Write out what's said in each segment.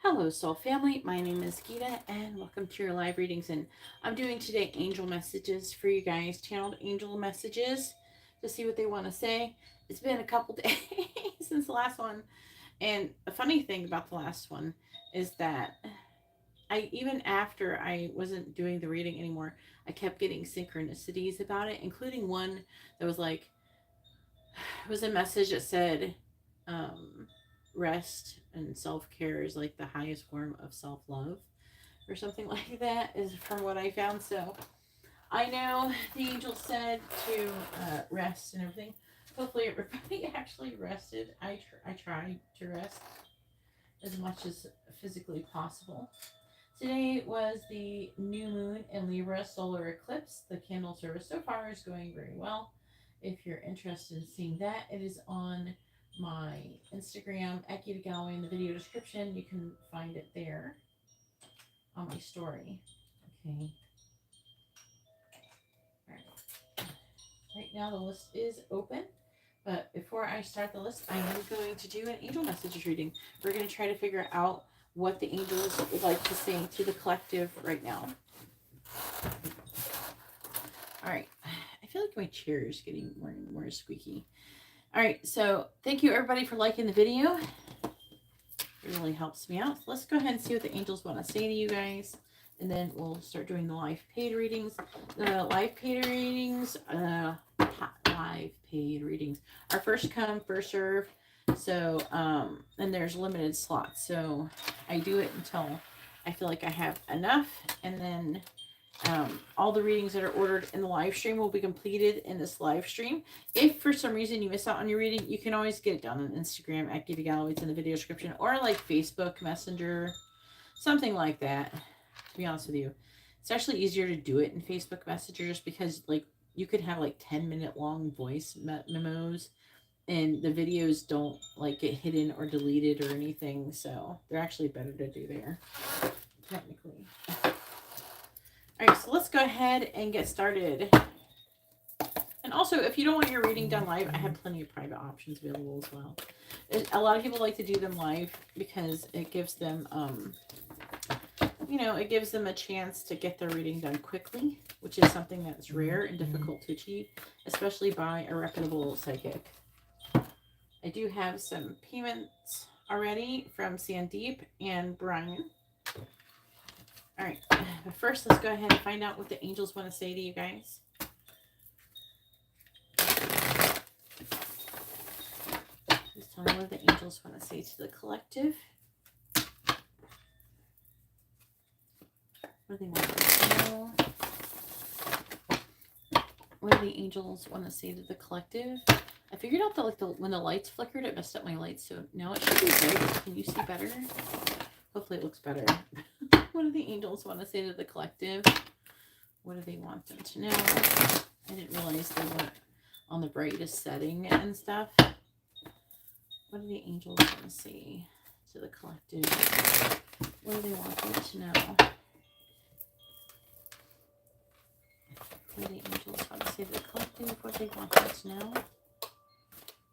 Hello, soul family. My name is Geeta, and welcome to your live readings. And I'm doing today angel messages for you guys, channeled angel messages to see what they want to say. It's been a couple days since the last one, and a funny thing about the last one is that even after I wasn't doing the reading anymore, I kept getting synchronicities about it, including one that was like, it was a message that said, um, rest and self-care is like the highest form of self-love or something like that, is from what I found. So I know the angel said to rest and everything. Hopefully everybody actually rested. I tried to rest as much as physically possible. Today was the new moon in Libra solar eclipse. The candle service so far is going very well. If you're interested in seeing that, it is on my Instagram at GeetaGalaway in the video description. You can find it there on my story. Okay. All right. Right now the list is open. But before I start the list, I am going to do an angel messages reading. We're going to try to figure out what the angels would like to say to the collective right now. All right. I feel like my chair is getting more and more squeaky. All right. So thank you everybody for liking the video. It really helps me out. So let's go ahead and see what the angels want to say to you guys. And then we'll start doing the live paid readings. The live paid readings, are first come, first serve. So, and there's limited slots. So I do it until I feel like I have enough. And then all the readings that are ordered in the live stream will be completed in this live stream. If for some reason you miss out on your reading, you can always get it done on Instagram at GeetaGalaway. It's in the video description, or like Facebook Messenger, something like that. To be honest with you, it's actually easier to do it in Facebook Messenger, just because like you could have like 10-minute long voice memos, and the videos don't like get hidden or deleted or anything, so they're actually better to do there, technically. All right, so let's go ahead and get started. And also, if you don't want your reading done live, I have plenty of private options available as well. A lot of people like to do them live because it gives them, it gives them a chance to get their reading done quickly, which is something that's rare and difficult to achieve, especially by a reputable psychic. I do have some payments already from Sandeep and Brian. All right, but first let's go ahead and find out what the angels want to say to you guys. Please tell me what the angels want to say to the collective. What do they want to know? What do the angels want to say to the collective? I figured out that when the lights flickered, it messed up my lights. So now it should be great. Can you see better? Hopefully it looks better. What do the angels want to say to the collective? What do they want them to know? I didn't realize they weren't on the brightest setting and stuff. What do the angels want to say to the collective? What do they want them to know? What do the angels want to say to the collective? What do they want them to know?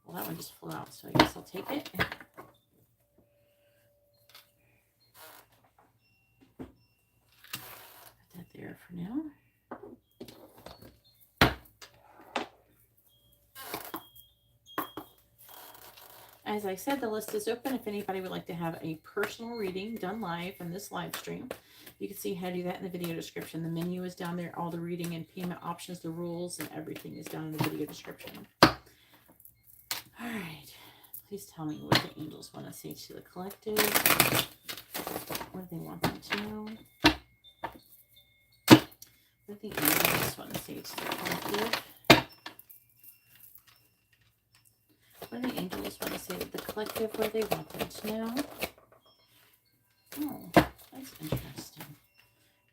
Well, that one just flew out, so I guess I'll take it. There for now. As I said, the list is open. If anybody would like to have a personal reading done live in this live stream, you can see how to do that in the video description. The menu is down there. All the reading and payment options, the rules, and everything is down in the video description. All right. Please tell me what the angels want to say to the collective. What do they want them to know? What do the angels want to say to the collective? What do the angels want to say to the collective? What do they want them to know? Oh, that's interesting.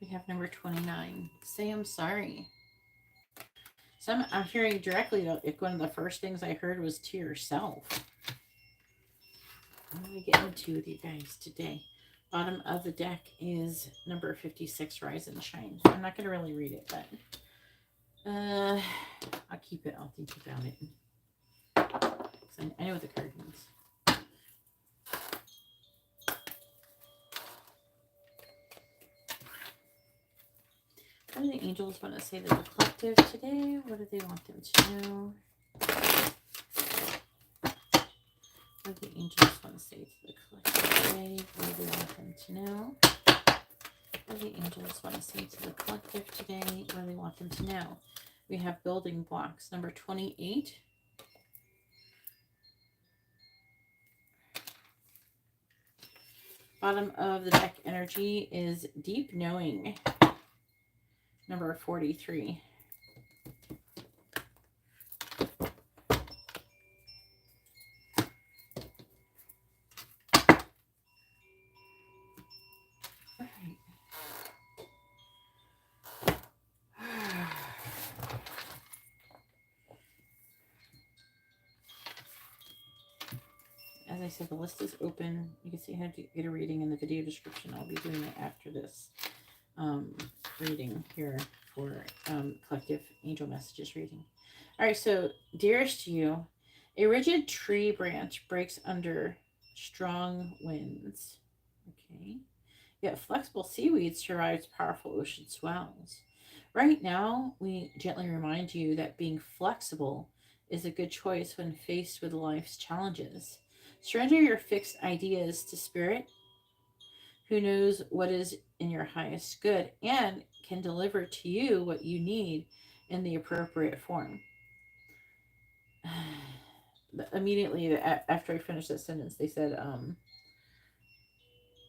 We have number 29. Say I'm sorry. I'm hearing directly that like one of the first things I heard was to yourself. What am I getting into with you guys today? Bottom of the deck is number 56, Rise and Shine. I'm not going to really read it, but I'll keep it. I'll think about it. I know what the card means. What do the angels want to say to the collective today? What do they want them to know? What do the angels want to say to the collective today? What do they want them to know? What do the angels want to say to the collective today? What do they want them to know? We have building blocks, number 28. Bottom of the deck energy is deep knowing, number 43. As I said, the list is open. You can see how to get a reading in the video description. I'll be doing it after this reading here for collective angel messages reading. All right, so dearest to you, a rigid tree branch breaks under strong winds. Okay. Yet flexible seaweed survives powerful ocean swells. Right now, we gently remind you that being flexible is a good choice when faced with life's challenges. Surrender your fixed ideas to Spirit, who knows what is in your highest good and can deliver to you what you need in the appropriate form. Immediately after I finished that sentence, they said,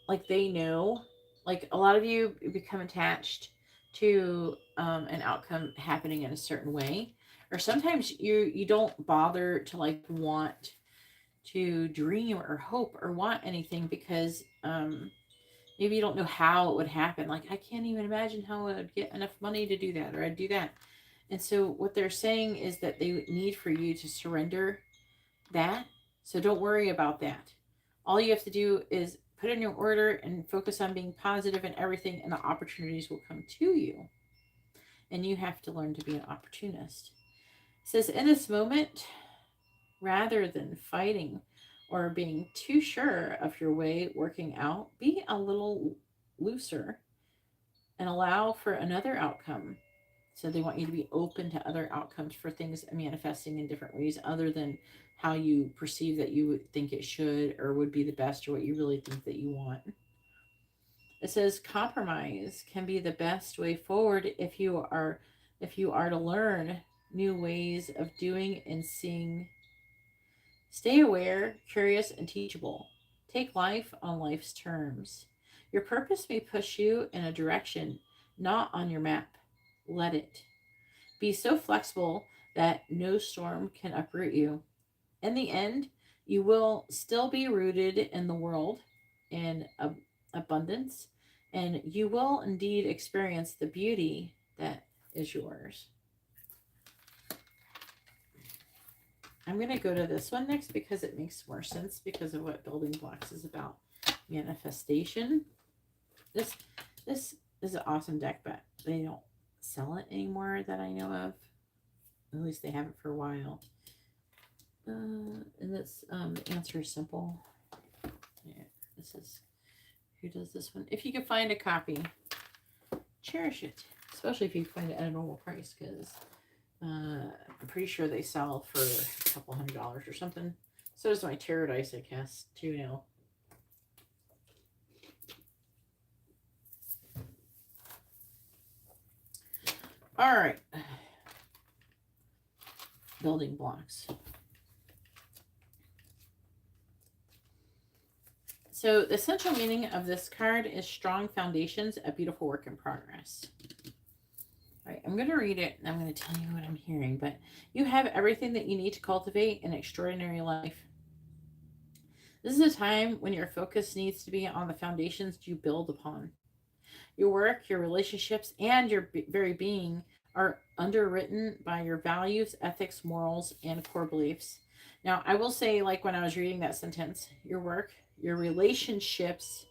like they know, like a lot of you become attached to an outcome happening in a certain way, or sometimes you don't bother to like want to dream or hope or want anything because maybe you don't know how it would happen. Like, I can't even imagine how I would get enough money to do that, or I'd do that. And so what they're saying is that they need for you to surrender that. So don't worry about that. All you have to do is put in your order and focus on being positive and everything, and the opportunities will come to you. And you have to learn to be an opportunist. It says, in this moment, rather than fighting or being too sure of your way working out, be a little looser and allow for another outcome. So they want you to be open to other outcomes for things manifesting in different ways other than how you perceive that you would think it should or would be the best, or what you really think that you want. It says compromise can be the best way forward if you are to learn new ways of doing and seeing. Stay aware, curious, and teachable. Take life on life's terms. Your purpose may push you in a direction not on your map. Let it. Be so flexible that no storm can uproot you. In the end, you will still be rooted in the world in abundance, and you will indeed experience the beauty that is yours. I'm going to go to this one next because it makes more sense because of what building blocks is about. Manifestation. This is an awesome deck, but they don't sell it anymore that I know of. At least they haven't for a while. And this the answer is simple. Yeah, this is who does this one. If you can find a copy, cherish it, especially if you find it at a normal price, because I'm pretty sure they sell for a couple $100 or something. So does my tarot dice I cast too now. All right. Building blocks. So the essential meaning of this card is strong foundations, a beautiful work in progress. All right, I'm going to read it and I'm going to tell you what I'm hearing, but you have everything that you need to cultivate an extraordinary life. This is a time when your focus needs to be on the foundations you build upon. Your work, your relationships, and your very being are underwritten by your values, ethics, morals, and core beliefs. Now, I will say, like when I was reading that sentence, your work, your relationships,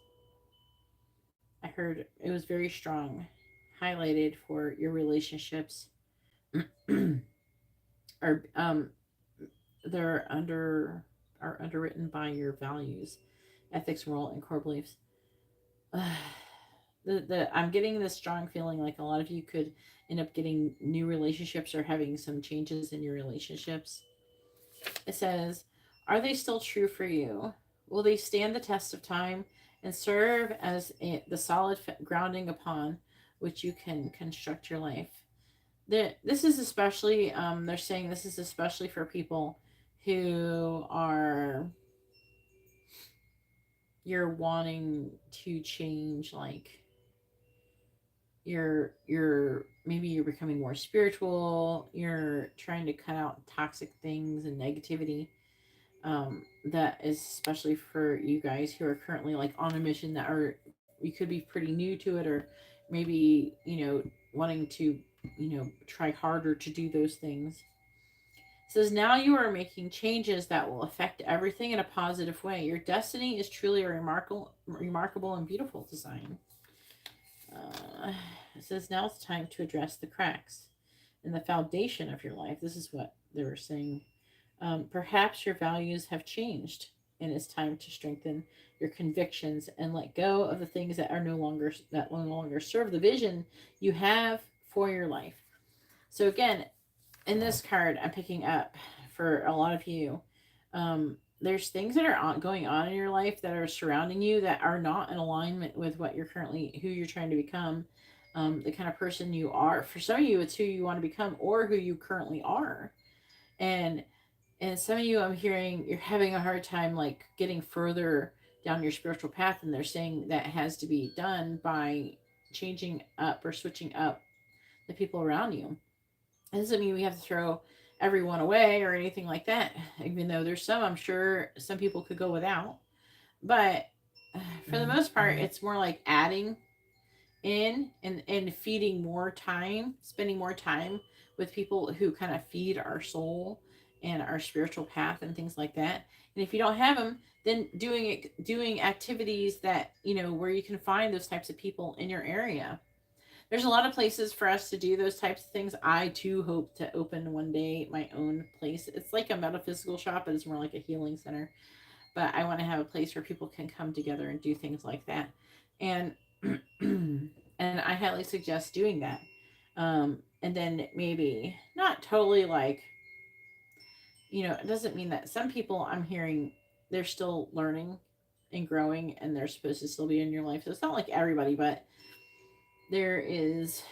I heard it was very strong, highlighted for your relationships. are they're underwritten by your values, ethics, moral, and core beliefs. I'm getting this strong feeling like a lot of you could end up getting new relationships or having some changes in your relationships. It says, are they still true for you? Will they stand the test of time and serve as the solid grounding upon which you can construct your life? This is especially, they're saying this is especially for people who are, you're wanting to change, like, you're maybe you're becoming more spiritual, you're trying to cut out toxic things and negativity. That is especially for you guys who are currently like on a mission, that are, you could be pretty new to it, or maybe, wanting to, try harder to do those things. It says, now you are making changes that will affect everything in a positive way. Your destiny is truly a remarkable and beautiful design. It says, now it's time to address the cracks in the foundation of your life. This is what they were saying. Perhaps your values have changed, and it's time to strengthen your convictions and let go of the things that no longer serve the vision you have for your life. So again, in this card, I'm picking up for a lot of you. There's things that are going on in your life that are surrounding you that are not in alignment with what you're currently, who you're trying to become, the kind of person you are. For some of you, it's who you want to become or who you currently are. And some of you, I'm hearing you're having a hard time like getting further down your spiritual path, and they're saying that has to be done by changing up or switching up the people around you. It doesn't mean we have to throw everyone away or anything like that, even though there's some, I'm sure some people could go without. But for the most part, it's more like adding in and feeding more time, spending more time with people who kind of feed our soul and our spiritual path and things like that. And if you don't have them, then doing activities that, where you can find those types of people in your area. There's a lot of places for us to do those types of things. I too hope to open one day my own place. It's like a metaphysical shop, but it's more like a healing center. But I want to have a place where people can come together and do things like that. And and I highly suggest doing that. And then maybe not totally like, it doesn't mean that some people, I'm hearing, they're still learning and growing and they're supposed to still be in your life. So it's not like everybody, but there is,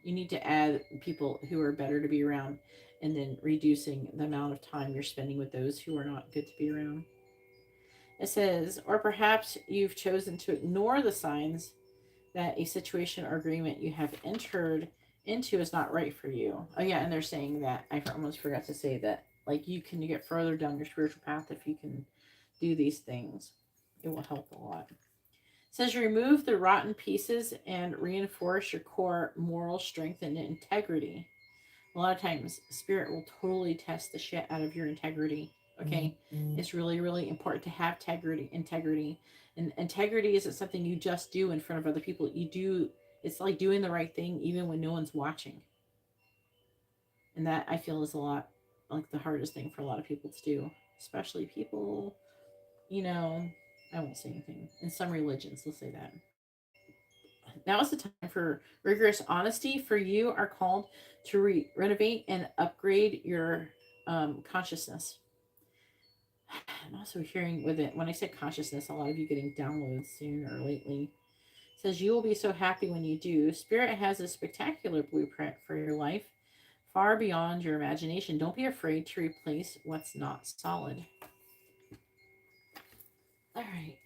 you need to add people who are better to be around, and then reducing the amount of time you're spending with those who are not good to be around. It says, or perhaps you've chosen to ignore the signs that a situation or agreement you have entered into is not right for you. Oh yeah, and they're saying that, I almost forgot to say that, like, you can get further down your spiritual path if you can do these things. It will help a lot. It says, remove the rotten pieces and reinforce your core moral strength and integrity. A lot of times, spirit will totally test the shit out of your integrity. Okay, it's really, really important to have integrity, and integrity isn't something you just do in front of other people. You do. It's like doing the right thing even when no one's watching, and that, I feel, is a lot like the hardest thing for a lot of people to do, especially people. You know, I won't say anything. In some religions, let's say that. Now is the time for rigorous honesty. For you are called to renovate and upgrade your consciousness. I'm also hearing with it, when I say consciousness, a lot of you getting downloads soon or lately. It says, you will be so happy when you do. Spirit has a spectacular blueprint for your life, far beyond your imagination. Don't be afraid to replace what's not solid. All right.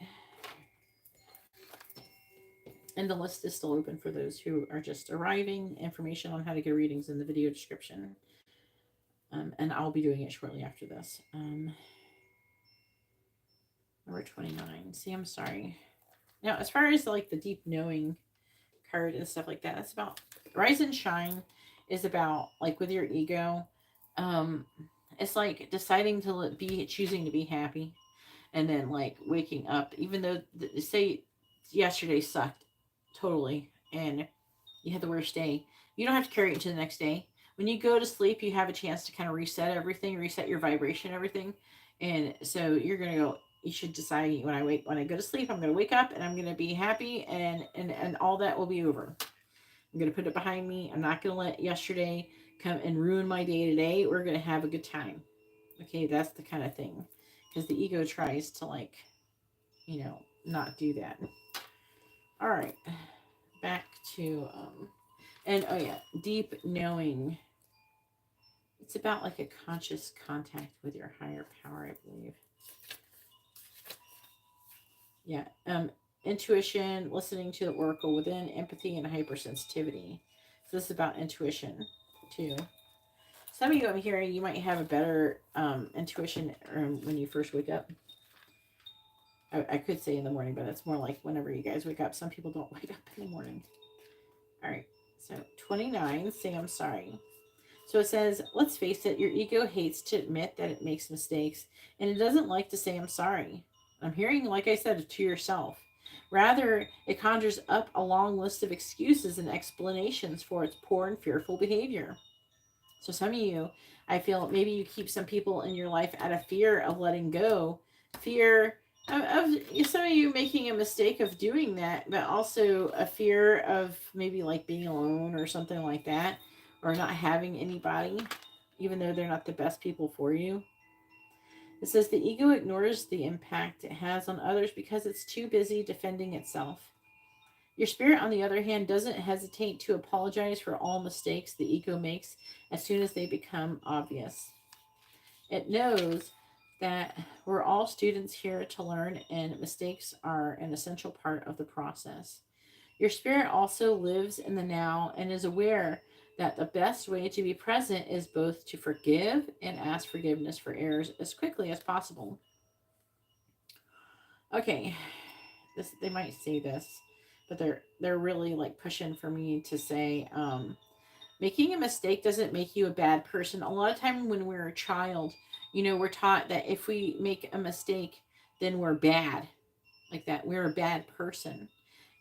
And the list is still open for those who are just arriving. Information on how to get readings in the video description. And I'll be doing it shortly after this. Number 29. See, I'm sorry. Now, as far as like the deep knowing card and stuff like that, that's about Rise and Shine is about like with your ego. It's like deciding to choosing to be happy, and then like waking up, even though say yesterday sucked totally, and you had the worst day. You don't have to carry it to the next day. When you go to sleep, you have a chance to kind of reset everything, reset your vibration, everything. And so you're going to go, you should decide when I go to sleep, I'm going to wake up and I'm going to be happy, and all that will be over. I'm going to put it behind me. I'm not going to let yesterday come and ruin my day today. We're going to have a good time. Okay, that's the kind of thing. Because the ego tries to, like, not do that. All right. Back to, and oh yeah, deep knowing. It's about like a conscious contact with your higher power, I believe. Yeah. Intuition, listening to the oracle within, empathy, and hypersensitivity. So this is about intuition too. Some of you I'm hearing, you might have a better intuition when you first wake up. I could say in the morning, but it's more like whenever you guys wake up. Some people don't wake up in the morning. All right. So 29, say I'm sorry. So it says, let's face it, your ego hates to admit that it makes mistakes, and it doesn't like to say I'm sorry. I'm hearing, like I said, to yourself. Rather, it conjures up a long list of excuses and explanations for its poor and fearful behavior. So some of you, I feel maybe you keep some people in your life out of fear of letting go, fear of some of you making a mistake of doing that, but also a fear of maybe like being alone or something like that, or not having anybody, even though they're not the best people for you. It says the ego ignores the impact it has on others because it's too busy defending itself. Your spirit, on the other hand, doesn't hesitate to apologize for all mistakes the ego makes as soon as they become obvious. It knows that we're all students here to learn, and mistakes are an essential part of the process. Your spirit also lives in the now and is aware that the best way to be present is both to forgive and ask forgiveness for errors as quickly as possible. Okay, they might say this, but they're really like pushing for me to say, making a mistake doesn't make you a bad person. A lot of time when we're a child, we're taught that if we make a mistake, then we're bad, like that we're a bad person,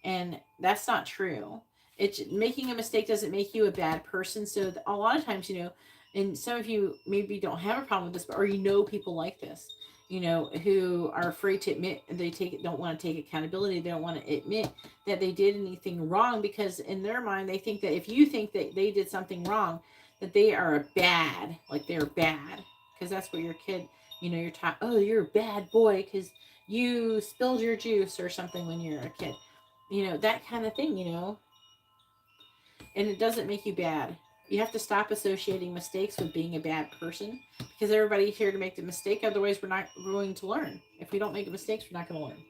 and that's not true. It's making a mistake doesn't make you a bad person. So a lot of times, and some of you maybe don't have a problem with this, but or people like this, who are afraid to admit don't want to take accountability. They don't want to admit that they did anything wrong, because in their mind they think that if you think that they did something wrong, that they are bad, like they're bad, because that's what your kid, you're taught. Oh, you're a bad boy because you spilled your juice or something when you're a kid, that kind of thing, and it doesn't make you bad. You have to stop associating mistakes with being a bad person, because everybody's here to make the mistake. Otherwise, we're not going to learn. If we don't make mistakes, we're not going to learn.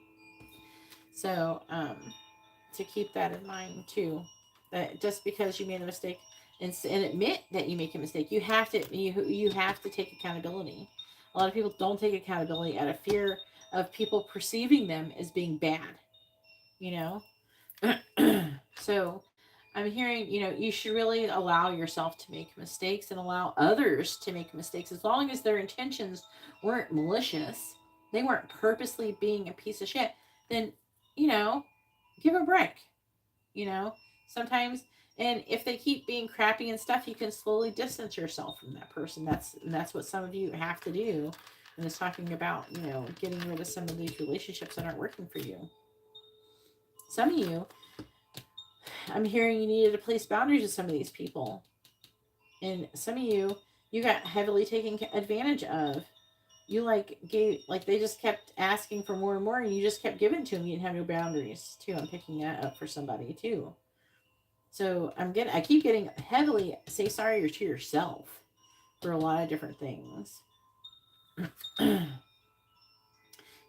So, to keep that in mind too, that just because you made a mistake and admit that you make a mistake, you have to take accountability. A lot of people don't take accountability out of fear of people perceiving them as being bad. So I'm hearing, you should really allow yourself to make mistakes and allow others to make mistakes, as long as their intentions weren't malicious, they weren't purposely being a piece of shit, then, give a break, sometimes. And if they keep being crappy and stuff, you can slowly distance yourself from that person. That's what some of you have to do. And it's talking about, getting rid of some of these relationships that aren't working for you. Some of you, I'm hearing you needed to place boundaries with some of these people. And some of you got heavily taken advantage of. You they just kept asking for more and more, and you just kept giving to them. You didn't have no boundaries too. I'm picking that up for somebody too. So I keep getting heavily say sorry to yourself for a lot of different things. It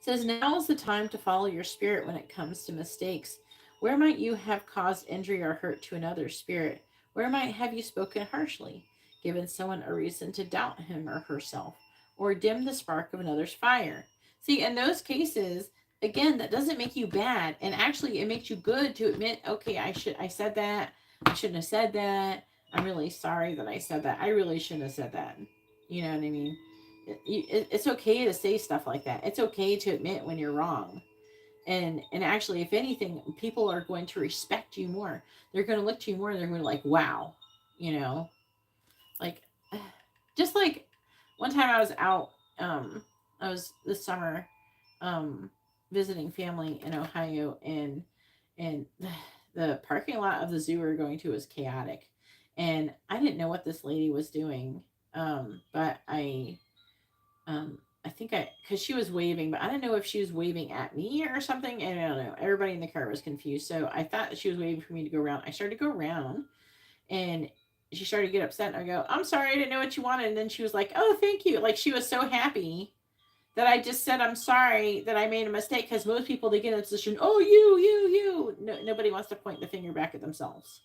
says now is the time to follow your spirit when it comes to mistakes. Where might you have caused injury or hurt to another's spirit? Where might have you spoken harshly, given someone a reason to doubt him or herself, or dim the spark of another's fire? See, in those cases, again, that doesn't make you bad, and actually it makes you good to admit, okay, I said that, I shouldn't have said that, I'm really sorry that I said that, I really shouldn't have said that. You know what I mean? It's okay to say stuff like that. It's okay to admit when you're wrong. And actually, if anything, people are going to respect you more. They're going to look to you more, and they're going to like, wow, like, just like one time I was out, I was this summer, visiting family in Ohio, and the parking lot of the zoo we were going to was chaotic, and I didn't know what this lady was doing. But I think because she was waving, but I didn't know if she was waving at me or something. And I don't know. Everybody in the car was confused. So I thought she was waving for me to go around. I started to go around, and she started to get upset. And I go, I'm sorry, I didn't know what you wanted. And then she was like, oh, thank you. Like, she was so happy that I just said, I'm sorry that I made a mistake. Because most people, they get in a position, oh, you. No, nobody wants to point the finger back at themselves.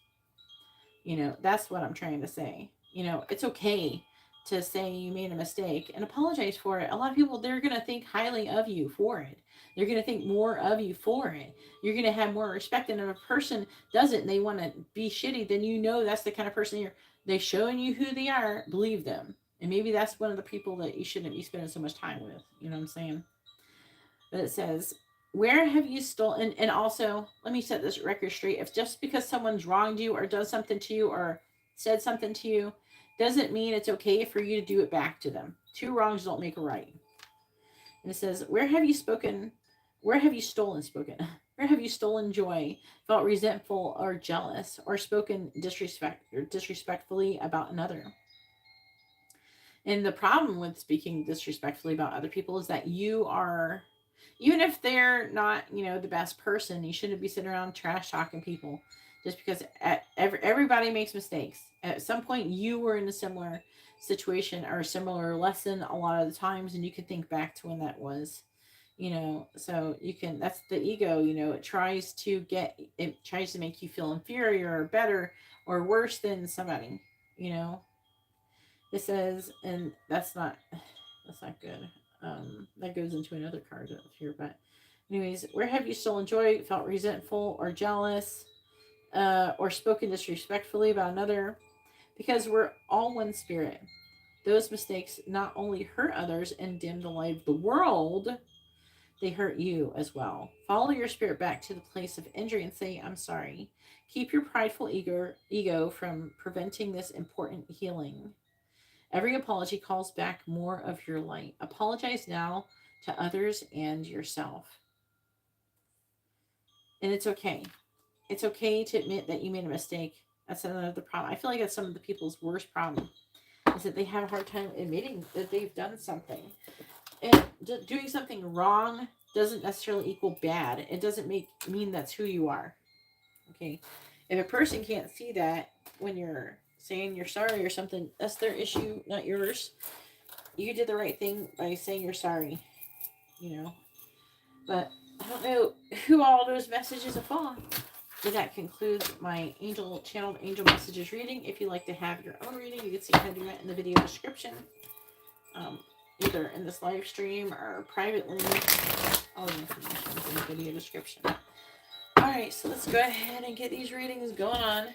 That's what I'm trying to say. It's okay to say you made a mistake and apologize for it. A lot of people, they're going to think highly of you for it. They're going to think more of you for it. You're going to have more respect. And if a person doesn't, and they want to be shitty, then that's the kind of person they're showing you who they are. Believe them. And maybe that's one of the people that you shouldn't be spending so much time with. You know what I'm saying? But it says, where have you stolen? And also, let me set this record straight. If just because someone's wronged you or does something to you or said something to you, doesn't mean it's okay for you to do it back to them. Two wrongs don't make a right. And it says, where have you stolen Where have you stolen joy, felt resentful or jealous, or spoken disrespectfully about another? And the problem with speaking disrespectfully about other people is that you are, even if they're not, the best person, you shouldn't be sitting around trash talking people just because everybody makes mistakes. At some point, you were in a similar situation or a similar lesson a lot of the times, and you can think back to when that was, so that's the ego, it tries to make you feel inferior or better or worse than somebody, It says, and that's not good. That goes into another card up here. But anyways, where have you stolen joy, felt resentful or jealous, or spoken disrespectfully about another? Because we're all one spirit. Those mistakes not only hurt others and dim the light of the world, they hurt you as well. Follow your spirit back to the place of injury and say, I'm sorry. Keep your prideful ego from preventing this important healing. Every apology calls back more of your light. Apologize now to others and yourself. And it's okay. It's okay to admit that you made a mistake. That's another problem. I feel like that's some of the people's worst problem, is that they have a hard time admitting that they've done something. And doing something wrong doesn't necessarily equal bad. It doesn't mean that's who you are. Okay? If a person can't see that when you're saying you're sorry or something, that's their issue, not yours. You did the right thing by saying you're sorry, But I don't know who all those messages are for. But that concludes my channeled angel messages reading. If you'd like to have your own reading, you can see how to do that in the video description. Either in this live stream or privately. All the information is in the video description. Alright, so let's go ahead and get these readings going on.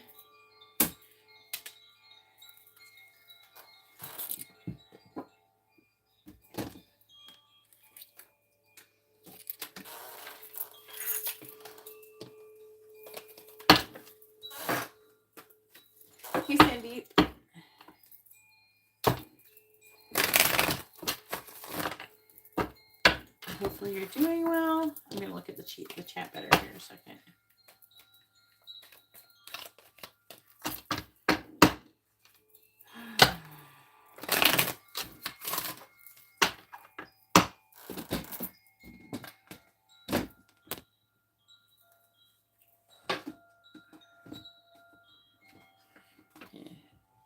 Hey, Sandeep. Hopefully you're doing well. I'm going to look at the chat better here in a second.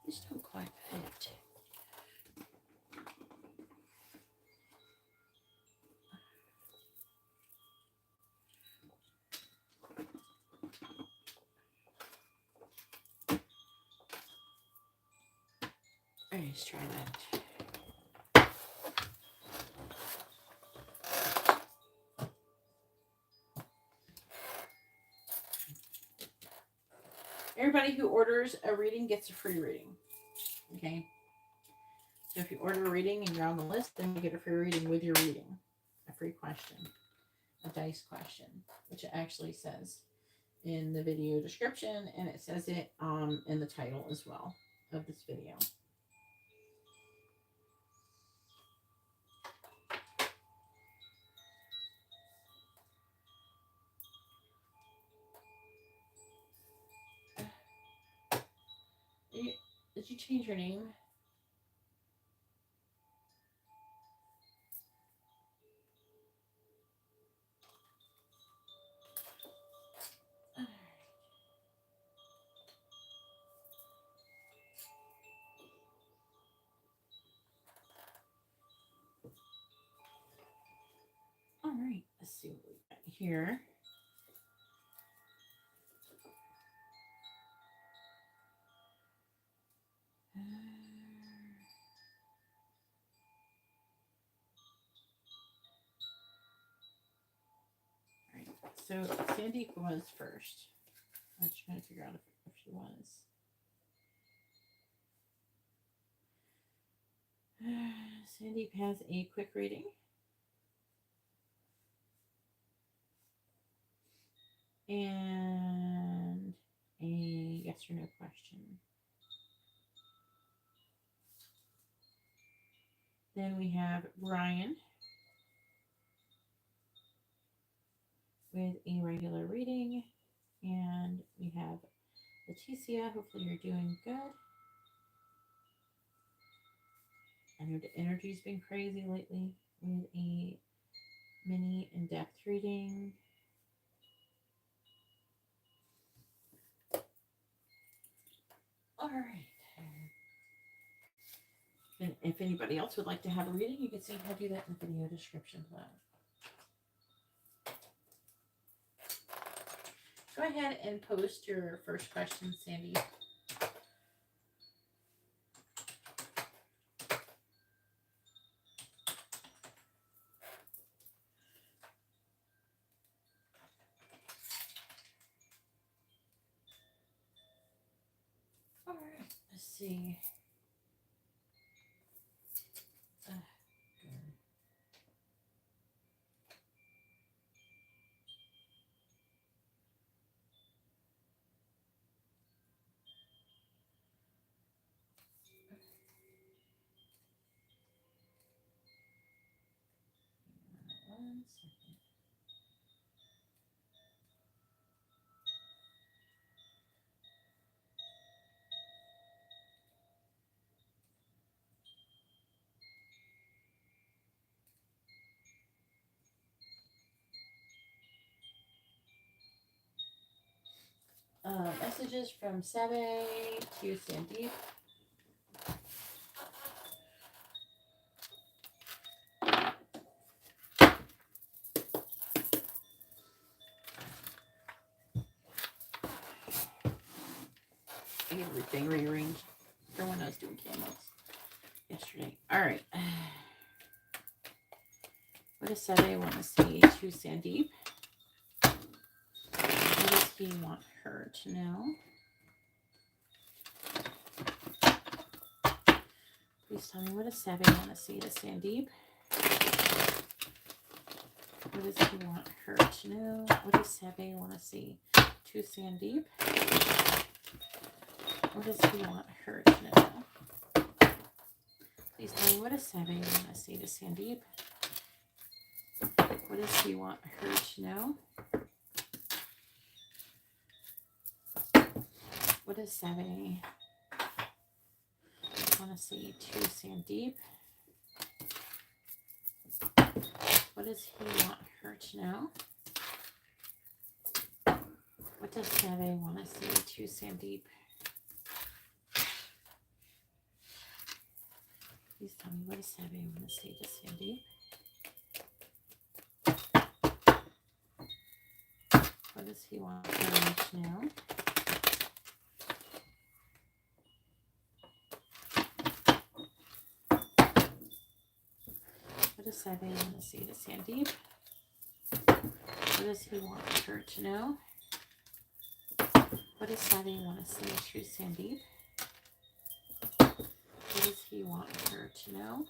These don't quite fit. Let's try that. Everybody who orders a reading gets a free reading. Okay? So if you order a reading and you're on the list, then you get a free reading with your reading. A free question. A dice question. Which it actually says in the video description. And it says it in the title as well of this video. Did you change your name? All right, let's see what we got here. So Sandy was first. I was trying to figure out if she was. Sandy has a quick reading. And a yes or no question. Then we have Brian with a regular reading. And we have Leticia. Hopefully you're doing good. I know the energy's been crazy lately with a mini in-depth reading. All right. And if anybody else would like to have a reading, you can see how to do that in the video description below. Go ahead and post your first question, Sandy. All right, let's see. One second. Messages from Sebe to Sandeep. I get everything rearranged for when I was doing candles yesterday. All right. What does Sebe want to say to Sandeep? What does he want her to know? Please tell me, what does Sebe want to say to Sandeep? What does he want her to know? What does Sebe want to say to Sandeep? What does he want her to know? Please tell me, what does Sebe want to say to Sandeep? What does he want her to know? What does Sebe want to say to Sandeep? What does he want her to know? What does Sebe want to say to Sandeep? Please tell me, what does Sebe want to say to Sandeep? What does he want her to know? What does Sebe want to say to Sandeep? What does he want her to know? What does Sebe want to say to Sandeep? What does he want her to know?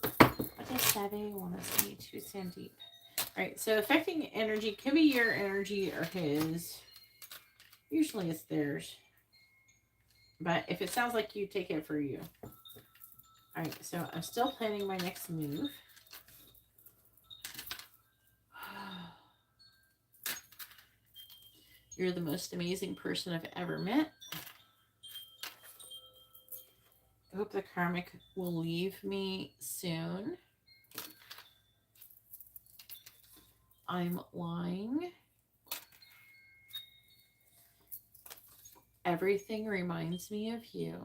What does Sebe want to say to Sandeep? All right, so affecting energy could be your energy or his. Usually it's theirs. But if it sounds like you, take it for you. All right, so I'm still planning my next move. You're the most amazing person I've ever met. I hope the karmic will leave me soon. I'm lying. Everything reminds me of you.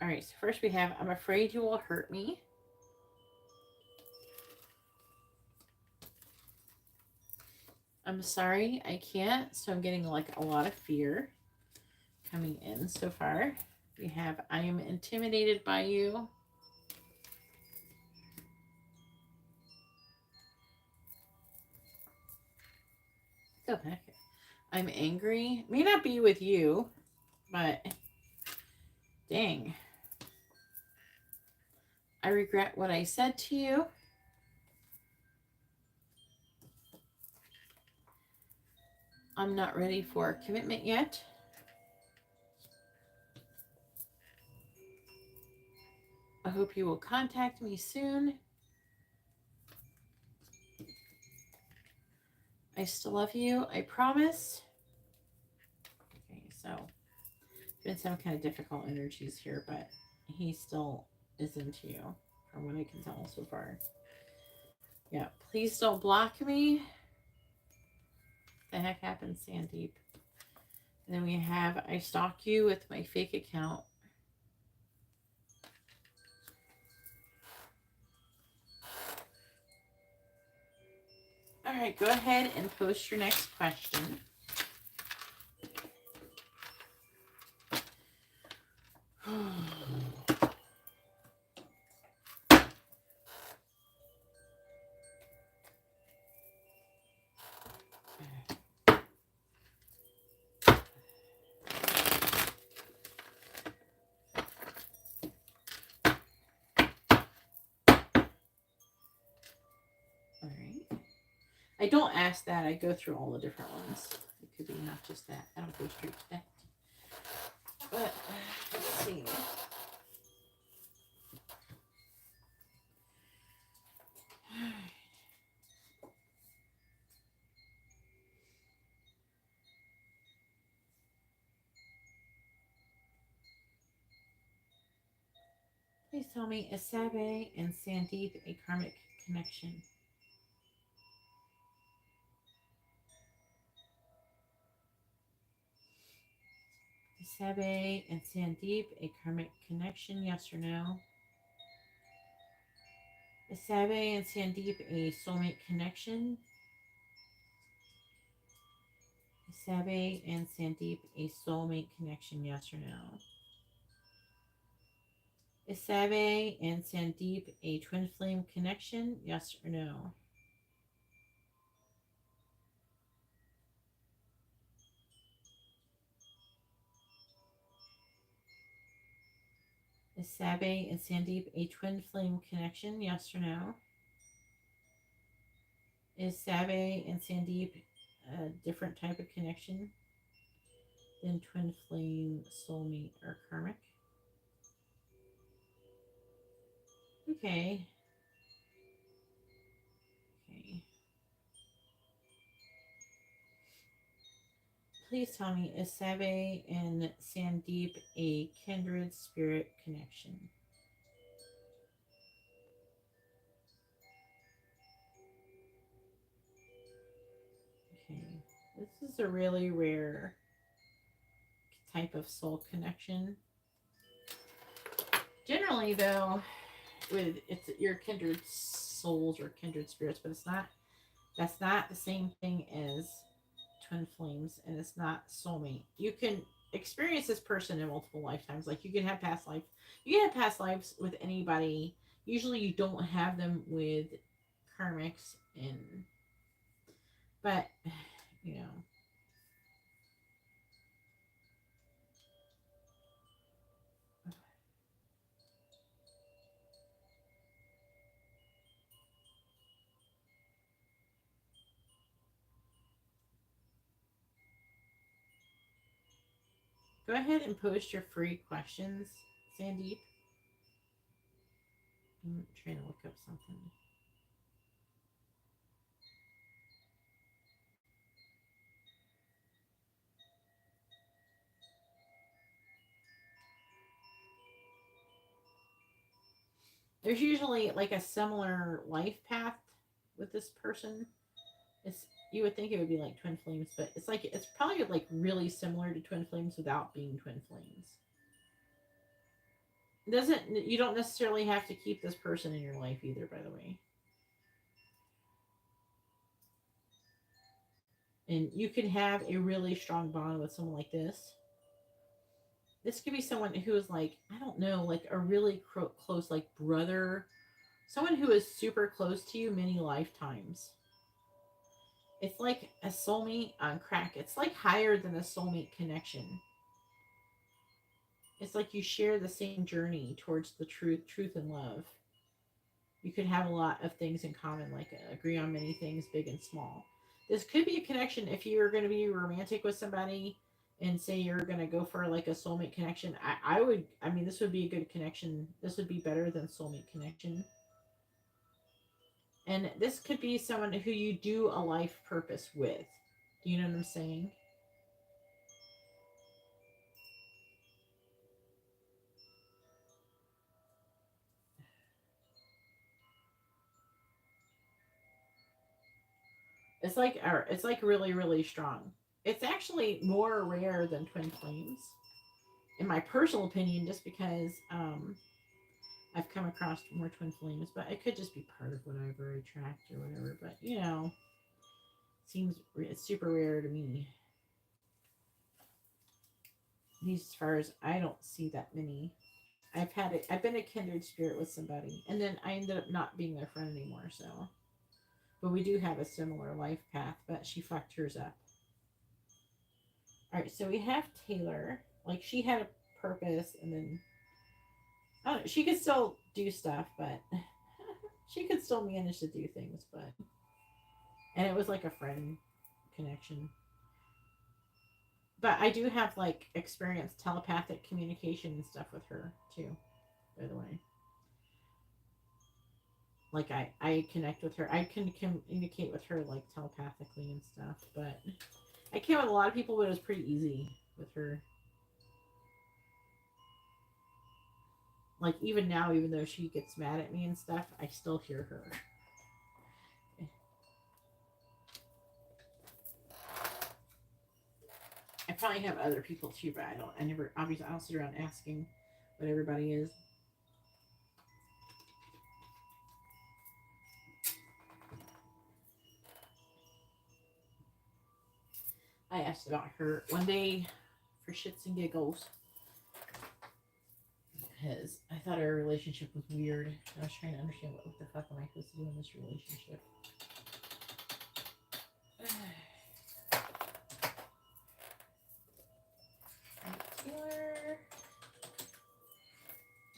All right, so first we have, I'm afraid you will hurt me. I'm sorry, I can't. So I'm getting like a lot of fear coming in so far. We have, I am intimidated by you. Go back. I'm angry. May not be with you, but dang. I regret what I said to you. I'm not ready for a commitment yet. I hope you will contact me soon. I still love you. I promise. Okay, so been some kind of difficult energies here, but he still is into you from what I can tell so far. Yeah, please don't block me. The heck happened, Sandeep? And then we have, I stalk you with my fake account. All right, go ahead and post your next question. I don't ask that. I go through all the different ones. It could be not just that. I don't go straight to that. But let's see. Please tell me, is Sabe and Sandeep a karmic connection? Is Sabe and Sandeep a karmic connection? Yes or no? Is Sabe and Sandeep a soulmate connection? Is Sabe and Sandeep a soulmate connection? Yes or no? Is Sabe and Sandeep a twin flame connection? Yes or no? Is Sabe and Sandeep a twin flame connection? Yes or no? Is Sabe and Sandeep a different type of connection than twin flame, soulmate, or karmic? Okay. Okay. Please tell me, is Sabe and Sandeep a kindred spirit connection? Okay. This is a really rare type of soul connection. Generally, though, with it's your kindred souls or kindred spirits, but it's not. That's not the same thing as twin flames, and it's not soulmate. You can experience this person in multiple lifetimes. Like you can have past life. You can have past lives with anybody. Usually, you don't have them with karmics, but you know. Go ahead and post your free questions, Sandeep. I'm trying to look up something. There's usually like a similar life path with this person. It's, you would think it would be like twin flames, but it's like it's probably like really similar to twin flames without being twin flames. It doesn't, you don't necessarily have to keep this person in your life either, by the way. And you can have a really strong bond with someone like this. This could be someone who is like, I don't know, like a really close, like brother, someone who is super close to you many lifetimes. It's like a soulmate on crack. It's like higher than a soulmate connection. It's like you share the same journey towards the truth and love. You could have a lot of things in common, like agree on many things, big and small. This could be a connection if you're going to be romantic with somebody and say you're going to go for like a soulmate connection. I mean, this would be a good connection. This would be better than soulmate connection. And this could be someone who you do a life purpose with. Do you know what I'm saying? It's like really, really strong. It's actually more rare than twin flames, in my personal opinion, just because I've come across more twin flames, but it could just be part of whatever I tracked or whatever. But you know, seems it's super rare to me. At least as far as I don't see that many. I've had it. I've been a kindred spirit with somebody, and then I ended up not being their friend anymore. So, but we do have a similar life path. But she fucked hers up. All right, so we have Taylor. Like she had a purpose, and then I don't know, she could still do stuff, but she could still manage to do things. But and it was like a friend connection. But I do have like experienced telepathic communication and stuff with her too. By the way, like I connect with her. I can communicate with her like telepathically and stuff. But I can't with a lot of people, but it was pretty easy with her. Like even now, even though she gets mad at me and stuff, I still hear her. I probably have other people too, but I don't. I never. Obviously, I don't sit around asking what everybody is. I asked about her one day for shits and giggles because I thought our relationship was weird. I was trying to understand what the fuck am I supposed to do in this relationship. Taylor.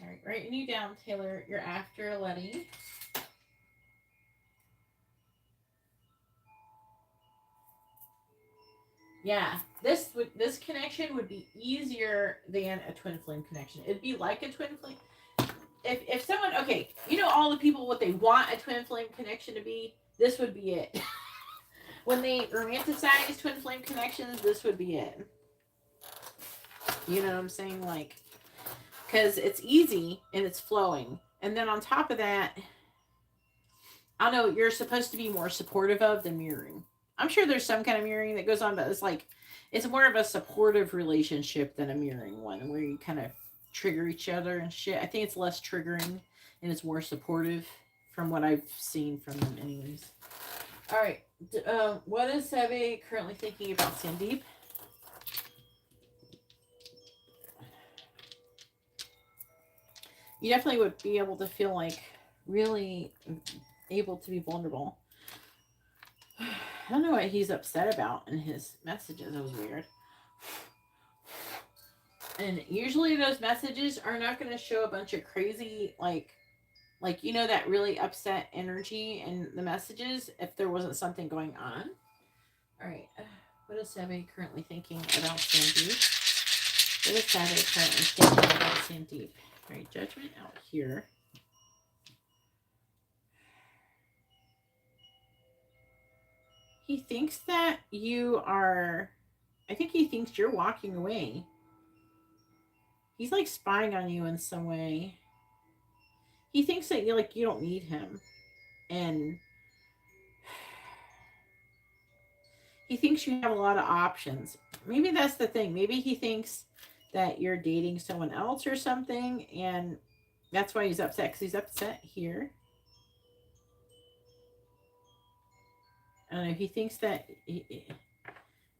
All right, writing you down, Taylor. You're after Letty. Yeah, this connection would be easier than a twin flame connection. It'd be like a twin flame. If someone, okay, you know all the people what they want a twin flame connection to be, this would be it. When they romanticize twin flame connections, this would be it. You know what I'm saying? Like, because it's easy and it's flowing, and then on top of that, I don't know, you're supposed to be more supportive of than mirroring. I'm sure there's some kind of mirroring that goes on, but it's like it's more of a supportive relationship than a mirroring one where you kind of trigger each other and shit. I think it's less triggering and it's more supportive from what I've seen from them, anyways. All right. What is Seve currently thinking about Sandeep? You definitely would be able to feel like really able to be vulnerable. I don't know what he's upset about in his messages. It was weird. And usually those messages are not going to show a bunch of crazy, like you know, that really upset energy in the messages if there wasn't something going on. All right. What is Seve currently thinking about Sandeep? What is Seve currently thinking about Sandeep? All right. Judgment out here. He thinks that you are, I think he thinks you're walking away. He's like spying on you in some way. He thinks that you don't need him, and he thinks you have a lot of options. Maybe that's the thing. Maybe he thinks that you're dating someone else or something, and that's why he's upset, because he's upset here. I don't know. He thinks that I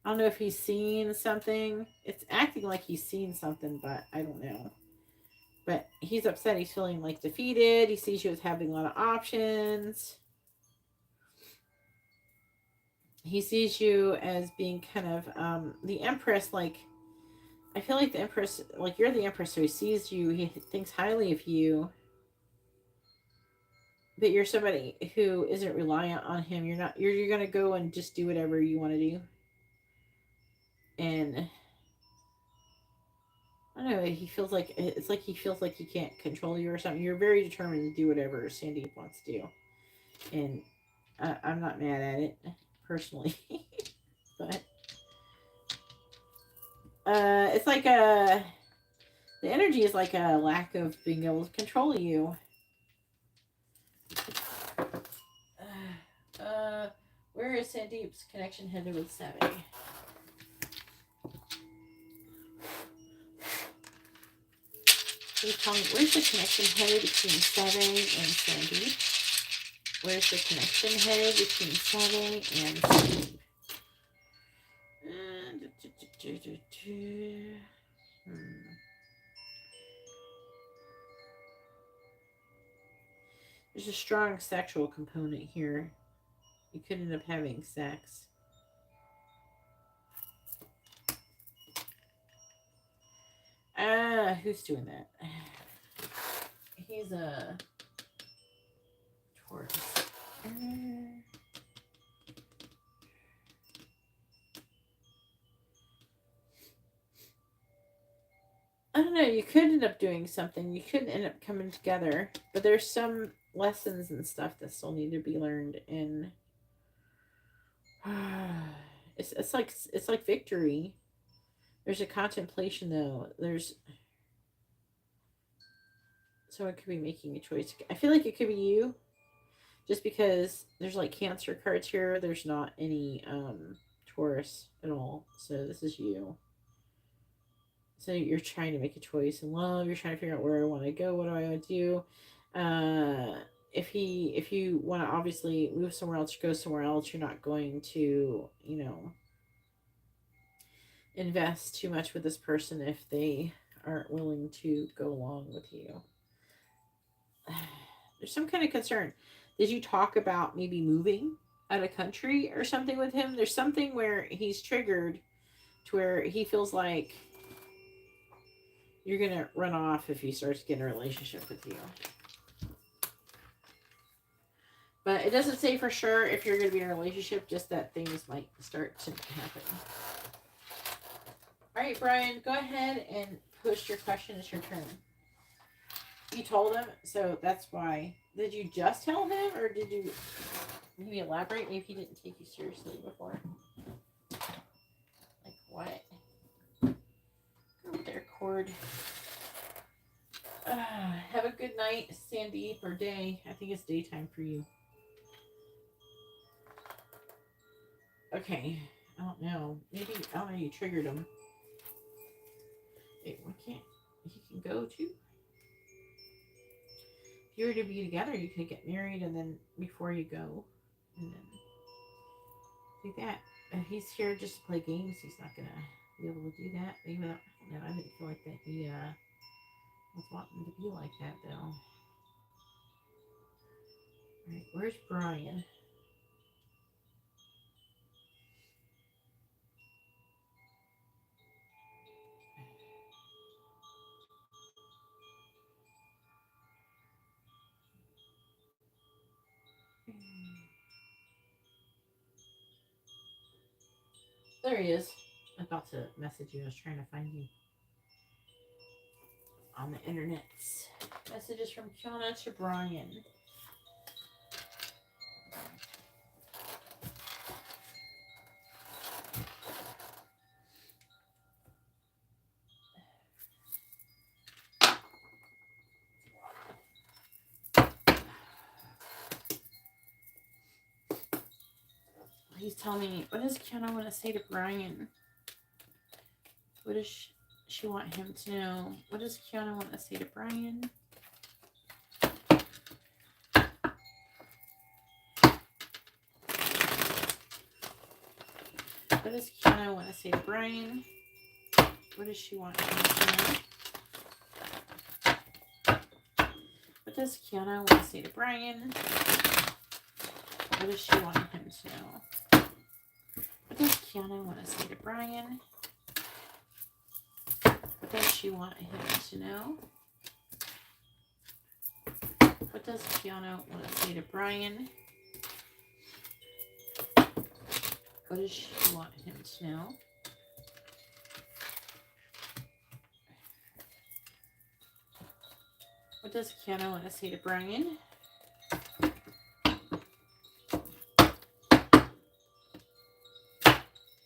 don't know if he's seen something. It's acting like he's seen something, but I don't know. But he's upset. He's feeling like defeated. He sees you as having a lot of options. He sees you as being kind of the Empress. Like, I feel like the Empress, like you're the Empress, so he sees you. He thinks highly of you. But you're somebody who isn't reliant on him. You're not. You're gonna go and just do whatever you want to do. And I don't know. He feels like it's like he feels like he can't control you or something. You're very determined to do whatever Sandeep wants to do, and I'm not mad at it personally. But it's like the energy is like a lack of being able to control you. Where is Sandeep's connection headed with Savvy? Please tell me, where's the connection headed between Savvy and Sandeep? Where's the connection headed between Savvy and Sandeep? There's a strong sexual component here. You could end up having sex. Who's doing that? He's a Taurus. I don't know. You could end up doing something. You could end up coming together. But there's some lessons and stuff that still need to be learned. And it's like victory. There's a contemplation though. There's someone could be making a choice. I feel like it could be you. Just because there's like Cancer cards here. There's not any Taurus at all. So this is you. So you're trying to make a choice in love. You're trying to figure out where I want to go. What do I want to do? If you want to obviously move somewhere else, go somewhere else, you're not going to, invest too much with this person if they aren't willing to go along with you. There's some kind of concern. Did you talk about maybe moving out of country or something with him? There's something where he's triggered to where he feels like you're going to run off if he starts getting a relationship with you. But it doesn't say for sure if you're going to be in a relationship, just that things might start to happen. All right, Brian, go ahead and post your question. It's your turn. You told him, so that's why. Did you just tell him, or did you maybe elaborate? Maybe he didn't take you seriously before. Like what? Go with their cord. Have a good night, Sandeep, or day. I think it's daytime for you. Okay. I don't know. Maybe, I don't know, you triggered him. Wait, why can't he can go too? If you were to be together, you could get married and then before you go. And then do that. If he's here just to play games, he's not going to be able to do that. Maybe not. No, I didn't feel like that he was wanting to be like that, though. Alright, where's Brian? There he is. I was about to message you. I was trying to find you on the internet. Messages from Kiana to Brian. Please tell me, what does Kiana want to say to Brian? What does she want him to know? What does Kiana want to say to Brian? What does Kiana want to say to Brian? What does she want him to know? What does Kiana want to say to Brian? What does she want him to know? What does Kiana want to say to Brian? What does she want him to know? What does Kiana want to say to Brian? What does she want him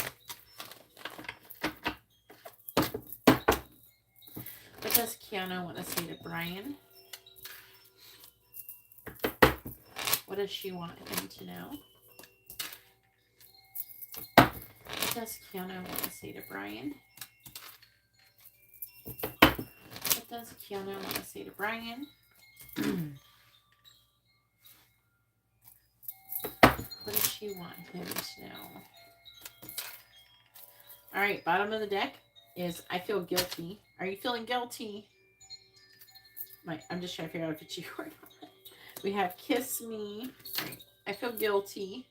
to know? What does Kiana want to say to Brian? What does Kiana want to say to Brian? What does she want him to know? What does Kiana want to say to Brian? What does Kiana want to say to Brian? What does she want him to know? All right, bottom of the deck is I feel guilty. Are you feeling guilty? I'm just trying to figure out if it's you or not. We have kiss me. All right, I feel guilty.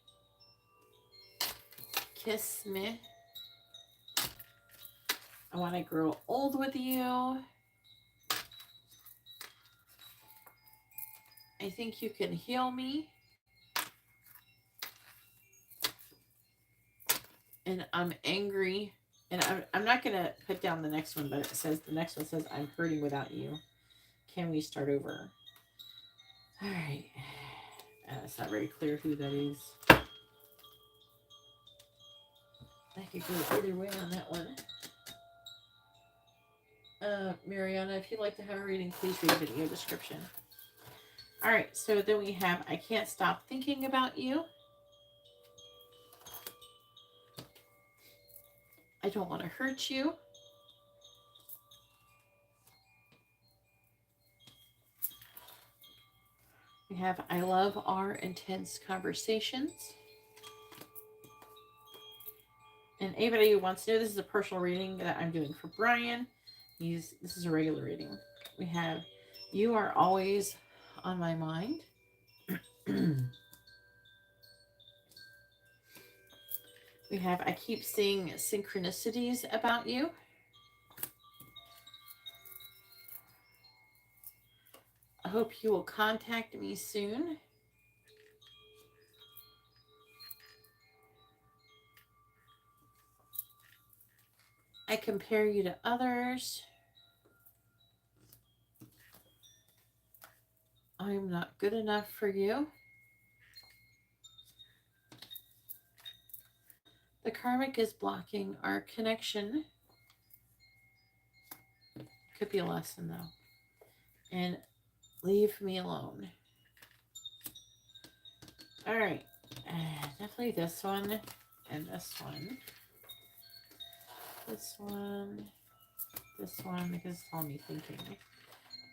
Kiss me. I want to grow old with you. I think you can heal me. And I'm angry. And I'm not going to put down the next one, but it says, the next one says, I'm hurting without you. Can we start over? All right. It's not very clear who that is. I could go either way on that one. Mariana, if you'd like to have a reading, please read the video description. All right, so then we have, I can't stop thinking about you. I don't want to hurt you. We have, I love our intense conversations. And anybody who wants to know, this is a personal reading that I'm doing for Brian. This is a regular reading. We have, you are always on my mind. We have, I keep seeing synchronicities about you. I hope you will contact me soon. I compare you to others. I'm not good enough for you. The karmic is blocking our connection. Could be a lesson though. And leave me alone. All right. Definitely this one and this one. This one. This one, because it's all me thinking.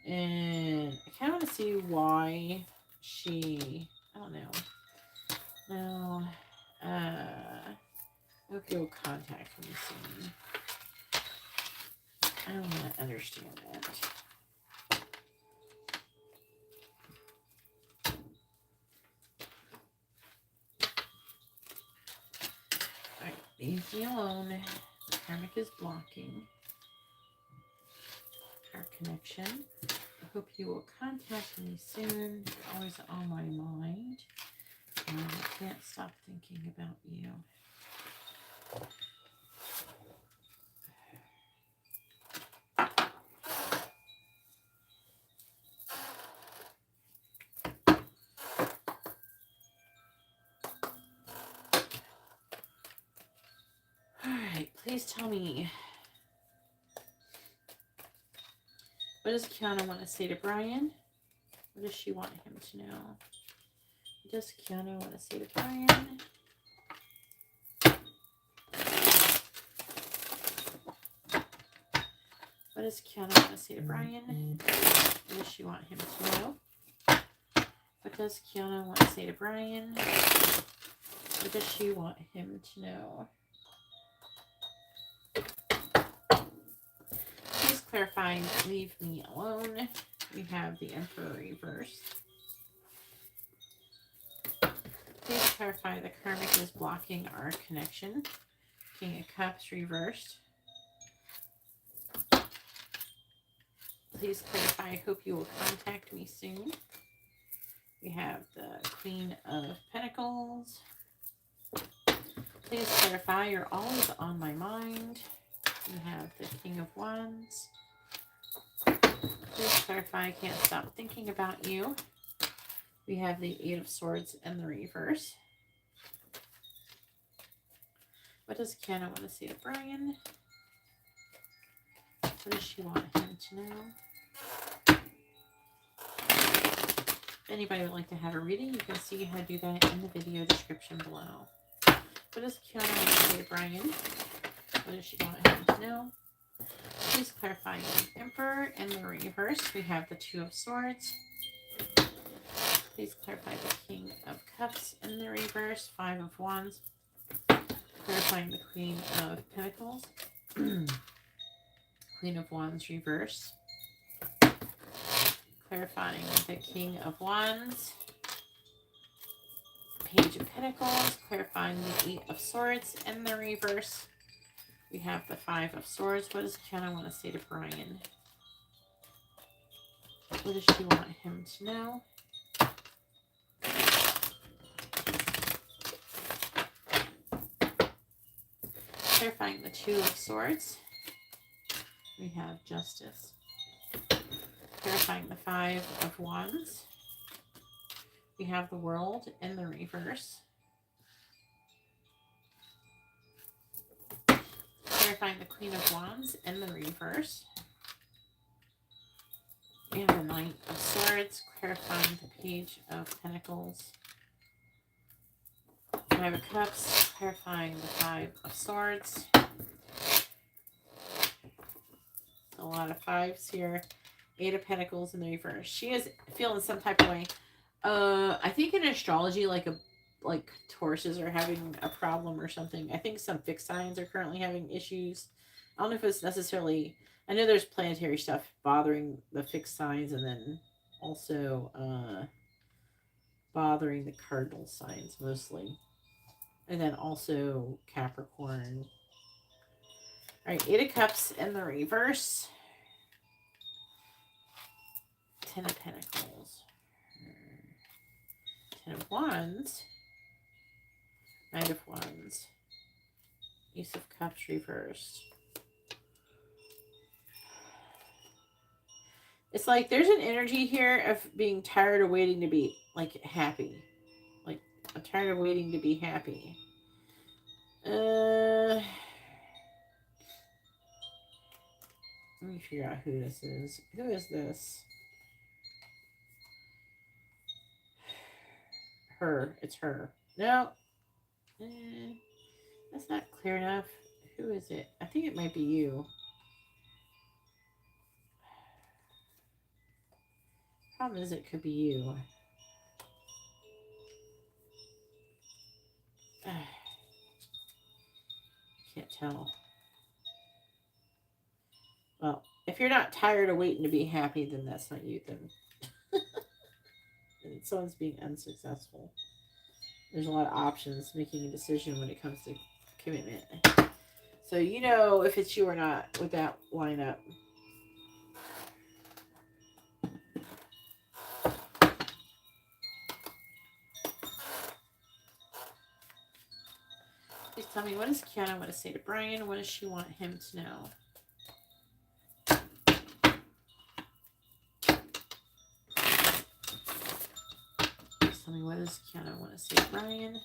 And I kind of want to see why she, I don't know. No. I hope you'll contact me soon. I don't want to understand that. Alright, leave me alone. Karmic is blocking our connection. I hope you will contact me soon. You're always on my mind. I can't stop thinking about you. Alright, please tell me, what does Kiana want to say to Brian? What does she want him to know? What does Kiana want to say to Brian? What does Kiana want to say to Brian? What does she want him to know? What does Kiana want to say to Brian? What does she want him to know? Please clarify, leave me alone. We have the Emperor reversed. Please clarify the karmic is blocking our connection. King of Cups reversed. Please clarify, I hope you will contact me soon. We have the Queen of Pentacles. Please clarify, you're always on my mind. We have the King of Wands. Please clarify, I can't stop thinking about you. We have the Eight of Swords and the reverse. What does Kiana want to say to Brian? What does she want him to know? If anybody would like to have a reading, you can see how to do that in the video description below. What does Kiana want to say to Brian? What does she want him to know? Please clarify the Emperor and the reverse. We have the Two of Swords. Please clarify the King of Cups in the reverse. Five of Wands. Clarifying the Queen of Pentacles. Queen of Wands reverse. Clarifying the King of Wands. Page of Pentacles. Clarifying the Eight of Swords in the reverse. We have the Five of Swords. What does Kiana want to say to Brian? What does she want him to know? Clarifying the Two of Swords. We have Justice. Clarifying the Five of Wands. We have the World in the reverse. Clarifying the Queen of Wands in the reverse. We have the Knight of Swords. Clarifying the Page of Pentacles. Five of Cups. Clarifying the Five of Swords. A lot of fives here. Eight of Pentacles in the reverse. She is feeling some type of way. I think in astrology, like Tauruses are having a problem or something. I think some fixed signs are currently having issues. I don't know if it's necessarily. I know there's planetary stuff bothering the fixed signs, and then also bothering the cardinal signs mostly, and then also Capricorn. All right, Eight of Cups in the reverse. Ten of Pentacles. Ten of Wands. Knight of Wands. Ace of Cups reversed. It's like there's an energy here of being tired of waiting to be, like, happy. Like, I'm tired of waiting to be happy. Let me figure out who this is. Who is this? Her. It's her. No. That's not clear enough. Who is it? I think it might be you. Problem is, it could be you. Can't tell. Well, if you're not tired of waiting to be happy, then that's not you, then. And someone's being unsuccessful. There's a lot of options making a decision when it comes to commitment. So you know if it's you or not with that lineup. Please tell me, what does Kiana want to say to Brian? What does she want him to know? Please tell me, what does Kiana want to say to Brian?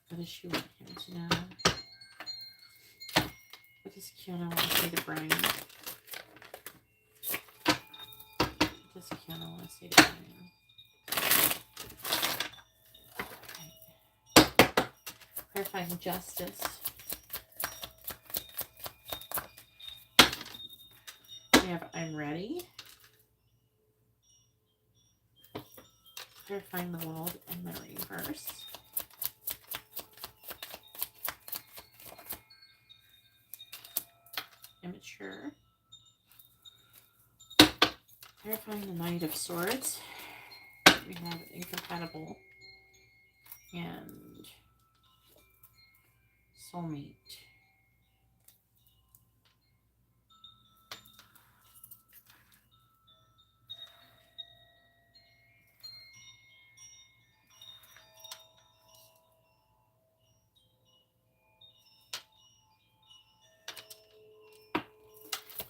What does she want him to know? What does Kiana want to say to Brian? What does Kiana want to say to Brian? Clarifying justice. We have I'm ready. Clarifying the world and the reverse. Immature. Clarifying the Knight of Swords. We have incompatible and soulmate.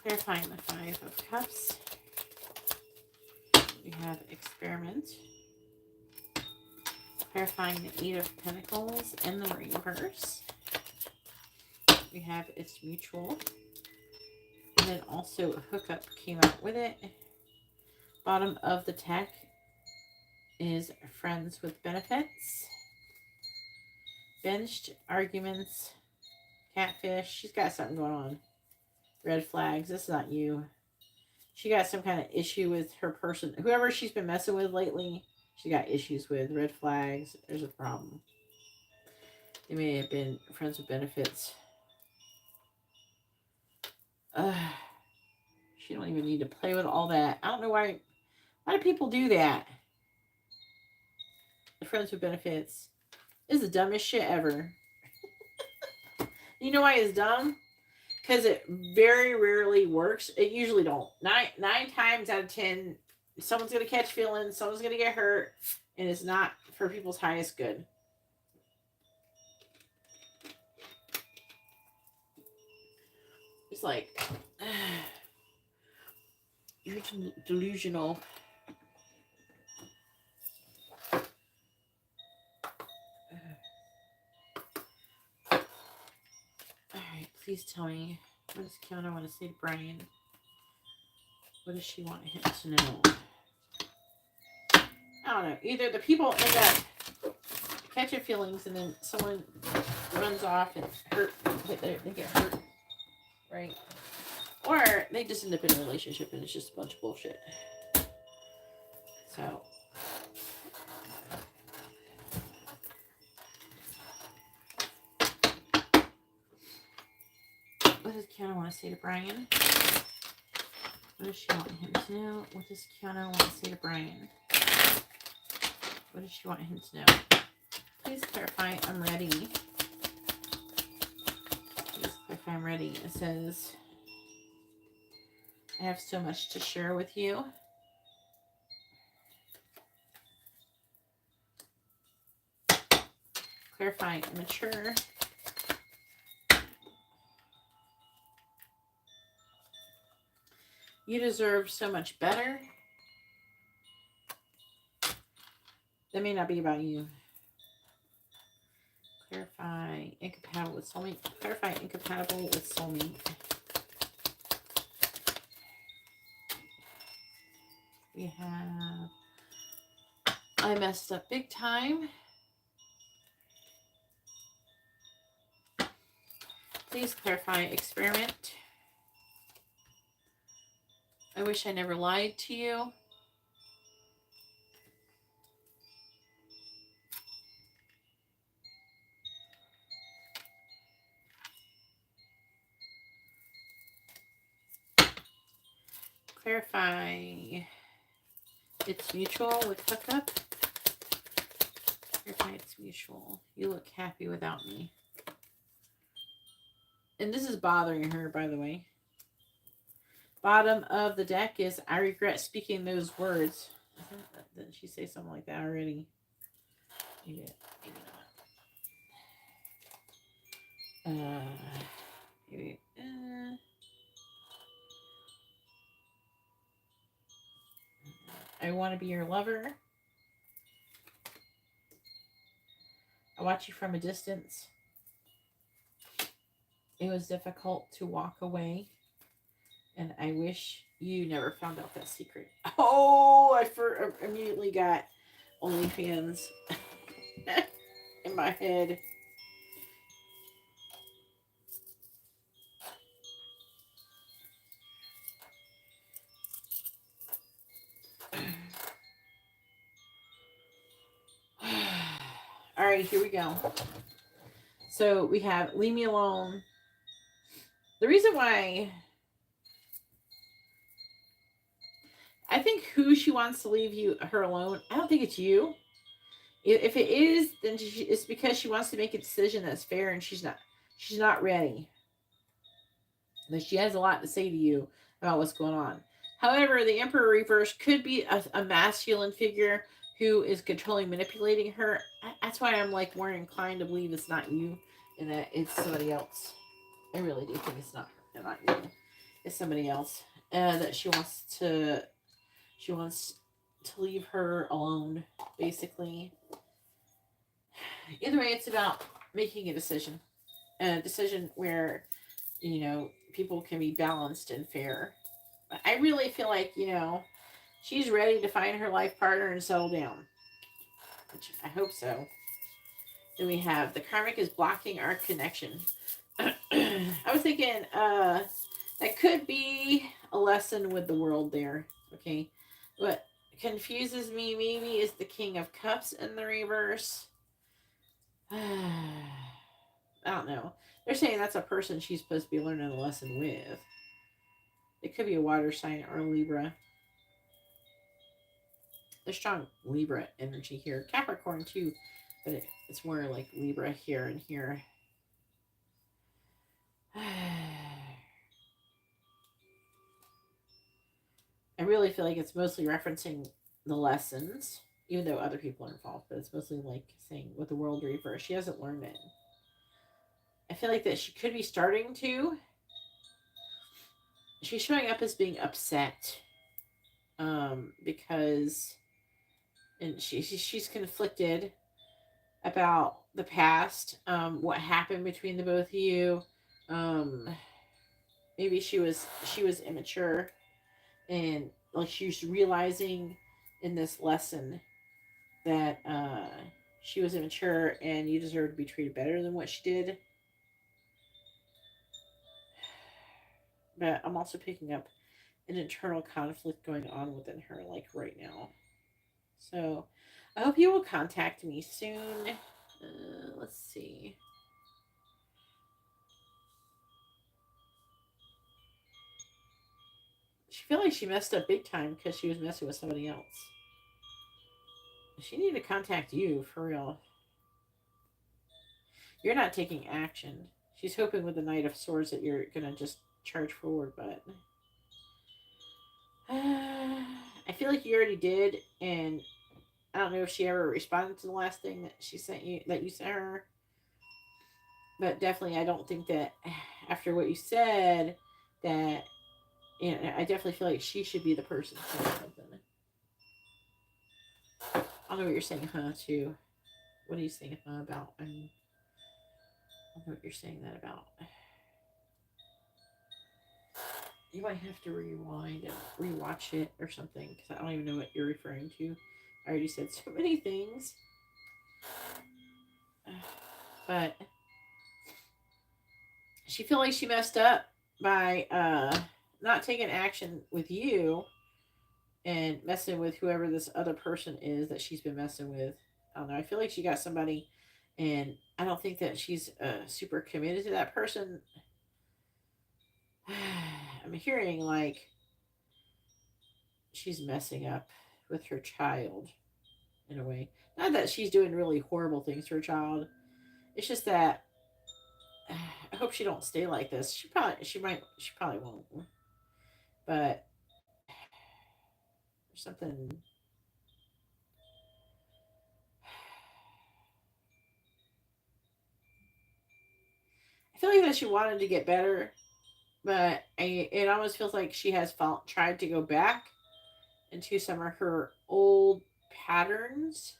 Clarifying the Five of Cups. We have experiment. Clarifying the Eight of Pentacles and the reverse. We have it's mutual. And then also a hookup came out with it. Bottom of the deck is friends with benefits. Benched, arguments, catfish. She's got something going on. Red flags. This is not you. She got some kind of issue with her person. Whoever she's been messing with lately, she got issues with. Red flags. There's a problem. They may have been friends with benefits. She don't even need to play with all that. I don't know why. Why do people do that? The friends with benefits is the dumbest shit ever. You know why it's dumb? Because it very rarely works. It usually don't. Nine times out of 10, someone's going to catch feelings, someone's going to get hurt, and it's not for people's highest good. It's like, you're delusional. Alright, please tell me, what does Kiana want to say to Brian? What does she want him to know? I don't know. Either the people end up catching feelings and then someone runs off and they get hurt, right? Or they just end up in a relationship and it's just a bunch of bullshit. So, what does Kiana want to say to Brian? What does she want him to know? What does Kiana want to say to Brian? What does she want him to know? Please clarify, I'm ready. Please clarify, I'm ready. It says, I have so much to share with you. Clarify, mature. You deserve so much better. That may not be about you. Clarify, incompatible with soulmate. Clarify, incompatible with soulmate. We have, I messed up big time. Please clarify, experiment. I wish I never lied to you. Clarify, it's mutual with hookup. Clarify, it's mutual. You look happy without me. And this is bothering her, by the way. Bottom of the deck is, I regret speaking those words. Didn't she say something like that already? Maybe not. Maybe, I want to be your lover. I watch you from a distance. It was difficult to walk away. And I wish you never found out that secret. Oh, I immediately got OnlyFans in my head. right, here we go. So we have leave me alone. The reason why I think who she wants to leave her alone, I don't think it's you. If it is, then it's because she wants to make a decision that's fair, and she's not ready. But she has a lot to say to you about what's going on. However, the Emperor reverse could be a masculine figure who is controlling, manipulating her. That's why I'm like more inclined to believe it's not you and that it's somebody else. I really do think it's not you. It's somebody else. That she wants to leave her alone, basically. Either way, it's about making a decision. A decision where, people can be balanced and fair. I really feel like, she's ready to find her life partner and settle down. Which I hope so. Then we have the karmic is blocking our connection. I was thinking, that could be a lesson with the world there. Okay. What confuses me maybe is the King of Cups in the reverse. I don't know. They're saying that's a person she's supposed to be learning a lesson with. It could be a water sign or a Libra. There's strong Libra energy here. Capricorn too, but it's more like Libra here and here. I really feel like it's mostly referencing the lessons, even though other people are involved, but it's mostly like saying with the world reverse, she hasn't learned it. I feel like that she could be starting to. She's showing up as being upset. Because and she's conflicted about the past, what happened between the both of you. Maybe she was immature, and like she's realizing in this lesson that she was immature and you deserve to be treated better than what she did. But I'm also picking up an internal conflict going on within her, like right now. So I hope you will contact me soon. Let's see. She feel like she messed up big time because she was messing with somebody else. She need to contact you for real. You're not taking action. She's hoping with the Knight of Swords that you're gonna just charge forward, but I feel like you already did, and I don't know if she ever responded to the last thing that she sent you, that you sent her. But definitely, I don't think that after what you said, that I definitely feel like she should be the person saying something. I don't know what you're saying, huh? Too. What are you saying, huh? About? I don't know what you're saying that about. You might have to rewind and rewatch it or something because I don't even know what you're referring to. I already said so many things. But she feel like she messed up by not taking action with you and messing with whoever this other person is that she's been messing with. I don't know. I feel like she got somebody, and I don't think that she's super committed to that person. I'm hearing like she's messing up with her child in a way. Not that she's doing really horrible things to her child. It's just that I hope she don't stay like this. She probably won't. But there's something. I feel like that she wanted to get better, but it almost feels like she has tried to go back into some of her old patterns.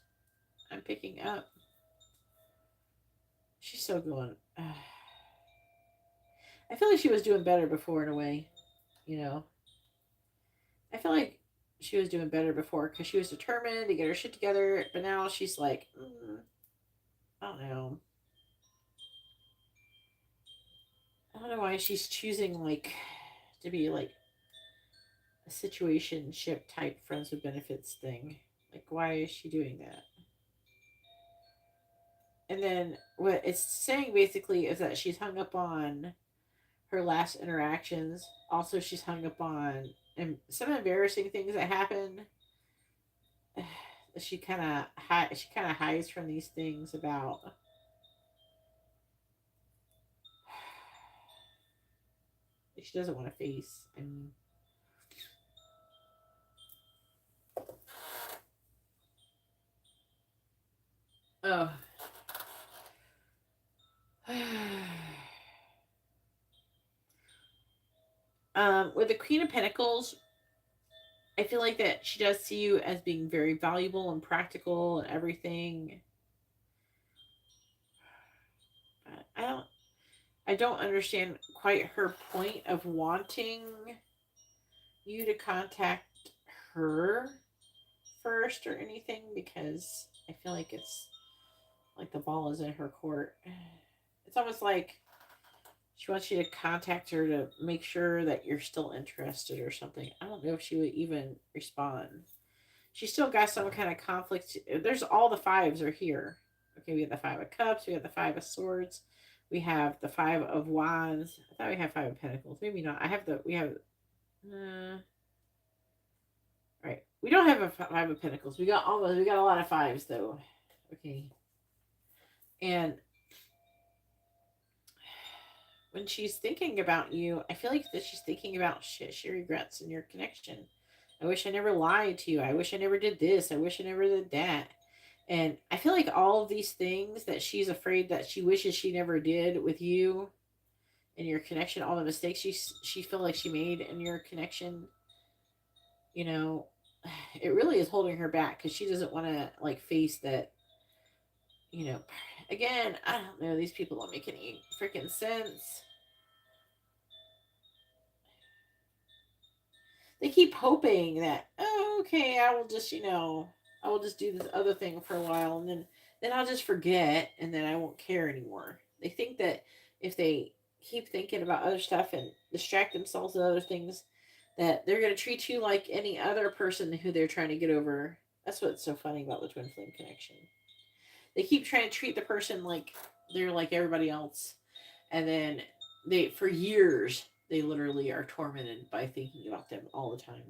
I'm picking up. She's still going. I feel like she was doing better before in a way, you know. I feel like she was doing better before because she was determined to get her shit together, but now she's like, I don't know. I don't know why she's choosing like to be like a situationship type friends with benefits thing. Like, why is she doing that? And then what it's saying basically is that she's hung up on her last interactions. Also, she's hung up on some embarrassing things that happened. She kind of hides from these things about. She doesn't want to face. I mean, oh. With the Queen of Pentacles, I feel like that she does see you as being very valuable and practical and everything. But I don't understand quite her point of wanting you to contact her first or anything, because I feel like it's like the ball is in her court. It's almost like she wants you to contact her to make sure that you're still interested or something. I don't know if she would even respond. She's still got some kind of conflict. There's all the fives are here. Okay, we have the Five of Cups, we have the Five of Swords, we have the Five of Wands. I thought we had Five of Pentacles. Maybe not. We have right. We don't have a Five of Pentacles. We got a lot of fives though. Okay. And when she's thinking about you, I feel like that she's thinking about shit she regrets in your connection. I wish I never lied to you. I wish I never did this. I wish I never did that. And I feel like all of these things that she's afraid that she wishes she never did with you and your connection, all the mistakes she feel like she made in your connection, you know, it really is holding her back because she doesn't want to like face that, you know. Again, I don't know, these people don't make any freaking sense. They keep hoping that, oh, okay, I will just, I will just do this other thing for a while, and then I'll just forget, and then I won't care anymore. They think that if they keep thinking about other stuff and distract themselves with other things, that they're going to treat you like any other person who they're trying to get over. That's what's so funny about the twin flame connection. They keep trying to treat the person like they're like everybody else, and then for years they literally are tormented by thinking about them all the time,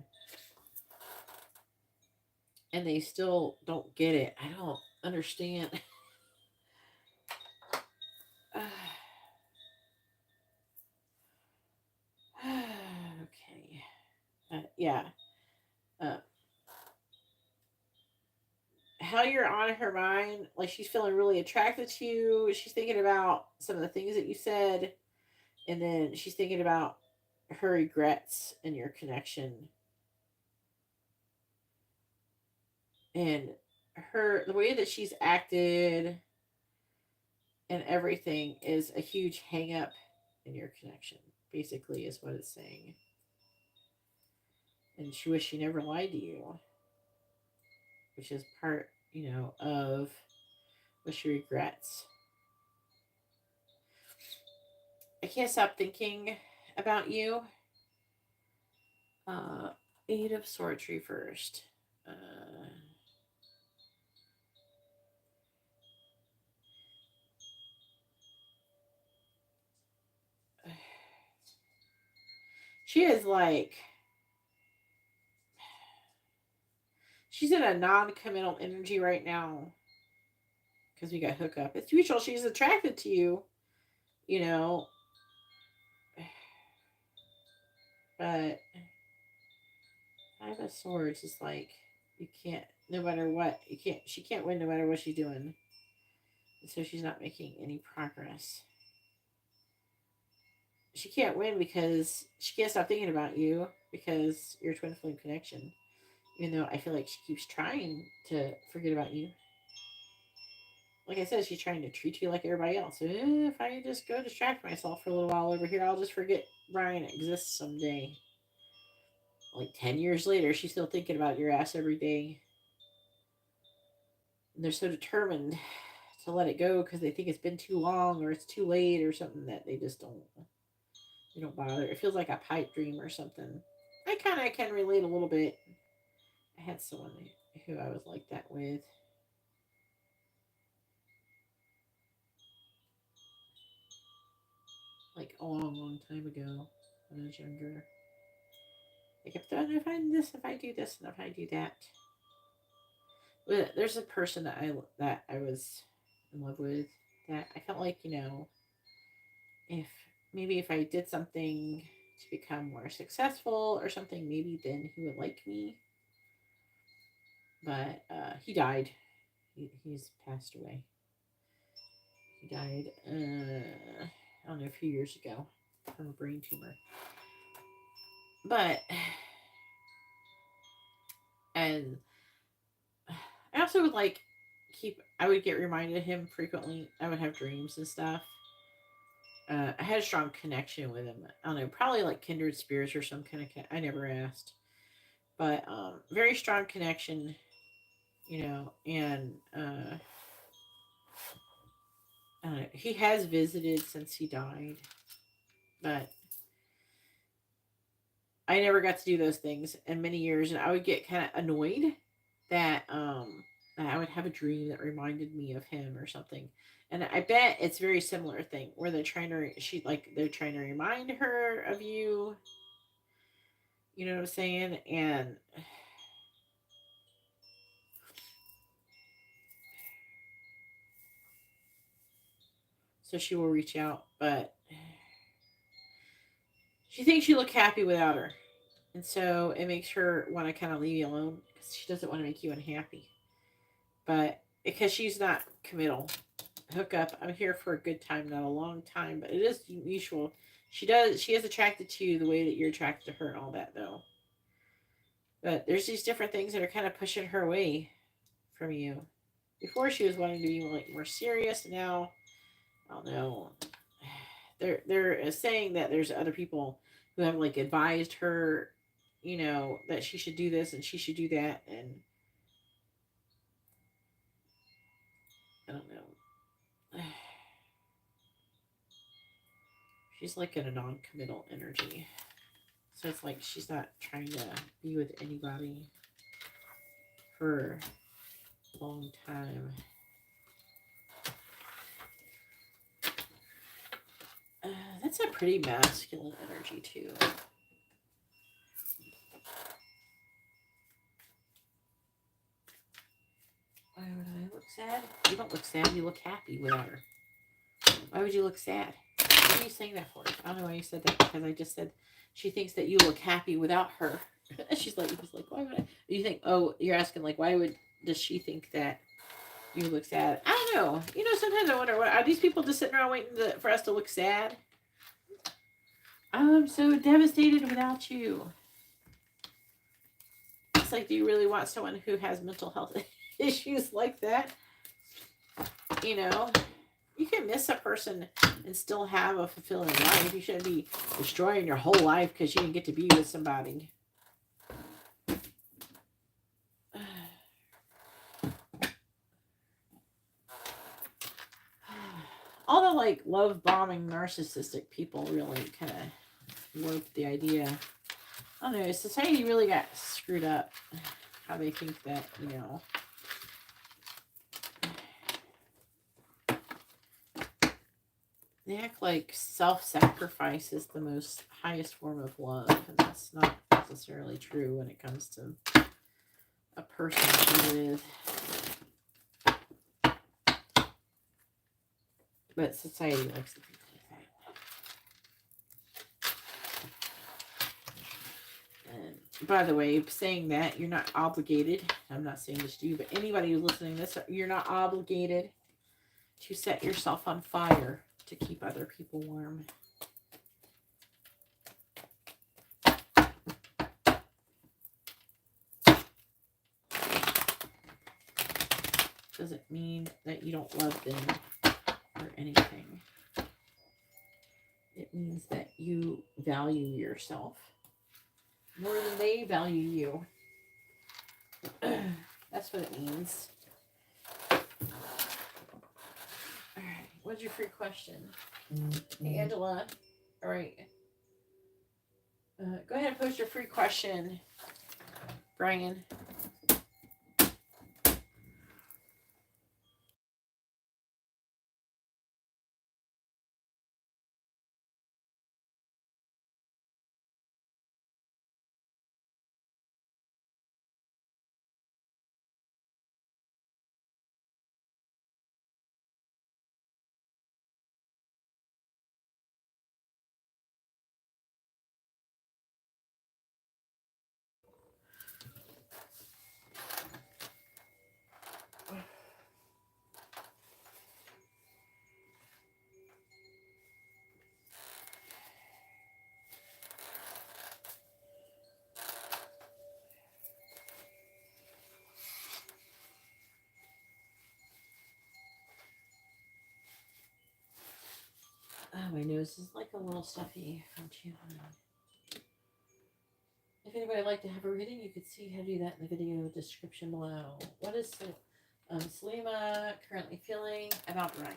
and they still don't get it. I don't understand. Okay. Yeah. Uh, how you're on her mind, like she's feeling really attracted to you. She's thinking about some of the things that you said, and then she's thinking about her regrets in your connection. And the way that she's acted and everything is a huge hang up in your connection, basically, is what it's saying. And she wished she never lied to you, which is part, of what she regrets. I can't stop thinking about you. Eight of Swords reversed. She is like, she's in a non-committal energy right now because we got hookup. It's mutual. She's attracted to you, but Five of Swords is like, you can't, no matter what, she can't win no matter what she's doing. And so she's not making any progress. She can't win because she can't stop thinking about you because your twin flame connection. Even though I feel like she keeps trying to forget about you. Like I said, she's trying to treat you like everybody else. If I just go distract myself for a little while over here, I'll just forget Brian exists someday. Like 10 years later, she's still thinking about your ass every day. And they're so determined to let it go because they think it's been too long or it's too late or something that they just don't bother. It feels like a pipe dream or something. I kind of can relate a little bit. I had someone who I was like that with. like a long, long time ago when I was younger. Like, if I do this, if I do this, and if I do that. But there's a person that I was in love with that I felt like, if maybe if I did something to become more successful or something, maybe then he would like me. But he died. He's passed away. He died, I don't know, a few years ago from a brain tumor. But, and I also would like I would get reminded of him frequently. I would have dreams and stuff. I had a strong connection with him. I don't know, probably like kindred spirits or some kind of. I never asked, but very strong connection, and I don't know. He has visited since he died, but I never got to do those things in many years, and I would get kind of annoyed that I would have a dream that reminded me of him or something. And I bet it's a very similar thing where they're trying to remind her of you. You know what I'm saying? And so she will reach out, but she thinks you look happy without her. And so it makes her want to kind of leave you alone because she doesn't want to make you unhappy. But because she's not committal, hook up. I'm here for a good time, not a long time, but it is mutual. She is attracted to you the way that you're attracted to her and all that, though. But there's these different things that are kind of pushing her away from you. Before she was wanting to be like more serious. Now, I don't know. They're saying that there's other people who have like advised her, that she should do this and she should do that, and I don't know. She's like in a non-committal energy. So it's like she's not trying to be with anybody for a long time. That's a pretty masculine energy too. Why would I look sad? You don't look sad. You look happy without her. Why would you look sad? What are you saying that for? I don't know why you said that, because I just said she thinks that you look happy without her. She's like, why would I? You think, oh, you're asking like, does she think that you look sad? I don't know. Sometimes I wonder, what are these people just sitting around waiting for us to look sad? I'm so devastated without you. It's like, do you really want someone who has mental health issues like that? You can miss a person and still have a fulfilling life. You shouldn't be destroying your whole life because you didn't get to be with somebody. All the like love bombing narcissistic people really kind of warped the idea. I don't know, society really got screwed up. How they think that, they act like self-sacrifice is the most highest form of love, and that's not necessarily true when it comes to a person you're with. But society likes to think like that. And by the way, saying that, you're not obligated. I'm not saying this to you, but anybody who's listening to this, you're not obligated to set yourself on fire to keep other people warm. Doesn't mean that you don't love them or anything. It means that you value yourself more than they value you. That's what it means. All right. What's your free question? Hey, Angela. All right. Go ahead and post your free question, Brian. news is like a little stuffy from Channel. If anybody would like to have a reading, you could see how to do that in the video description below. What is Selima currently feeling about Brian?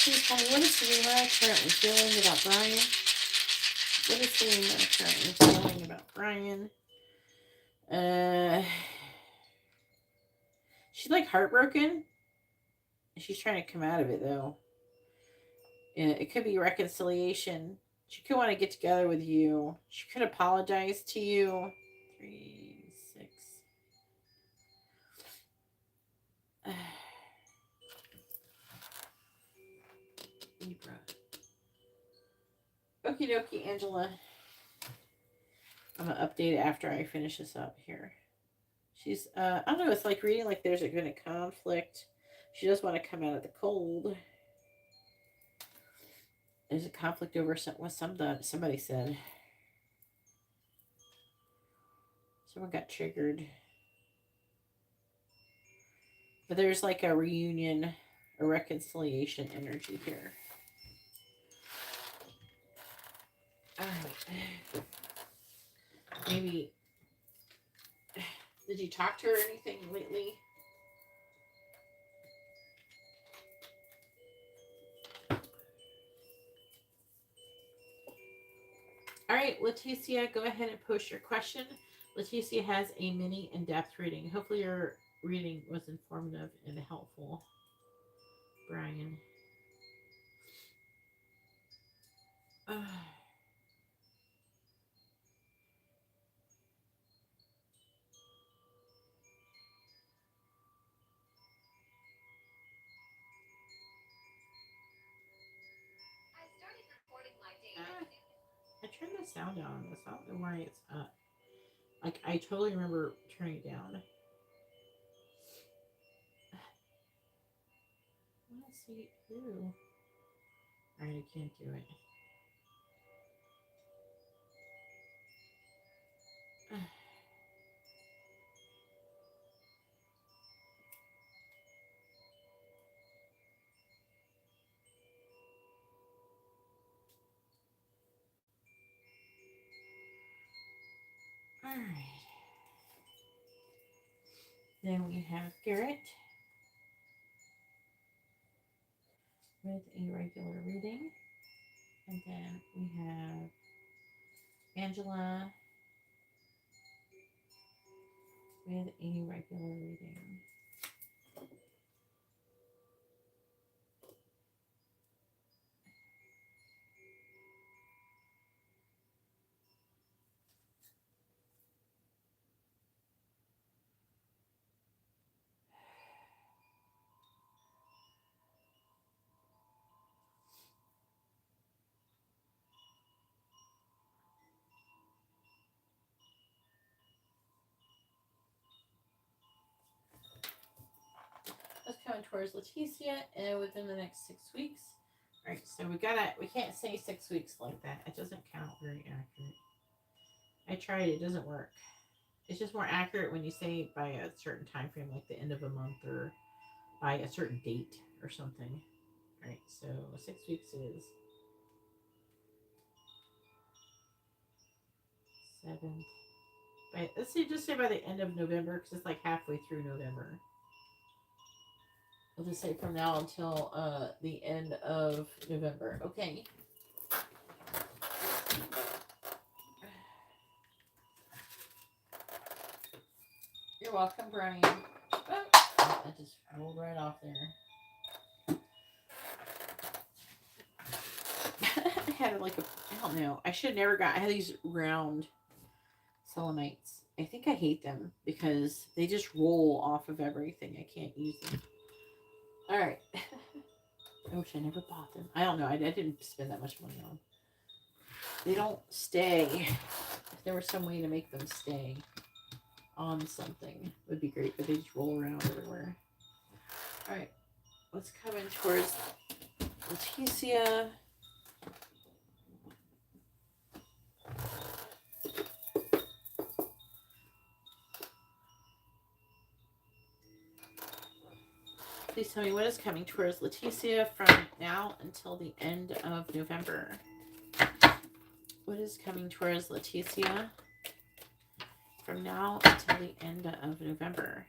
Please tell me, what is Selima currently feeling about Brian? What is Selima currently feeling about Brian? She's like heartbroken. She's trying to come out of it though. It could be reconciliation. She could want to get together with you. She could apologize to you. 3, 6. Libra. Okie dokie, Angela. I'm going to update it after I finish this up here. She's, I don't know, it's like reading like there's a kind of conflict. She does want to come out of the cold. There's a conflict over what somebody said. Someone got triggered. But there's like a reunion, a reconciliation energy here. Alright. Maybe. Did you talk to her or anything lately? Alright, Leticia, go ahead and post your question. Leticia has a mini in-depth reading. Hopefully your reading was informative and helpful, Brian. I turned the sound down on this. I don't know why it's up. Like, I totally remember turning it down. Let's see. Ooh. Alright, I can't do it. Alright. Then we have Garrett with a regular reading. And then we have Angela with a regular reading. That's coming towards Leticia within the next 6 weeks. All right, so we can't say 6 weeks like that. It doesn't count very accurate. I tried, it doesn't work. It's just more accurate when you say by a certain time frame, like the end of a month or by a certain date or something. All right, so 6 weeks is 7th. Let's see, just say by the end of November, because it's like halfway through November. We'll just say from now until the end of November. Okay. You're welcome, Brian. Oh, that just rolled right off there. I had like I don't know. I should have never got. I had these round selenites. I think I hate them because they just roll off of everything. I can't use them. All right. I wish I never bought them. I don't know. I didn't spend that much money on them. They don't stay. If there was some way to make them stay on something, it would be great, but they just roll around everywhere. All right, what's coming towards Leticia? Please tell me what is coming towards Leticia from now until the end of November. What is coming towards Leticia from now until the end of November?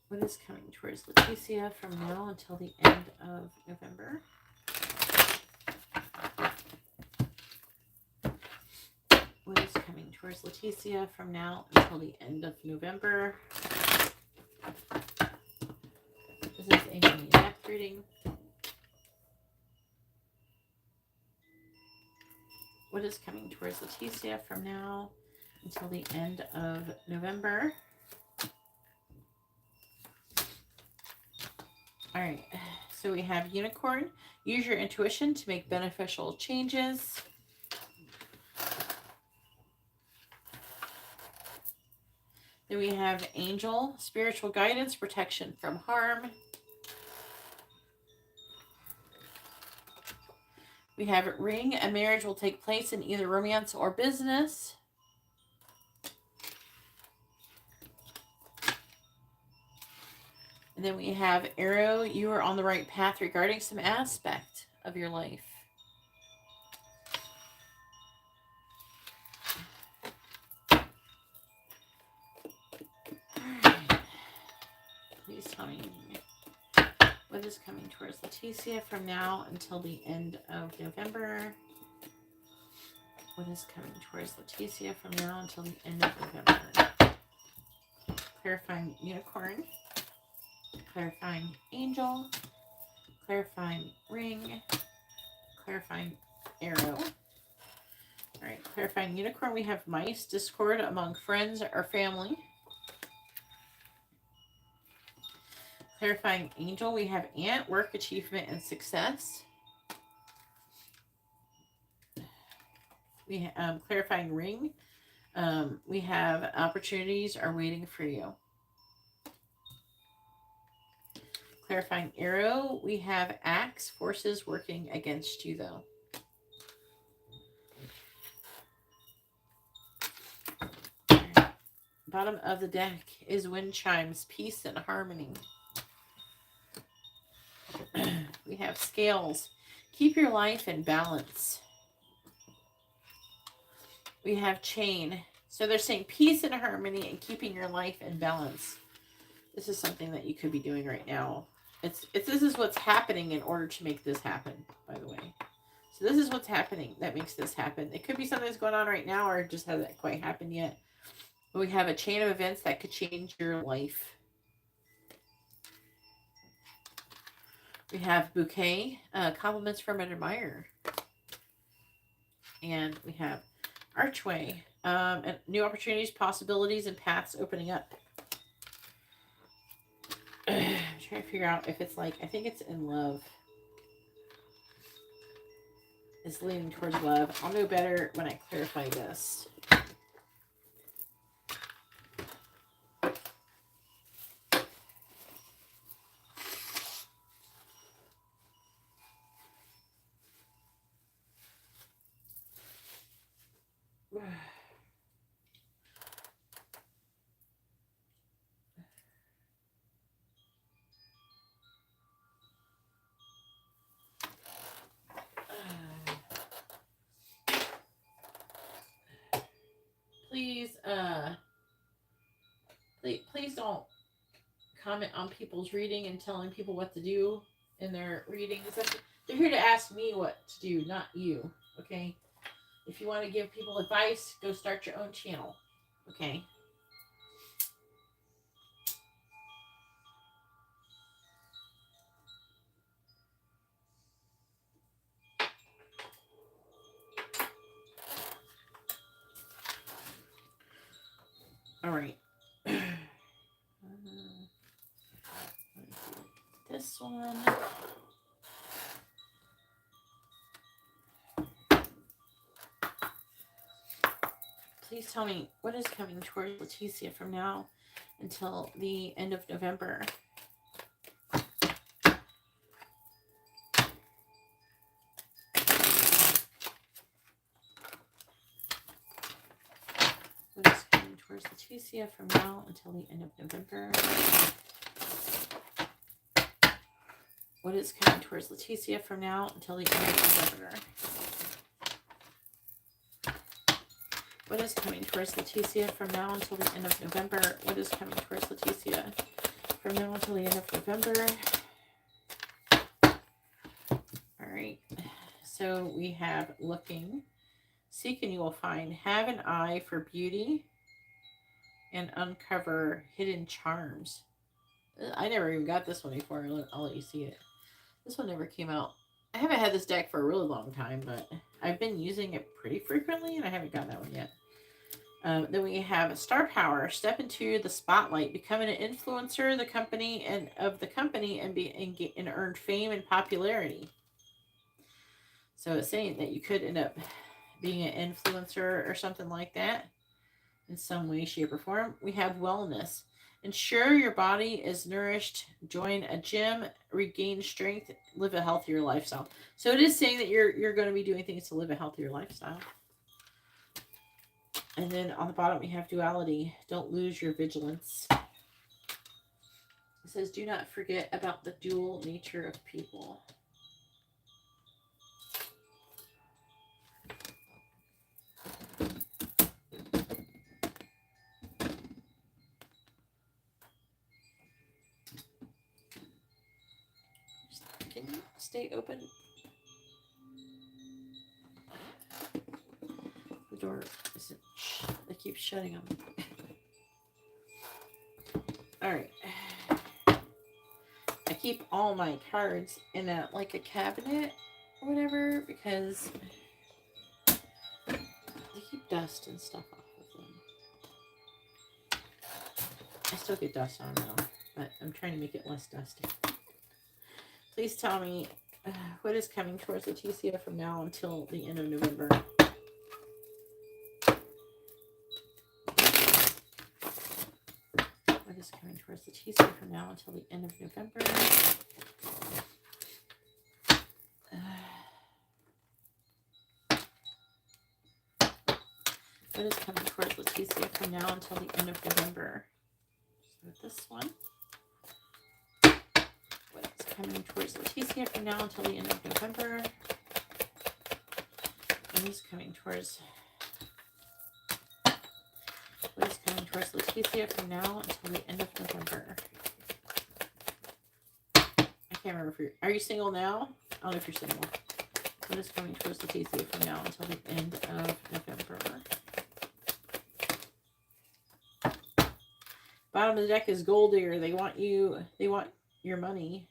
What is coming towards Leticia from now until the end of November? What is coming towards Leticia from now until the end of November? This is a mini depth reading. What is coming towards Leticia from now until the end of November? All right, so we have Unicorn. Use your intuition to make beneficial changes. Then we have Angel, spiritual guidance, protection from harm. We have Ring, a marriage will take place in either romance or business. And then we have Arrow, you are on the right path regarding some aspect of your life. Please tell me what is coming towards Leticia from now until the end of November. What is coming towards Leticia from now until the end of November? Clarifying Unicorn. Clarifying Angel. Clarifying Ring. Clarifying Arrow. All right, clarifying Unicorn, we have mice, discord among friends or family. Clarifying Angel, we have ant, work, achievement, and success. We clarifying Ring, we have opportunities are waiting for you. Clarifying Arrow, we have axe, forces working against you though. Bottom of the deck is wind chimes, peace and harmony. We have scales. Keep your life in balance. We have chain. So they're saying peace and harmony and keeping your life in balance. This is something that you could be doing right now. This is what's happening in order to make this happen, by the way. So this is what's happening that makes this happen. It could be something that's going on right now or it just hasn't quite happened yet. But we have a chain of events that could change your life. We have bouquet, compliments from an admirer. And we have archway, and new opportunities, possibilities, and paths opening up. I'm trying to figure out if it's like, I think it's in love. It's leaning towards love. I'll know better when I clarify this. Please don't comment on people's reading and telling people what to do in their readings. They're here to ask me what to do, not you. Okay? If you want to give people advice, go start your own channel. Okay? All right. This one. Please tell me what is coming towards Leticia from now until the end of November. What is coming towards Leticia from now until the end of November? What is coming towards Leticia from now until the end of November? What is coming towards Leticia from now until the end of November? What is coming towards Leticia from now until the end of November? All right. So we have looking, seek and you will find, have an eye for beauty, and uncover hidden charms. I never even got this one before. I'll let you see it. This one never came out. I haven't had this deck for a really long time, but I've been using it pretty frequently, and I haven't gotten that one yet. Then we have Star Power. Step into the spotlight, become an influencer of the company and earn fame and popularity. So it's saying that you could end up being an influencer or something like that in some way, shape, or form. We have wellness. Ensure your body is nourished. Join a gym, regain strength, live a healthier lifestyle. So it is saying that you're going to be doing things to live a healthier lifestyle. And then on the bottom we have duality. Don't lose your vigilance. It says, do not forget about the dual nature of people. Can you stay open? The door isn't. They keep shutting on me. All right. I keep all my cards in a like a cabinet or whatever because they keep dust and stuff off of them. I still get dust on them, but I'm trying to make it less dusty. Please tell me what is coming towards Leticia from now until the end of November. What is coming towards Leticia from now until the end of November? What is coming towards Leticia from now until the end of November? So this one. What is coming towards Leticia from now until the end of November? What is coming towards Leticia from now until the end of November? I can't remember if you're... Are you single now? I don't know if you're single. What is coming towards Leticia from now until the end of November? Bottom of the deck is Gold Digger. They want your money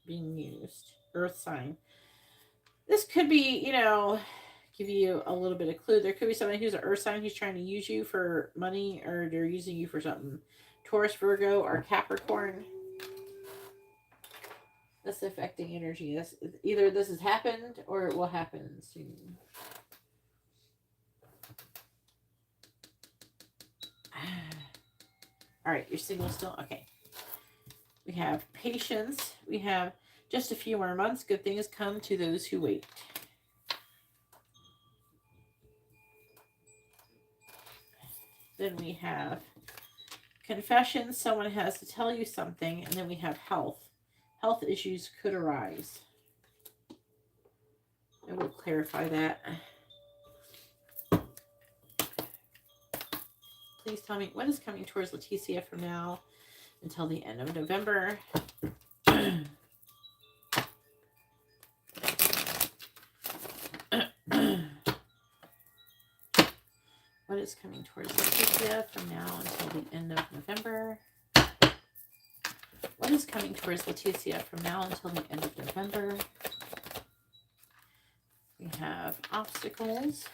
being used. Earth sign. This could be, you know, give you a little bit of clue. There could be somebody who's an earth sign who's trying to use you for money, or they're using you for something. Taurus, Virgo, or Capricorn. That's affecting energy. That's either this has happened or it will happen soon. All right, you're single still? Okay. We have patience. We have just a few more months. Good things come to those who wait. Then we have confession. Someone has to tell you something. And then we have health. Health issues could arise. I will clarify that. Please tell me what is coming towards Leticia from now until the end of November. What is coming towards Leticia from now until the end of November? What is coming towards Leticia from now until the end of November? We have obstacles.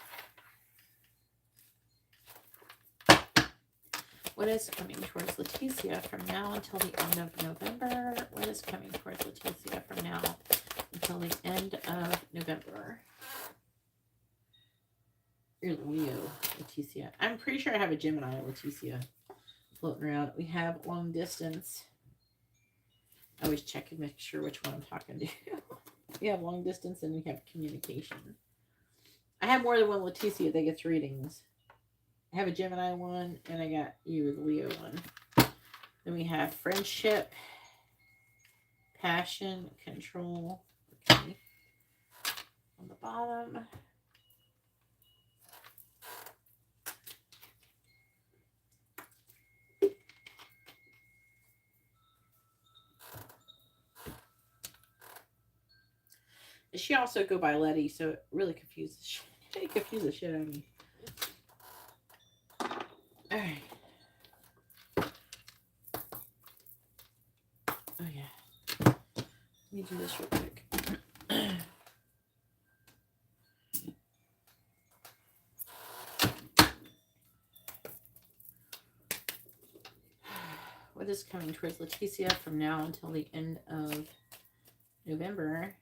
What is coming towards Leticia from now until the end of November? What is coming towards Leticia from now until the end of November? You're Leo, Leticia. I'm pretty sure I have a Gemini, Leticia, floating around. We have long distance. I always check and make sure which one I'm talking to. We have long distance and we have communication. I have more than one Leticia that gets readings. I have a Gemini one, and I got you, the Leo one. Then we have friendship, passion, control. Okay. On the bottom. She also go by Letty, so it really confuses the shit out of me. All right. Oh yeah. Let me do this real quick. What is coming towards Leticia from now until the end of November?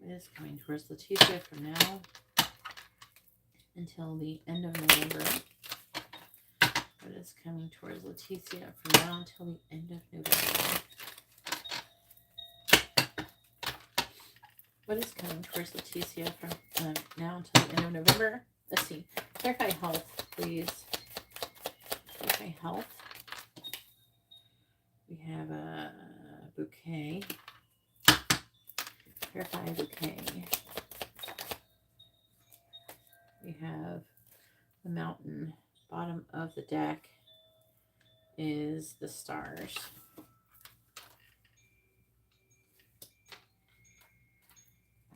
Is coming towards Leticia from now until the end of November. What is coming towards Leticia from now until the end of November? What is coming towards Leticia from now until the end of November? Let's see. Clarify health, please. Clarify health. We have a bouquet. Clarify bouquet. We have the mountain. Bottom of the deck is the stars.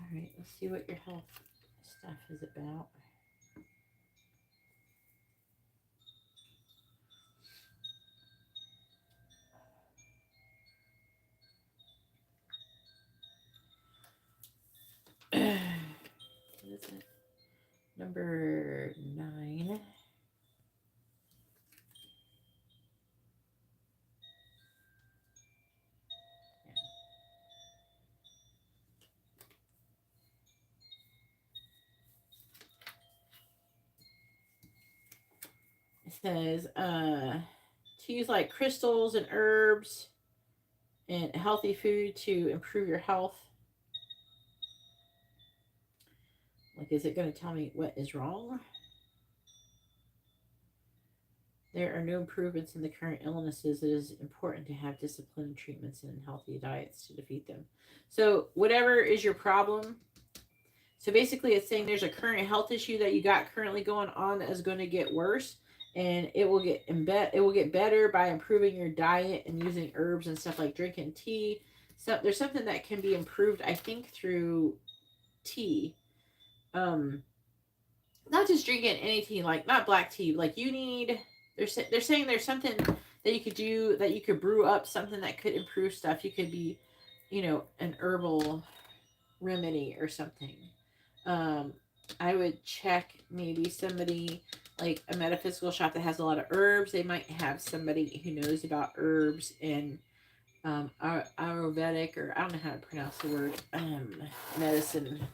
All right, let's see what your health stuff is about. What is it? Number 9. Yeah. It says to use like crystals and herbs and healthy food to improve your health. Like, is it going to tell me what is wrong? There are no improvements in the current illnesses. It is important to have disciplined treatments and healthy diets to defeat them. So whatever is your problem. So basically it's saying there's a current health issue that you got currently going on that is going to get worse. And it will get better by improving your diet and using herbs and stuff like drinking tea. So there's something that can be improved, I think, through tea. Not just drinking any tea, like not black tea. Like you need, they're saying there's something that you could do, that you could brew up something that could improve stuff. You could be, an herbal remedy or something. I would check maybe somebody like a metaphysical shop that has a lot of herbs. They might have somebody who knows about herbs and Ayurvedic, or I don't know how to pronounce the word, medicine.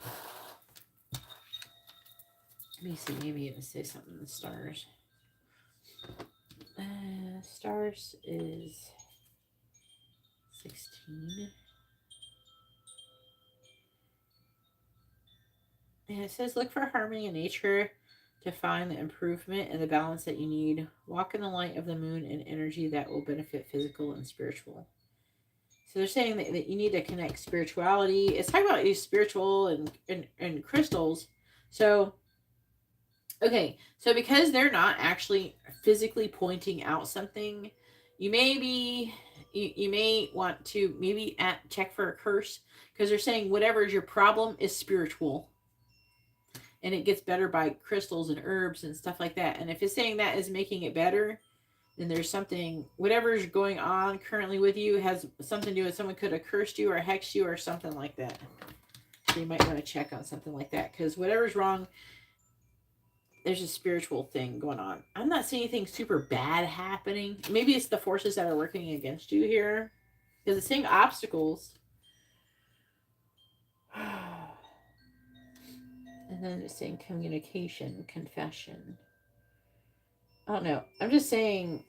Let me see, maybe it would say something in the stars. Stars is 16. And it says, look for harmony in nature to find the improvement and the balance that you need. Walk in the light of the moon and energy that will benefit physical and spiritual. So they're saying that you need to connect spirituality. It's talking about these spiritual and crystals. So, okay. So because they're not actually physically pointing out something, you may want to maybe check for a curse, because they're saying whatever is your problem is spiritual. And it gets better by crystals and herbs and stuff like that. And if it's saying that is making it better, then there's something, whatever's going on currently with you has something to do with someone could have cursed you or hexed you or something like that. So you might want to check on something like that, because whatever's wrong, there's a spiritual thing going on. I'm not seeing anything super bad happening. Maybe it's the forces that are working against you here. Because it's saying obstacles. And then it's saying communication, confession. I don't know. I'm just saying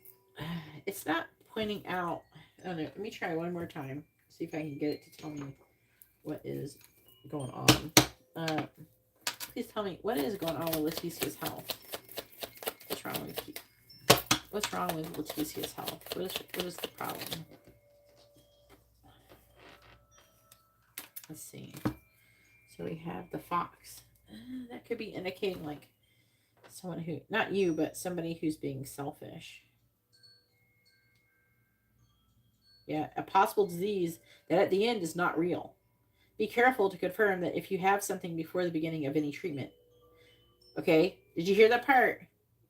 it's not pointing out. I don't know. Let me try one more time. See if I can get it to tell me what is going on. Please tell me what is going on with Leticia's health. What's wrong with Leticia's health? What is the problem? Let's see. So we have the fox. That could be indicating like someone who, not you, but somebody who's being selfish. Yeah, a possible disease that at the end is not real. Be careful to confirm that if you have something before the beginning of any treatment. Okay, did you hear that part?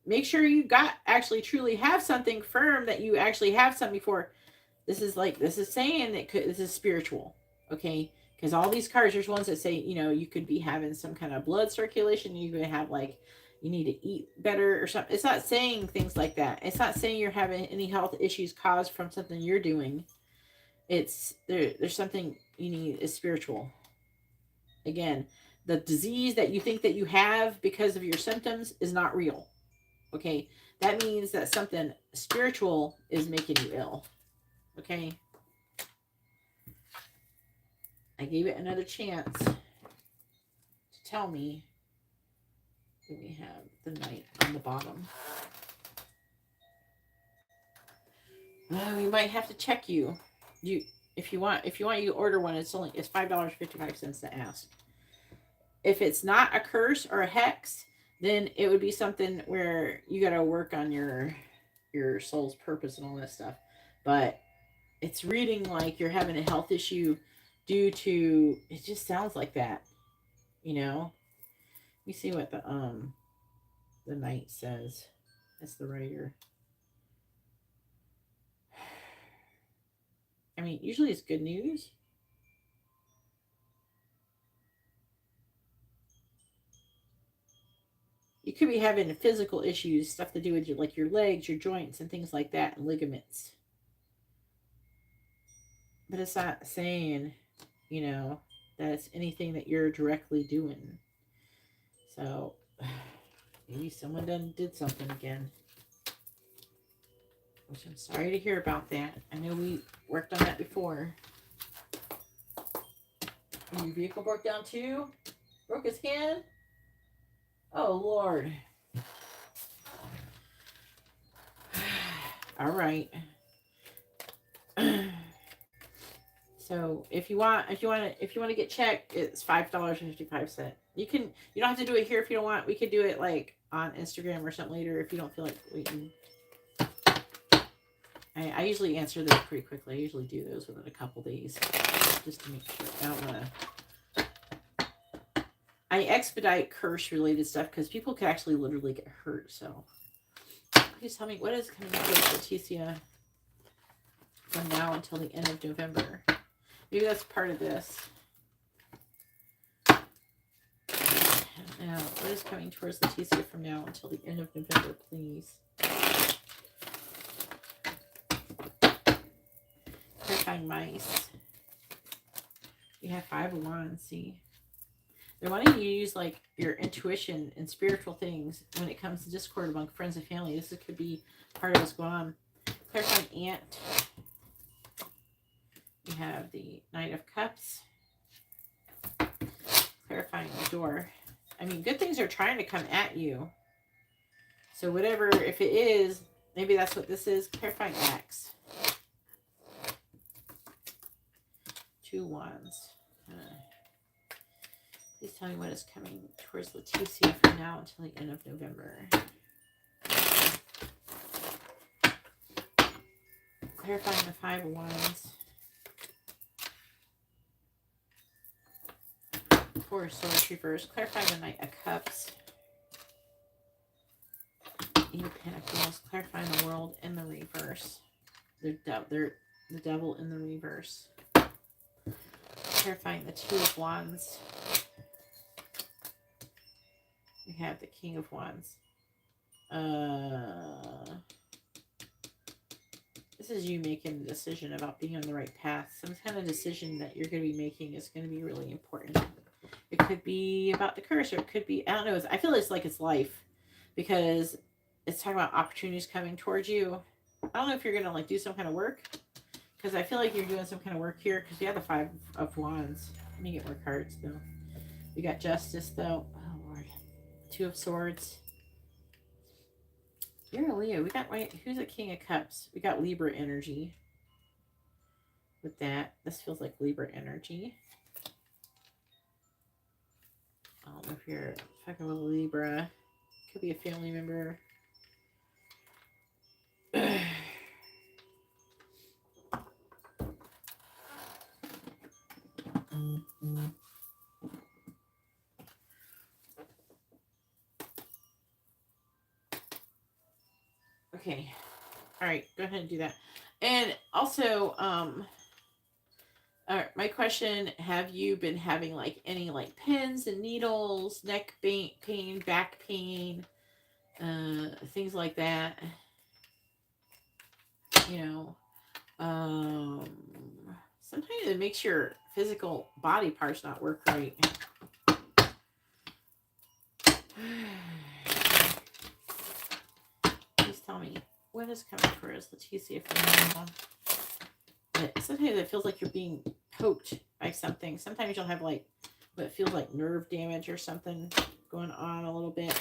Make sure you actually truly have something firm, that you actually have something before. This is saying that this is spiritual. Okay, because all these cards, there's ones that say, you could be having some kind of blood circulation. You could have like, you need to eat better or something. It's not saying things like that. It's not saying you're having any health issues caused from something you're doing. It's there's something you need is spiritual. Again, the disease that you think that you have because of your symptoms is not real. Okay, that means that something spiritual is making you ill. Okay, I gave it another chance to tell me. Then we have the Knight on the bottom. We might have to check you. If you want, you order one. It's $5.55 to ask. If it's not a curse or a hex, then it would be something where you got to work on your soul's purpose and all that stuff. But it's reading like you're having a health issue due to, it just sounds like that. Let me see what the Knight says. That's the writer. I mean, usually it's good news. You could be having physical issues, stuff to do with your legs, your joints, and things like that, and ligaments. But it's not saying, that it's anything that you're directly doing. So maybe someone did something again. Which I'm sorry to hear about that. I know we worked on that before. Your vehicle broke down too? Broke his hand? Oh, Lord. All right. So if you want to get checked, it's $5.55. You don't have to do it here if you don't want. We could do it like on Instagram or something later if you don't feel like waiting. I usually answer those pretty quickly. I usually do those within a couple days, just to make sure. I don't want to. I expedite curse related stuff because people can actually literally get hurt. So please tell me what is coming up with Leticia from now until the end of November. Maybe that's part of this. Now, what is coming towards Leticia from now until the end of November, please? Clarifying mice. You have 5 of Wands, see? They're wanting you to use like your intuition and spiritual things when it comes to discord among friends and family. This could be part of what's going on. Clarifying Ant. You have the Knight of Cups. Clarifying the Door. I mean, good things are trying to come at you. So whatever, if it is, maybe that's what this is. Clarifying Axe. 2 Wands. Please tell me what is coming towards Leticia from now until the end of November. Clarifying the 5 of Wands. 4 Swords reversed. Clarifying the Knight of Cups. 8 of Pentacles. Clarifying the World in the reverse. They're the Devil in the reverse. Clarifying the 2 of Wands. We We have the King of Wands. This is you making a decision about being on the right path. Some kind of decision that you're going to be making is going to be really important. It could be about the curse, or it could be, I don't know. I feel it's like it's life, because it's talking about opportunities coming towards you. I don't know if you're going to like do some kind of work, because I feel like you're doing some kind of work here, because you have the 5 of Wands. Let me get more cards, though. We got Justice, though. Oh, Lord. 2 of Swords. You're a Leo. We got, wait, who's a King of Cups? We got Libra energy with that. This feels like Libra energy. I don't know if you're fucking with Libra. Could be a family member. Okay. All right. Go ahead and do that. And also, all right, my question, have you been having like any like pins and needles, neck pain, back pain, things like that? You know, sometimes it makes your physical body parts not work right. Please tell me what is coming for us, Leticia, from now. Sometimes it feels like you're being poked by something. Sometimes you'll have like what feels like nerve damage or something going on a little bit.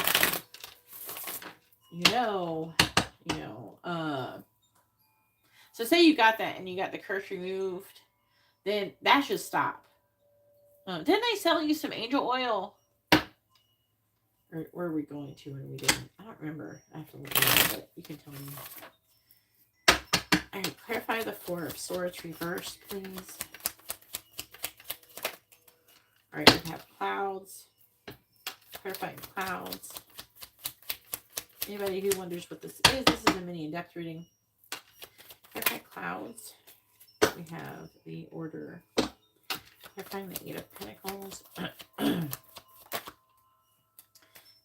So say you got that and you got the curse removed, then that should stop. Didn't I sell you some angel oil? Or where are we going to when we didn't? I don't remember. I have to look at it, but you can tell me. All right, clarify the 4 of Swords reversed, please. All right, we have clouds. Clarifying clouds. Anybody who wonders what this is a mini in-depth reading. Clarify clouds. We have the Order. Clarifying the 8 of Pentacles.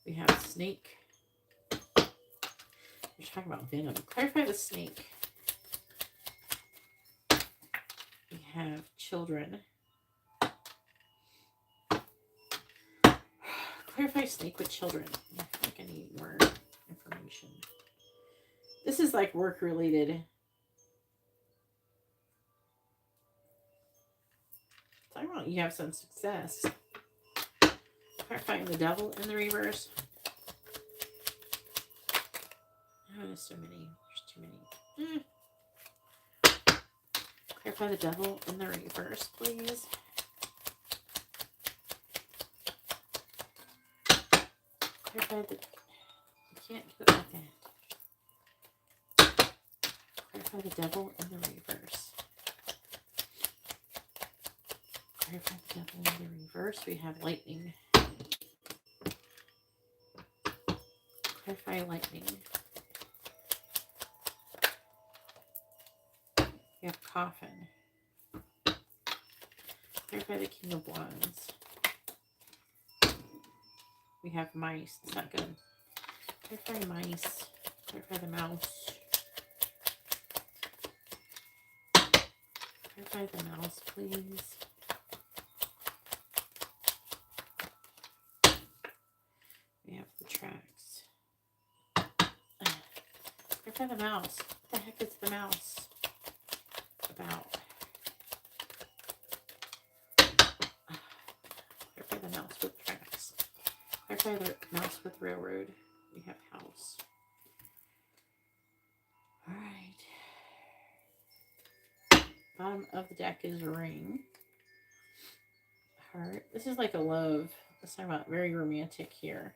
We have Snake. We're talking about venom. Clarify the Snake. We have Children. Clarify Snake with Children. I think I need more information. This is like work related. Talking about you have some success. Clarifying the Devil in the reverse. Oh, there's so many. There's too many. Clarify the Devil in the reverse, please. Clarify the... You can't do it like that. Clarify the Devil in the reverse. Clarify the Devil in the reverse. We have Lightning. Clarify Lightning. We have Coffin. Clarify the King of Wands. We have Mice. It's not good. Clarify Mice. Clarify the Mouse. Clarify the Mouse, please. We have the Tracks. Clarify the Mouse. What the heck is the Mouse about? Clarify the Mouse with Tracks. Clarify the Mouse with Railroad. We have House. All right. Bottom of the deck is Ring. Heart. This is like a love. Let's talk about very romantic here.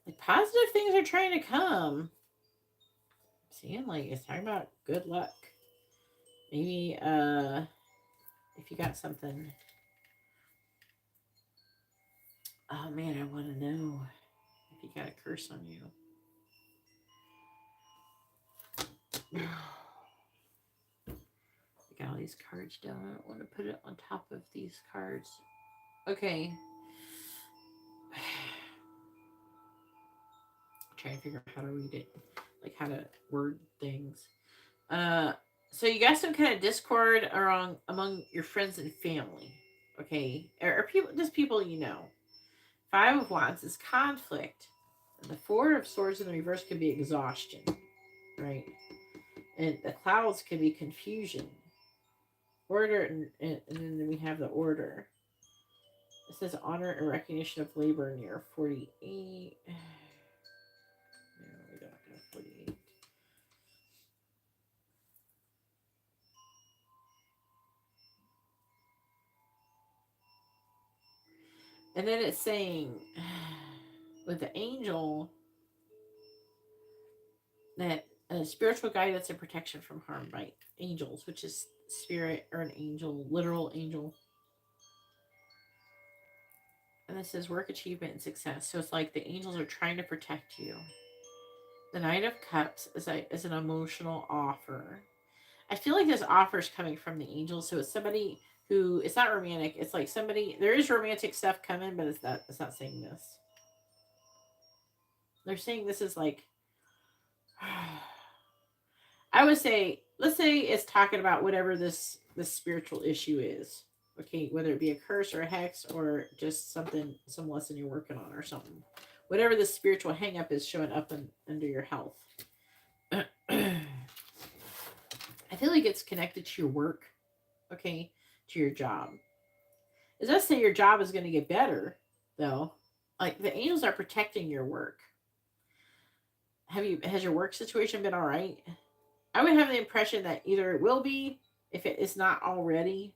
Like positive things are trying to come. I'm seeing like it's talking about good luck. Maybe if you got something. Oh man, I want to know if you got a curse on you. I got all these cards down. I don't want to put it on top of these cards. Okay. trying to figure out how to read it, like how to word things. So you got some kind of discord among your friends and family, okay, or people, just people you know. Five of Wands is conflict, and the Four of Swords in the reverse could be exhaustion, right? And the clouds could be confusion, order, and then we have the order. It says honor and recognition of labor near 48. No, we don't have 48. And then it's saying with the angel that spiritual guidance and protection from harm by angels, which is spirit or an angel, literal angel. And this says work achievement and success. So it's like the angels are trying to protect you. The Knight of Cups is an emotional offer. I feel like this offer is coming from the angels. So it's somebody who, it's not romantic. It's like somebody, there is romantic stuff coming, but it's not saying this. They're saying this is like, I would say, let's say it's talking about whatever this spiritual issue is. Okay, whether it be a curse or a hex or just some lesson you're working on or something. Whatever the spiritual hang up is showing up under your health. I feel like it's connected to your work, okay, to your job. It does say your job is going to get better, though. Like the angels are protecting your work. Has your work situation been all right? I would have the impression that either it will be, if it is not already,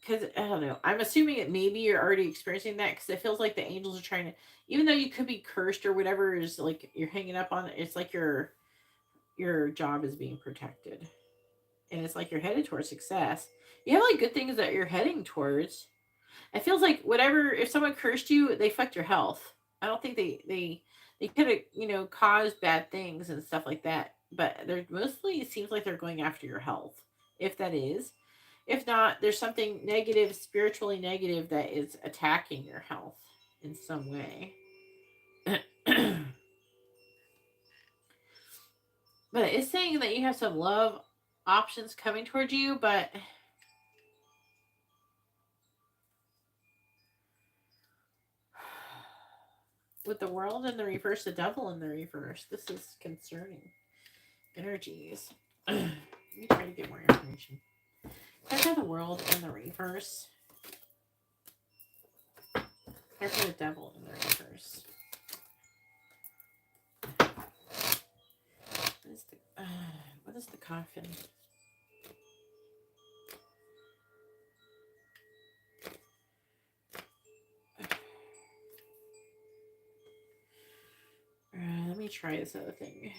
because I don't know. I'm assuming that maybe you're already experiencing that because it feels like the angels are trying to, even though you could be cursed or whatever is like you're hanging up on, it's like your job is being protected, and it's like you're headed towards success. You have like good things that you're heading towards. It feels like whatever, if someone cursed you, they fucked your health. I don't think they could have caused bad things and stuff like that, but they're mostly, it seems like they're going after your health, if that is. If not, there's something negative, spiritually negative, that is attacking your health in some way. But it's saying that you have some love options coming towards you, but with the World in the reverse, the Devil in the reverse, this is concerning energies. Let me try to get more information. I got the World in the reverse. I got the Devil in the reverse. What is the Coffin? Let me try this other thing.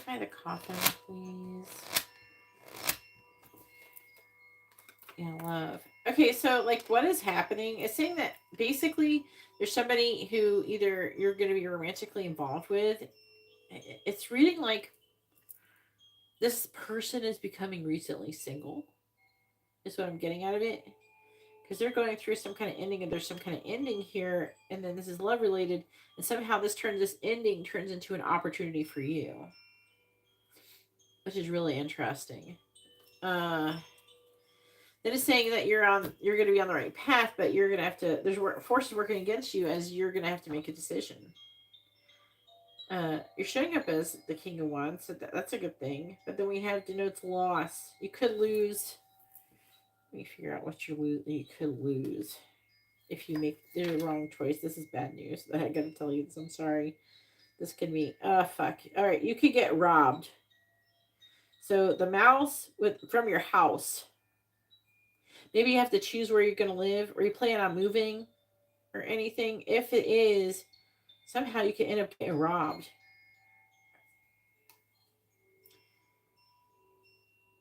Try the Coffin, please. Yeah, love. Okay, so like what is happening? It's saying that basically there's somebody who either you're going to be romantically involved with. It's reading like this person is becoming recently single, is what I'm getting out of it. Because they're going through some kind of ending, and there's some kind of ending here, and then this is love related, and somehow this ending turns into an opportunity for you, which is really interesting. Then it's saying that you're going to be on the right path, but you're going to have to, there's forces working against you as you're going to have to make a decision. You're showing up as the King of Wands, so that's a good thing. But then we have denotes loss. You could lose. Let me figure out what you could lose if you make the wrong choice. This is bad news. I gotta tell you this. I'm sorry. This could be, fuck. All right, you could get robbed. So the mouse from your house. Maybe you have to choose where you're going to live, or you plan on moving or anything. If it is, somehow you can end up getting robbed.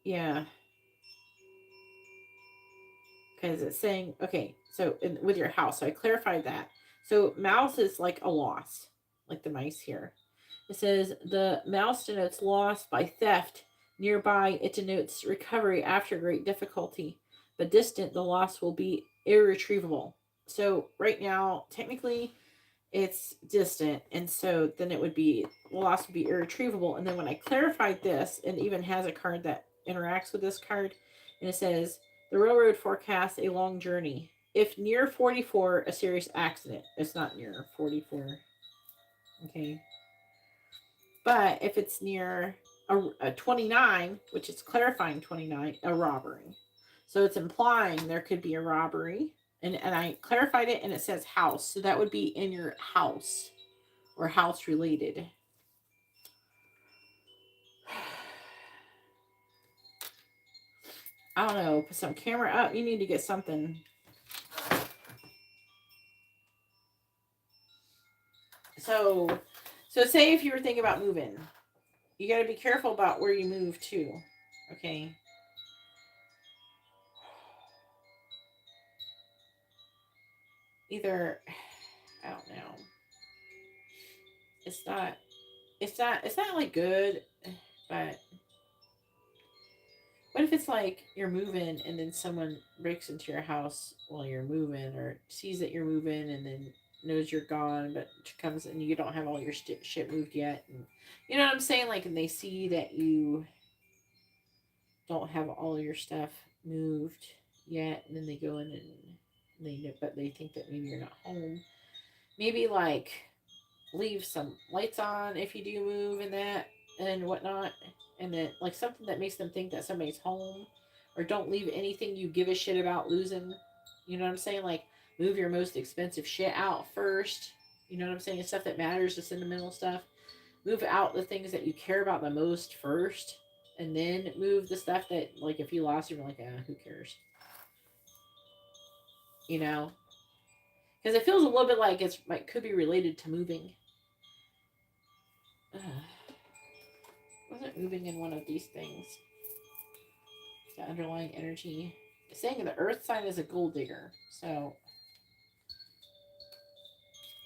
Yeah. Because it's saying, okay, so with your house. So I clarified that. So mouse is like a loss, like the mice here. It says the mouse denotes loss by theft. Nearby, it denotes recovery after great difficulty. But distant, the loss will be irretrievable. So right now, technically, it's distant, and so then it would be, will also be irretrievable. And then when I clarified this, it even has a card that interacts with this card, and it says the railroad forecasts a long journey. If near 44, a serious accident. It's not near 44. Okay. But if it's near a 29, which is clarifying 29, a robbery. So it's implying there could be a robbery. And I clarified it, and it says house. So that would be in your house or house related. I don't know. Put some camera up. You need to get something. So say if you were thinking about moving, you got to be careful about where you move to. Okay. Either, I don't know. It's not like good, but what if it's like you're moving and then someone breaks into your house while you're moving, or sees that you're moving and then knows you're gone, but comes and you don't have all your shit moved yet, and you know what I'm saying? Like, and they see that you don't have all your stuff moved yet, and then they go in and they think that maybe you're not home. Maybe like leave some lights on if you do move and that and whatnot, and then like something that makes them think that somebody's home, or don't leave anything you give a shit about losing. You know what I'm saying? Like, move your most expensive shit out first. You know what I'm saying? Stuff that matters, the sentimental stuff. Move out the things that you care about the most first, and then move the stuff that, like, if you lost, you're like, who cares? You know, because it feels a little bit like it's like could be related to moving. Wasn't moving in one of these things. The underlying energy. It's saying the earth sign is a gold digger. So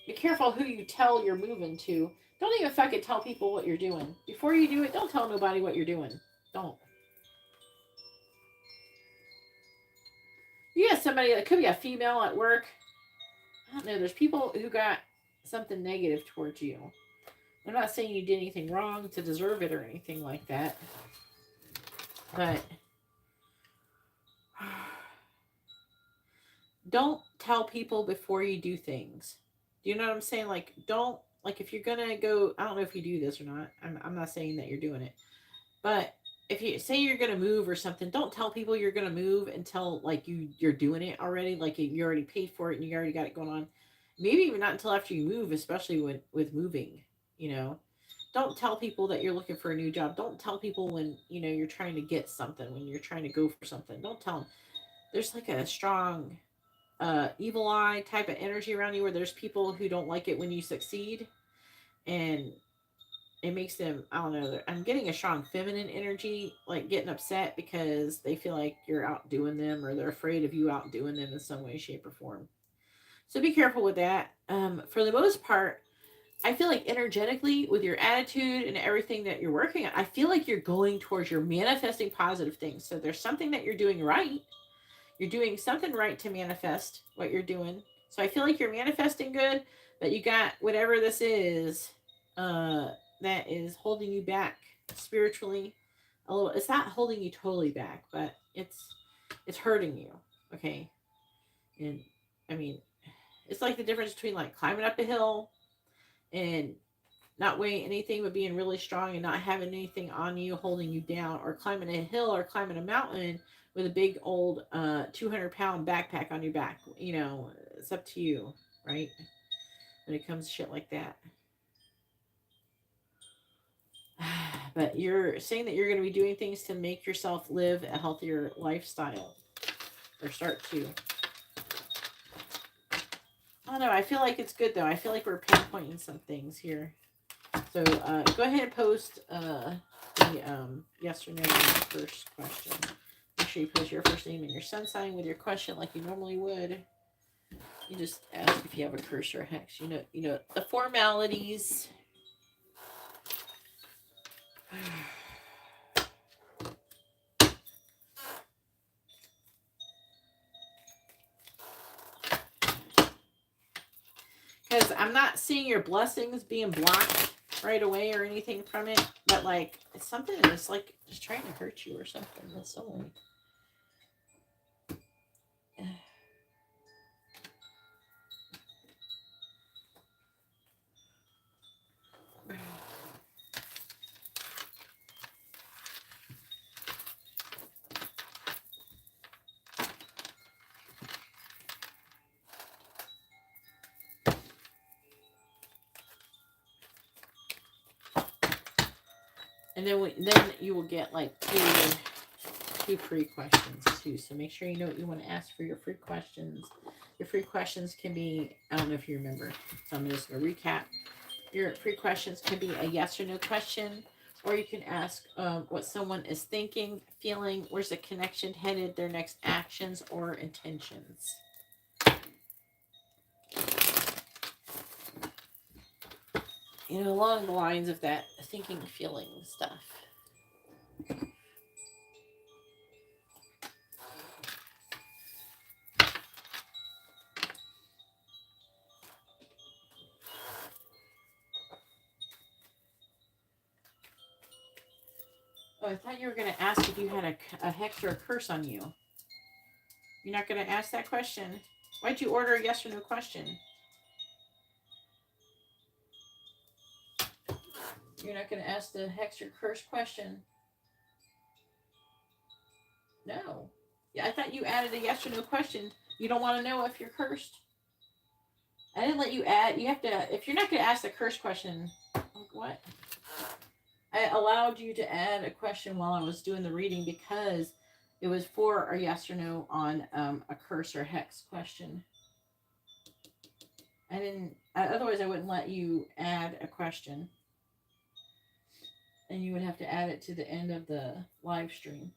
be careful who you tell you're moving to. Don't even fucking tell people what you're doing. Before you do it, don't tell nobody what you're doing. Don't. You got somebody that could be a female at work. I don't know. There's people who got something negative towards you. I'm not saying you did anything wrong to deserve it or anything like that. But don't tell people before you do things. Do you know what I'm saying? Like, don't, like, if you're gonna go, I don't know if you do this or not. I'm not saying that you're doing it. But if you say you're gonna move or something, don't tell people you're gonna move until like you're doing it already, like you already paid for it and you already got it going on. Maybe even not until after you move, especially with moving. You know, don't tell people that you're looking for a new job. Don't tell people when you're trying to get something, when you're trying to go for something. Don't tell them. There's like a strong evil eye type of energy around you, where there's people who don't like it when you succeed, and it makes them, I don't know, I'm getting a strong feminine energy, like getting upset because they feel like you're outdoing them, or they're afraid of you outdoing them in some way, shape, or form. So be careful with that. For the most part, I feel like energetically, with your attitude and everything that you're working on, I feel like you're going towards, you're manifesting positive things. So there's something that you're doing right. You're doing something right to manifest what you're doing. So I feel like you're manifesting good, but you got whatever this is that is holding you back spiritually a little. It's not holding you totally back, but it's hurting you. Okay. And I mean, it's like the difference between like climbing up a hill and not weighing anything but being really strong and not having anything on you holding you down, or climbing a hill or climbing a mountain with a big old 200-pound backpack on your back. It's up to you, right? When it comes to shit like that. But you're saying that you're going to be doing things to make yourself live a healthier lifestyle, or start to. I don't know. I feel like it's good, though. I feel like we're pinpointing some things here. So go ahead and post the yes or no first question. Make sure you post your first name and your sun sign with your question like you normally would. You just ask if you have a curse or a hex. You know the formalities. I'm not seeing your blessings being blocked right away or anything from it, but like it's something that's like just trying to hurt you or something. That's someone. And then you will get like two free questions too. So make sure you know what you want to ask for your free questions. Your free questions can be, I don't know if you remember, so I'm just going to recap. Your free questions can be a yes or no question, or you can ask what someone is thinking, feeling, where's the connection headed, their next actions or intentions. You know, along the lines of that thinking, feeling stuff. Oh, I thought you were going to ask if you had a hex or a curse on you. You're not going to ask that question? Why'd you order a yes or no question? You're not going to ask the hex or curse question? No. Yeah, I thought you added a yes or no question. You don't want to know if you're cursed? I didn't let you add. You have to, if you're not going to ask the curse question, what? I allowed you to add a question while I was doing the reading because it was for a yes or no on a curse or hex question. I didn't, otherwise I wouldn't let you add a question. And you would have to add it to the end of the live stream.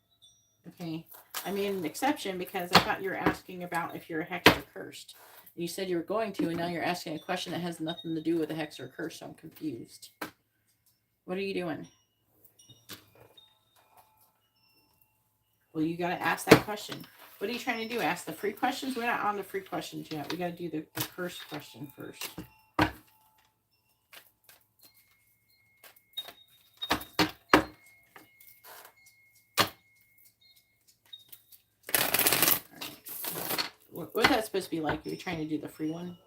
Okay. I made an exception because I thought you were asking about if you're a hex or cursed. You said you were going to, and now you're asking a question that has nothing to do with a hex or curse, so I'm confused. What are you doing? Well, you got to ask that question. What are you trying to do? Ask the free questions? We're not on the free questions yet. We got to do the curse question first. What's that supposed to be like? Are you trying to do the free one?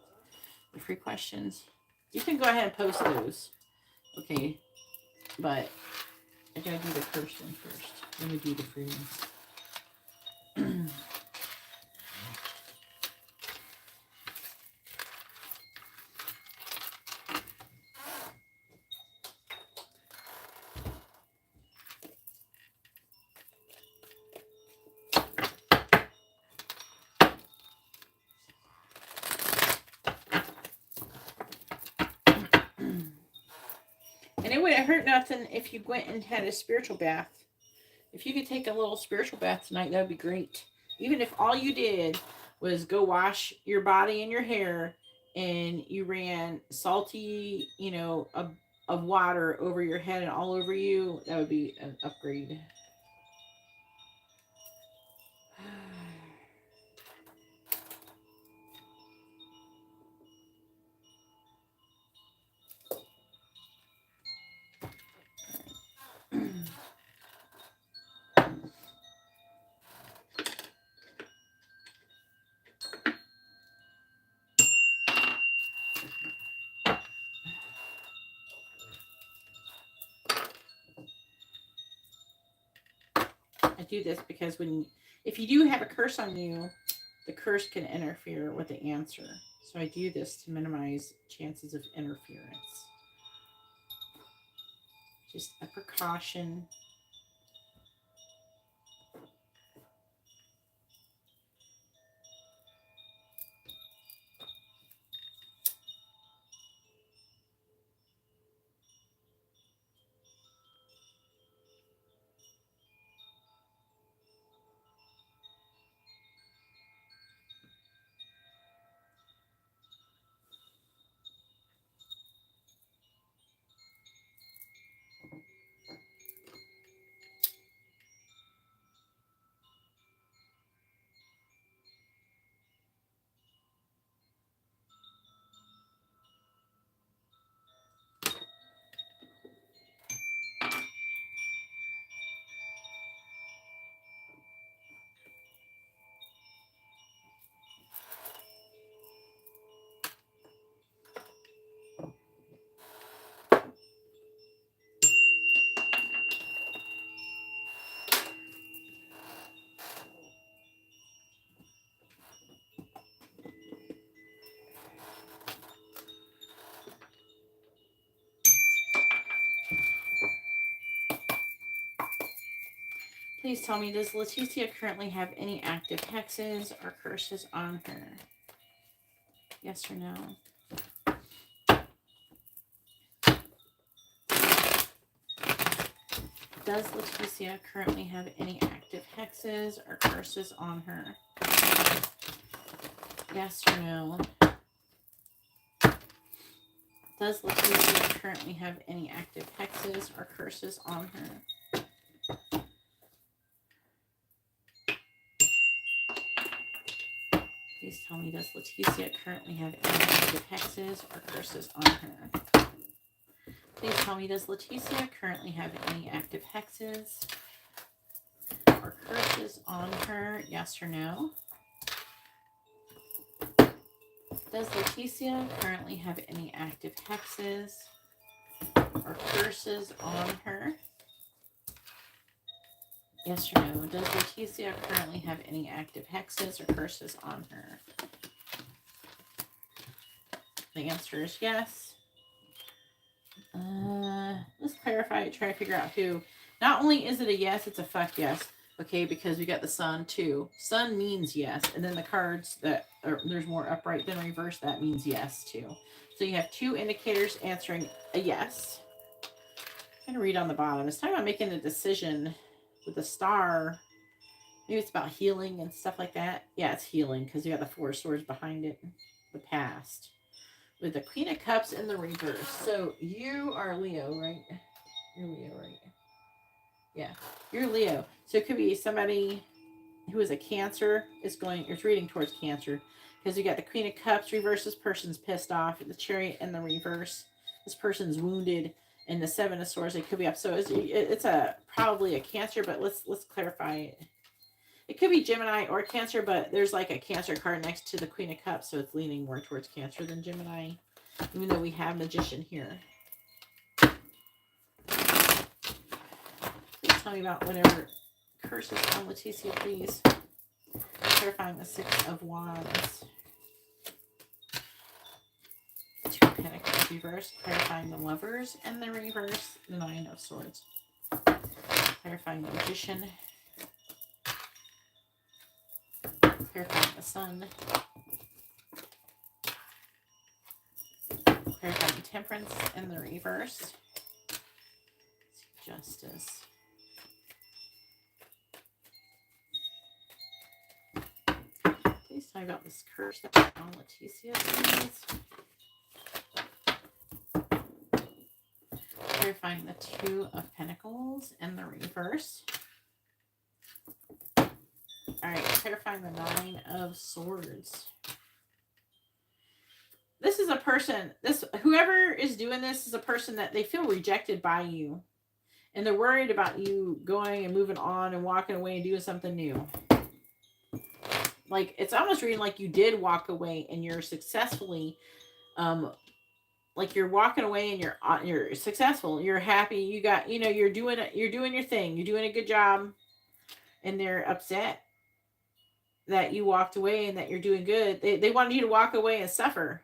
The free questions? You can go ahead and post those. Okay. But I gotta do the curse one first. Let me do the free ones. And it wouldn't hurt nothing if you went and had a spiritual bath. If you could take a little spiritual bath tonight, that would be great. Even if all you did was go wash your body and your hair and you ran salty, of water over your head and all over you, that would be an upgrade. I do this because if you do have a curse on you, the curse can interfere with the answer. So I do this to minimize chances of interference. Just a precaution. Please tell me, does Leticia currently have any active hexes or curses on her? Yes or no? Does Leticia currently have any active hexes or curses on her? Yes or no? Does Leticia currently have any active hexes or curses on her? Please tell me, does Leticia currently have any active hexes or curses on her? Please tell me, does Leticia currently have any active hexes or curses on her? Yes or no? Does Leticia currently have any active hexes or curses on her? Yes or no? Does Leticia currently have any active hexes or curses on her? The answer is yes. Let's clarify it, try to figure out who. Not only is it a yes, it's a fuck yes. Okay, because we got the sun too. Sun means yes. And then the cards that are, there's more upright than reverse, that means yes too. So you have two indicators answering a yes. I'm going to read on the bottom. It's talking about making a decision with a star. Maybe it's about healing and stuff like that. Yeah, it's healing because you got the Four of Swords behind it. The past. With the Queen of Cups in the reverse. So you are Leo, right? You're Leo, right? Yeah, you're Leo. So it could be somebody who is a Cancer is reading towards Cancer. Because you got the Queen of Cups reverse. This person's pissed off. The Chariot in the reverse. This person's wounded. And the Seven of Swords, it could be up. So it's probably a Cancer, but let's clarify it. It could be Gemini or Cancer, but there's like a Cancer card next to the Queen of Cups, so it's leaning more towards Cancer than Gemini, even though we have Magician here. Please tell me about whatever curses on Leticia, please. Clarifying the Six of Wands. Two of Pentacles reverse. Clarifying the Lovers and the reverse. The Nine of Swords. Clarifying the Magician. Clarifying the Sun. Clarifying Temperance in the reverse. Justice. Please tell me about this curse that's on Leticia, please. Clarifying the Two of Pentacles in the reverse. Alright, clarifying the Nine of Swords. This is a person, whoever is doing this is a person that they feel rejected by you. And they're worried about you going and moving on and walking away and doing something new. Like, it's almost reading like you did walk away and you're successfully, like you're walking away and you're successful. You're happy. You got, you're doing your thing. You're doing a good job. And they're upset that you walked away and that you're doing good. They wanted you to walk away and suffer.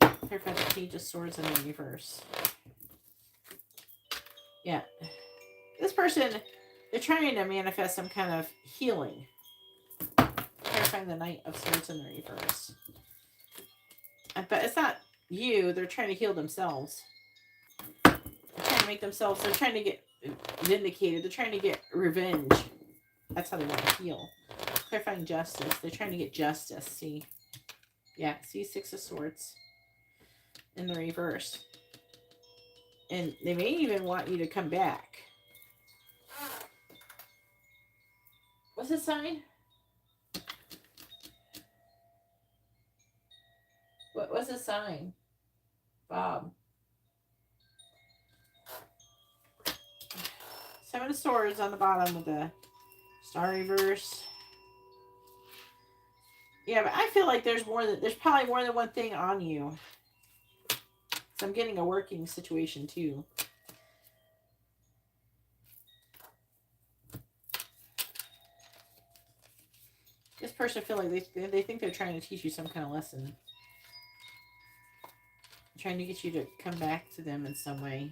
Clarify the Page of Swords in the reverse. Yeah. This person, they're trying to manifest some kind of healing. Clarifying the Knight of Swords in the reverse. But it's not you. They're trying to heal themselves. They're trying to make themselves, they're trying to get vindicated. They're trying to get revenge. That's how they want to heal. Clarifying Justice. They're trying to get justice. See? Yeah. See, Six of Swords in the reverse. And they may even want you to come back. What's his sign? What's his sign? Bob. Seven of Swords on the bottom with the Star reverse. Yeah, but I feel like there's probably more than one thing on you. So I'm getting a working situation too. This person feel like they think they're trying to teach you some kind of lesson. Trying to get you to come back to them in some way.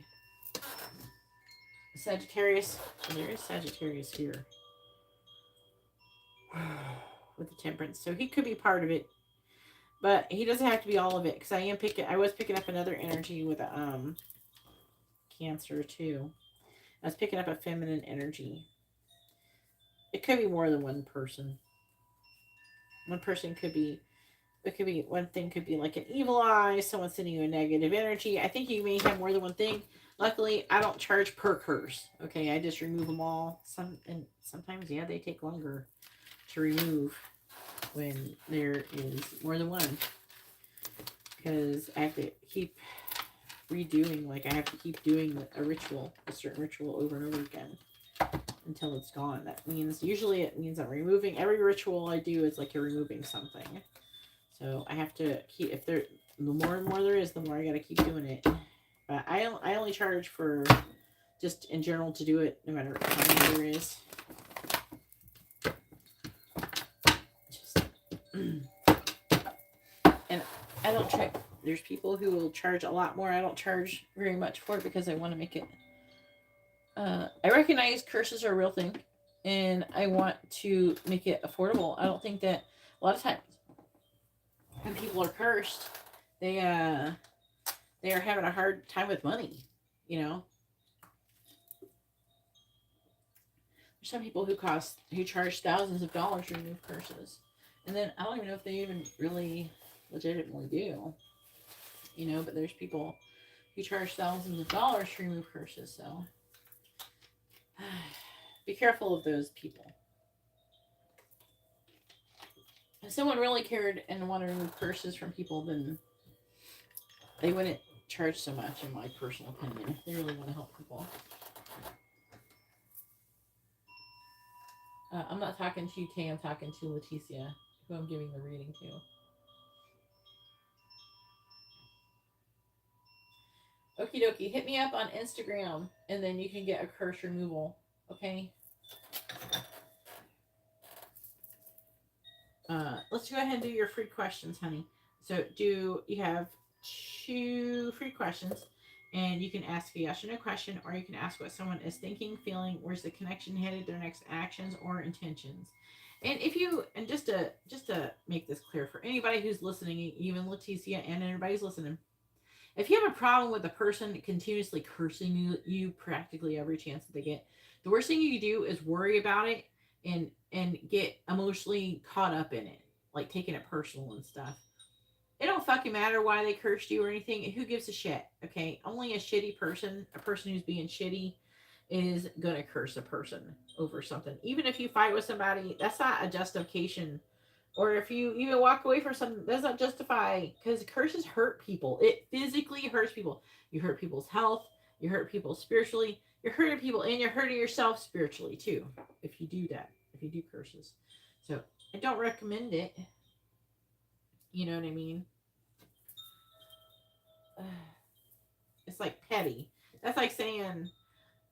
Sagittarius. So there is Sagittarius here. With the Temperance. So he could be part of it. But he doesn't have to be all of it. Because I was picking up another energy with a Cancer too. I was picking up a feminine energy. It could be more than one person. One person could be, it could be, one thing could be like an evil eye, someone sending you a negative energy. I think you may have more than one thing. Luckily, I don't charge per curse. Okay, I just remove them all. And sometimes, yeah, they take longer to remove when there is more than one. Because I have to keep redoing, like I have to keep doing a certain ritual over and over again until it's gone. That means, usually it means I'm removing, every ritual I do is like you're removing something. So I have to keep, the more and more there is, the more I gotta keep doing it. But I only charge for just in general to do it, no matter how many there is. And I don't try. There's people who will charge a lot more. I don't charge very much for it because I want to make it. I recognize curses are a real thing, and I want to make it affordable. I don't think that a lot of times when people are cursed, they are having a hard time with money. You know, there's some people who charge thousands of dollars to remove curses, and then I don't even know if they even really legitimately do. You know, but there's people who charge thousands of dollars to remove curses, so be careful of those people. If someone really cared and wanted to remove curses from people, then they wouldn't charge so much, in my personal opinion, if they really want to help people. I'm not talking to you, Tay. I'm talking to Leticia, who I'm giving the reading to. Okie dokie. Hit me up on Instagram, and then you can get a curse removal. Okay? Let's go ahead and do your free questions, honey. So you have 2 free questions, and you can ask a yes or no question, or you can ask what someone is thinking, feeling, where's the connection headed, their next actions or intentions. And just to make this clear for anybody who's listening, even Leticia and everybody's listening, if you have a problem with a person continuously cursing you practically every chance that they get, the worst thing you can do is worry about it and get emotionally caught up in it, like taking it personal and stuff. It don't fucking matter why they cursed you or anything. Who gives a shit? Okay, only a shitty person, a person who's being shitty, is gonna curse a person over something. Even if you fight with somebody, that's not a justification. Or if you even walk away from something, that's not justify, because curses hurt people. It physically hurts people. You hurt people's health. You hurt people spiritually. You're hurting people, and you're hurting yourself spiritually too. If you do that, if you do curses, so I don't recommend it. You know what I mean? It's like petty. That's like saying,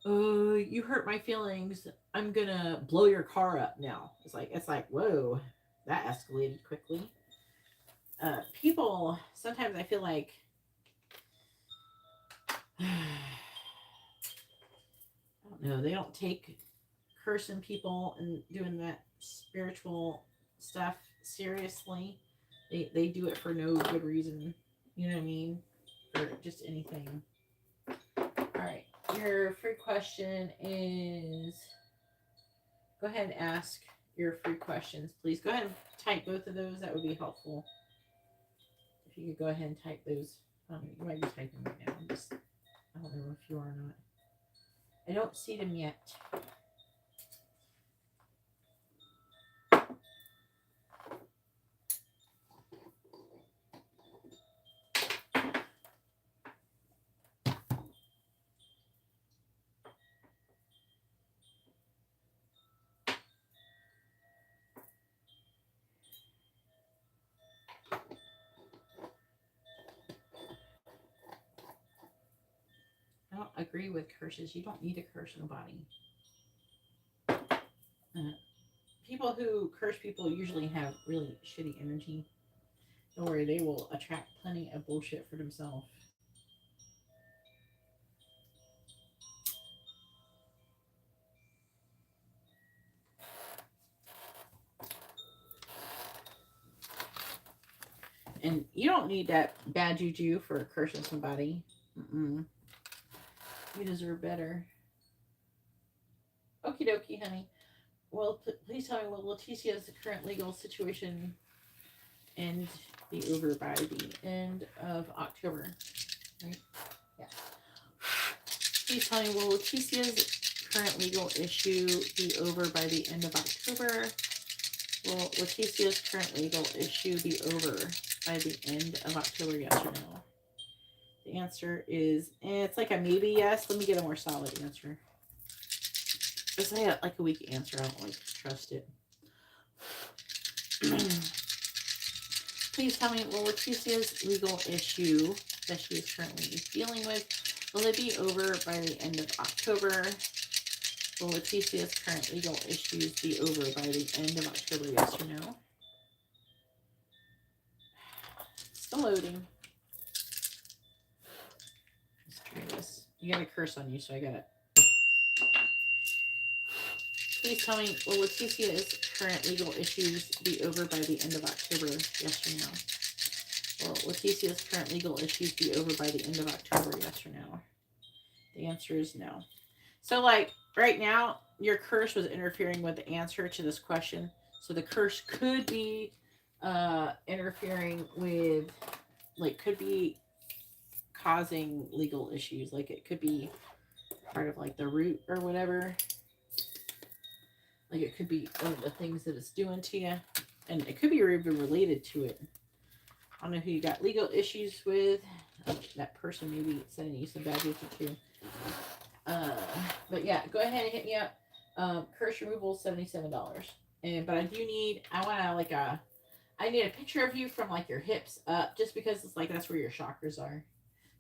"Oh, you hurt my feelings. I'm gonna blow your car up now." It's like, whoa, that escalated quickly. People sometimes I feel like I don't know, they don't take cursing people and doing that spiritual stuff seriously. They do it for no good reason. You know what I mean? Or just anything. Alright. Your free question is, go ahead and ask your free questions, please. Go ahead and type both of those. That would be helpful. If you could go ahead and type those. You might be typing right now. I don't know if you are or not. I don't see them yet. I don't agree with curses. You don't need to curse nobody. People who curse people usually have really shitty energy. Don't worry, they will attract plenty of bullshit for themselves. And you don't need that bad juju for cursing somebody. You deserve better. Okie dokie, honey. Well, please tell me, will Leticia's current legal situation end be over by the end of October? Right? Yeah. Please tell me, will Leticia's current legal issue be over by the end of October? Will Leticia's current legal issue be over by the end of October, yes or no? The answer is, it's like a maybe yes. Let me get a more solid answer. If I had like a weak answer, I don't like to trust it. Please tell me, will Leticia's legal issue that she is currently dealing with, will it be over by the end of October? Will Leticia's current legal issues be over by the end of October, yes or no? Still loading. Let's try this. You got a curse on you, so I got it. Please tell me, will Leticia's current legal issues be over by the end of October, yes or no? Will Leticia's current legal issues be over by the end of October, yes or no? The answer is no. So, like, right now, your curse was interfering with the answer to this question. So the curse could be interfering with, like, could be causing legal issues. Like, it could be part of, like, the root or whatever. Like, it could be one of the things that it's doing to you. And it could be even related to it. I don't know who you got legal issues with. That person maybe sending you some bad news too. But yeah, go ahead and hit me up. Curse removal, $77. But I do need, I need a picture of you from like your hips up, just because it's like that's where your chakras are.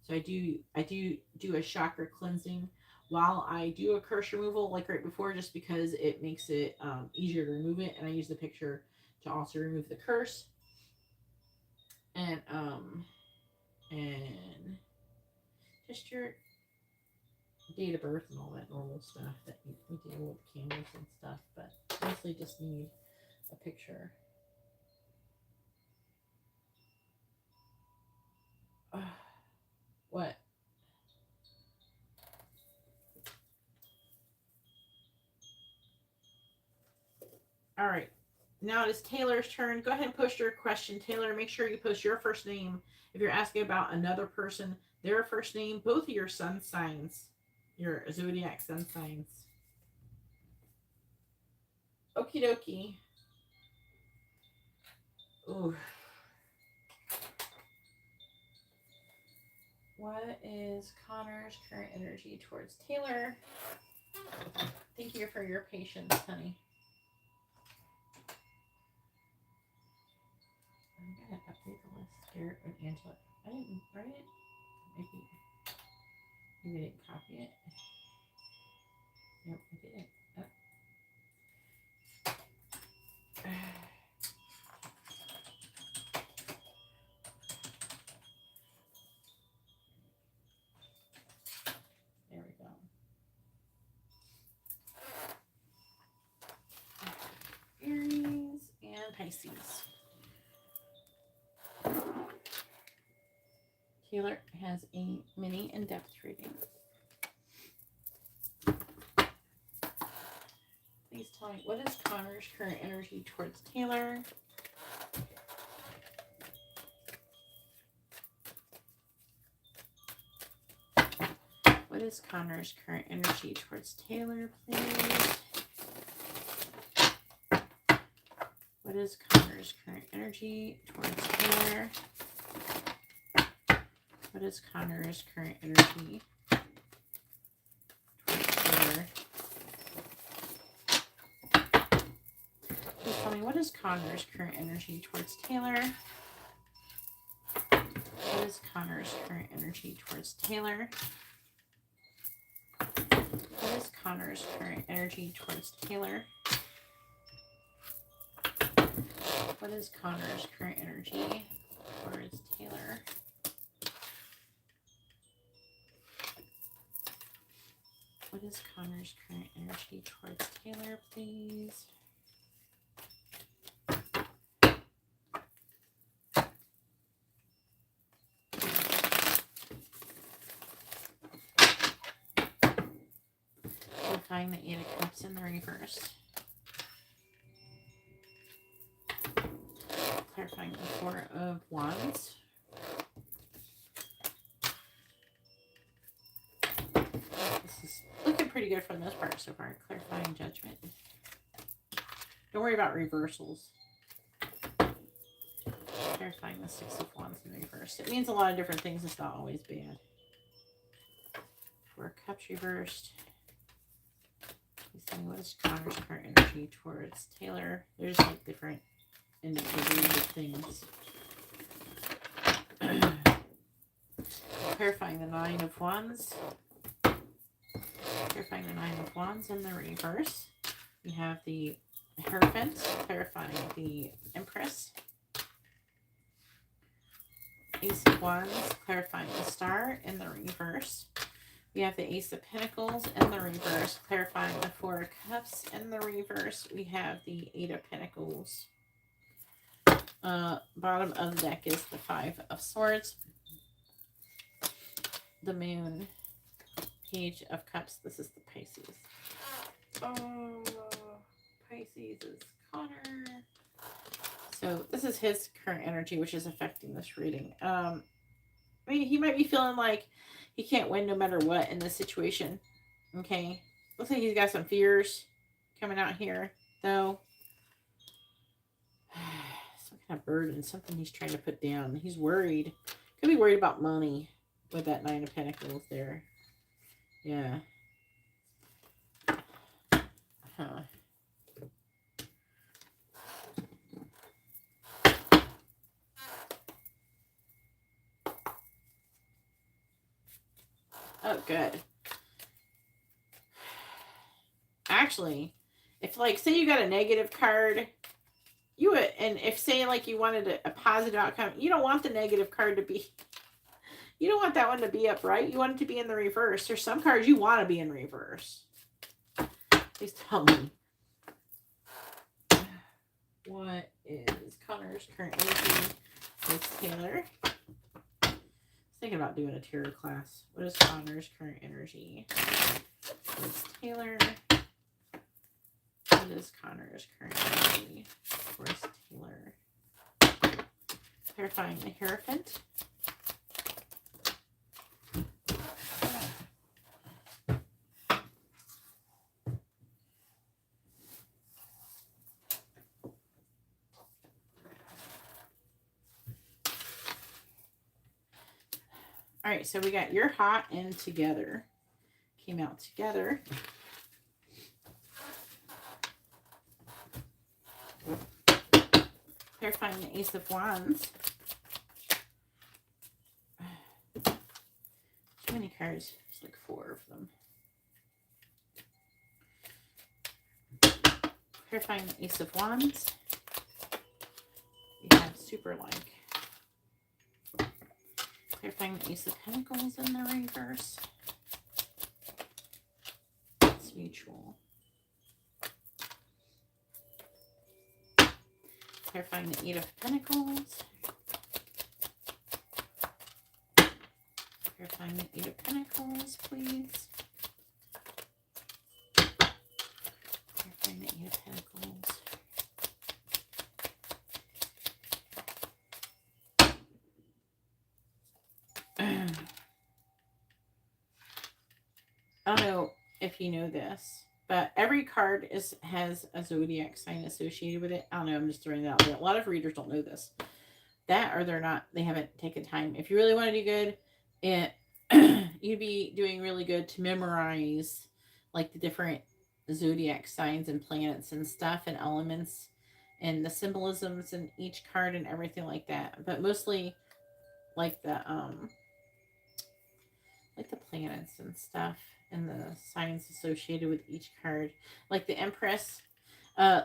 So I do a chakra cleansing while I do a curse removal, like right before, just because it makes it easier to remove it, and I use the picture to also remove the curse. And just your date of birth and all that normal stuff that we deal with candles and stuff, but mostly just need a picture. What? All right. Now it is Taylor's turn. Go ahead and post your question, Taylor. Make sure you post your first name. If you're asking about another person, their first name, both of your sun signs, your zodiac sun signs. Okie dokie. Ooh. What is Connor's current energy towards Taylor? Thank you for your patience, honey. I'm gonna update the list. Garrett and Angela. I didn't write it. Maybe I didn't copy it. Nope, I didn't. Oh. There we go. Aries and Pisces. Taylor has a mini in-depth reading. Please tell me, what is Connor's current energy towards Taylor? What is Connor's current energy towards Taylor, please? What is Connor's current energy towards Taylor? What is Connor's current energy towards Taylor? Please tell me, what is Connor's current energy towards Taylor? What is Connor's current energy towards Taylor? What is Connor's current energy towards Taylor? What is Connor's current energy towards Taylor? What is Connor's current energy towards Taylor, please? Clarifying the Eight of Cups in the reverse. Clarifying the Four of Wands. This is looking pretty good for the most part so far. Clarifying Judgment. Don't worry about reversals. Clarifying the Six of Wands in reverse. It means a lot of different things. It's not always bad. Four of Cups reversed. He's saying, what is Connor's current energy towards Taylor? There's like different indicators of things. Clarifying the Nine of Wands. Clarifying the Nine of Wands in the reverse. We have the Hierophant. Clarifying the Empress. Ace of Wands. Clarifying the Star in the reverse. We have the Ace of Pentacles in the reverse, clarifying the Four of Cups in the reverse. We have the Eight of Pentacles. Bottom of the deck is the Five of Swords. The Moon. Page of Cups. This is the Pisces. Oh, Pisces is Connor. So this is his current energy, which is affecting this reading. I mean, he might be feeling like he can't win no matter what in this situation. Okay. Looks like he's got some fears coming out here, though. Some kind of burden, something he's trying to put down. He's worried. Could be worried about money with that Nine of Pentacles there. Yeah. Huh. Oh, good. Actually, if like, say you got a negative card, you would, and if say like you wanted a positive outcome, you don't want the negative card to be, you don't want that one to be upright. You want it to be in the reverse. There's some cards you want to be in reverse. Please tell me. What is Connor's current energy with Taylor? Thinking about doing a tarot class. What is Connor's current energy towards Taylor? What is Connor's current energy towards Taylor? Clarifying the Hierophant. All right, so we got You're Hot and Together. Came out together. Clarifying the Ace of Wands. Too many cards. There's like 4 of them. Clarifying the Ace of Wands. We have Super Like. Clarifying the Ace of Pentacles in the reverse. It's mutual. Clarifying the Eight of Pentacles. Clarifying the Eight of Pentacles, please. Clarifying the Eight of Pentacles. I don't know if you know this, but every card has a zodiac sign associated with it. I don't know, I'm just throwing it out there. A lot of readers don't know this. That or they haven't taken time. If you really want to do good, you'd be doing really good to memorize like the different zodiac signs and planets and stuff and elements and the symbolisms in each card and everything like that. But mostly like the planets and stuff and the signs associated with each card. Like the Empress,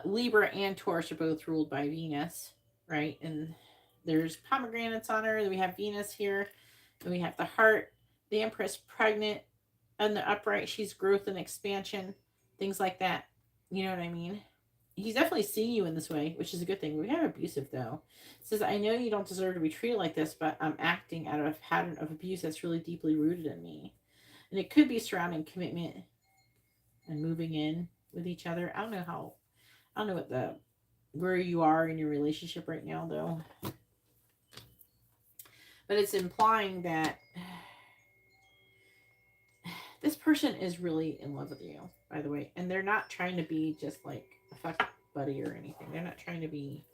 Libra and Taurus are both ruled by Venus, right? And there's pomegranates on her. Then we have Venus here. Then we have the Heart. The Empress pregnant. And the upright, she's growth and expansion. Things like that. You know what I mean? He's definitely seeing you in this way, which is a good thing. We have abusive, though. It says, I know you don't deserve to be treated like this, but I'm acting out of a pattern of abuse that's really deeply rooted in me. And it could be surrounding commitment and moving in with each other. I don't know where you are in your relationship right now though. But it's implying that this person is really in love with you, by the way. And they're not trying to be just like a fuck buddy or anything. They're not trying to be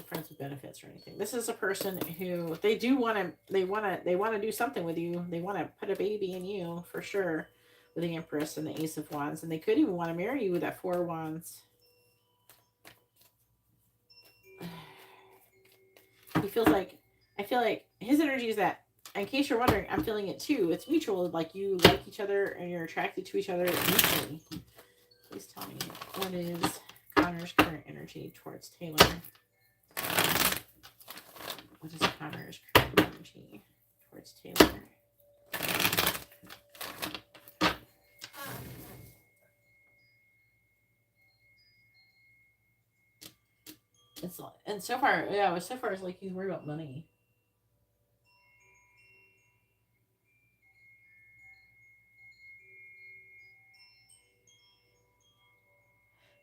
friends with benefits or anything. This is a person who they want to do something with you. They want to put a baby in you for sure, with the Empress and the Ace of Wands, and they could even want to marry you with that Four of Wands. He feels like, I feel like his energy is that, in case you're wondering, I'm feeling it too. It's mutual. Like you like each other and you're attracted to each other mutually. Please tell me, what is Connor's current energy towards Taylor? What is Connor's current energy towards Taylor? And so far, yeah, so far it's like he's worried about money.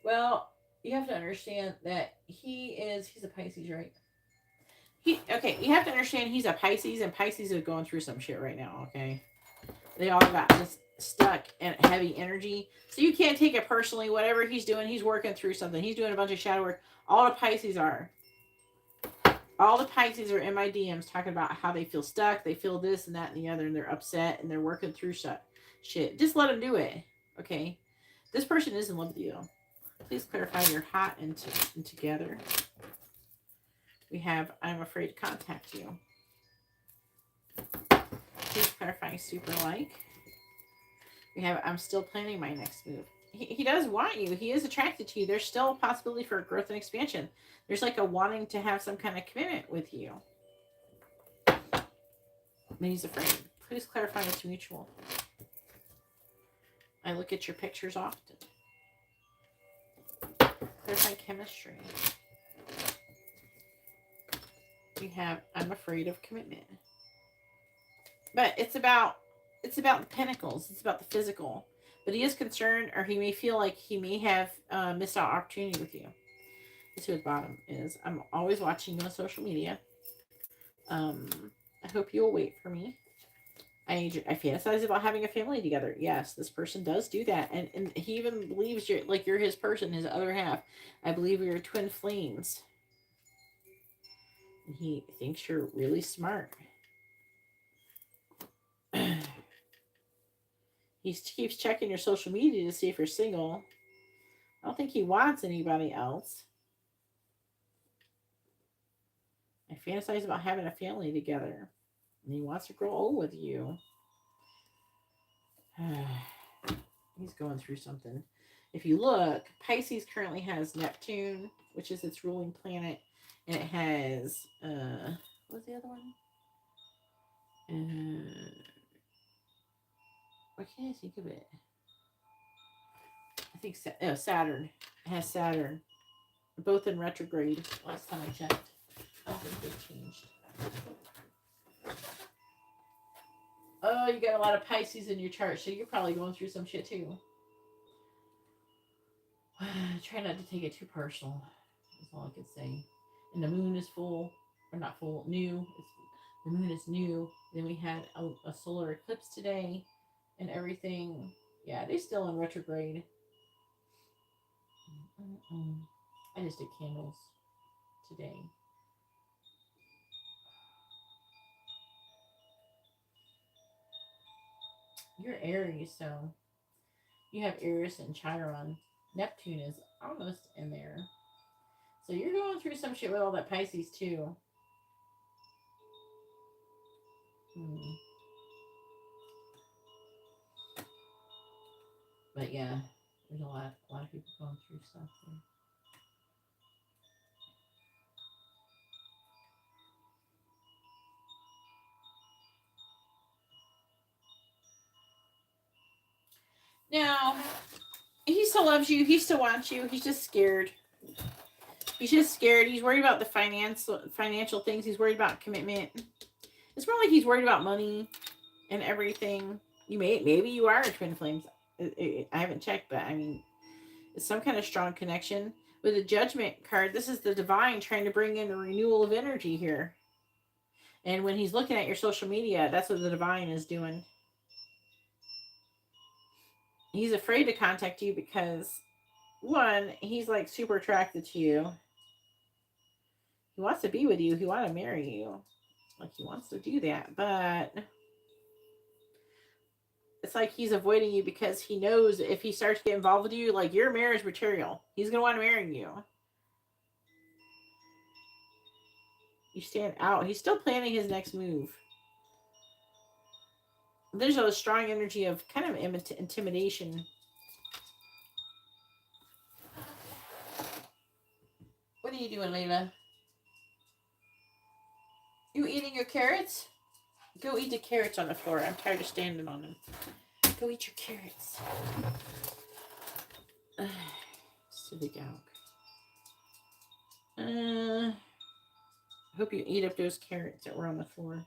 Well, you have to understand that he's a Pisces, right? Okay, you have to understand he's a Pisces, and Pisces are going through some shit right now, okay? They all got just stuck in heavy energy. So you can't take it personally. Whatever he's doing, he's working through something. He's doing a bunch of shadow work. All the Pisces are. All the Pisces are in my DMs talking about how they feel stuck. They feel this and that and the other, and they're upset, and they're working through shit. Just let them do it, okay? This person is in love with you. Please clarify your hot and together. We have, I'm afraid to contact you. Please clarify super like. We have, I'm still planning my next move. He does want you. He is attracted to you. There's still a possibility for growth and expansion. There's like a wanting to have some kind of commitment with you. And he's afraid. Please clarify it's mutual. I look at your pictures often. Clarify chemistry. We have, I'm afraid of commitment. But it's about the pentacles. It's about the physical. But he is concerned, or he may feel like he may have missed out opportunity with you. Let's see what the bottom is. I'm always watching you on social media. I hope you'll wait for me. I fantasize about having a family together. Yes, this person does do that. And he even believes you're his person, his other half. I believe we are twin flames. And he thinks you're really smart. He keeps checking your social media to see if you're single. I don't think he wants anybody else. I fantasize about having a family together. And he wants to grow old with you. He's going through something. If you look, Pisces currently has Neptune, which is its ruling planet. And it has, what's the other one? Why can't I think of it? I think Saturn. It has Saturn. Both in retrograde last time I checked. I don't think they've changed. Oh, you got a lot of Pisces in your chart, so you're probably going through some shit too. Try not to take it too personal. That's all I could say. And the moon is full, or not full, new. The moon is new. Then we had a solar eclipse today and everything. Yeah, they're still in retrograde. I just did candles today. You're Aries, so you have Eris and Chiron. Neptune is almost in there. So you're going through some shit with all that Pisces too. But yeah, there's a lot of people going through stuff there. Now, he still loves you. He still wants you. He's just scared. He's just scared. He's worried about the financial things. He's worried about commitment. It's more like he's worried about money and everything. Maybe you are twin flames. I haven't checked, but I mean, it's some kind of strong connection. With the Judgment card, this is the divine trying to bring in the renewal of energy here. And when he's looking at your social media, that's what the divine is doing. He's afraid to contact you because, one, he's like super attracted to you. He wants to be with you. He wants to marry you. Like, he wants to do that. But it's like he's avoiding you because he knows if he starts to get involved with you, like, you're marriage material. He's going to want to marry you. You stand out. He's still planning his next move. There's a strong energy of kind of intimidation. What are you doing, Layla? You eating your carrots? Go eat the carrots on the floor. I'm tired of standing on them. Go eat your carrots. Silly dog. Hope you eat up those carrots that were on the floor.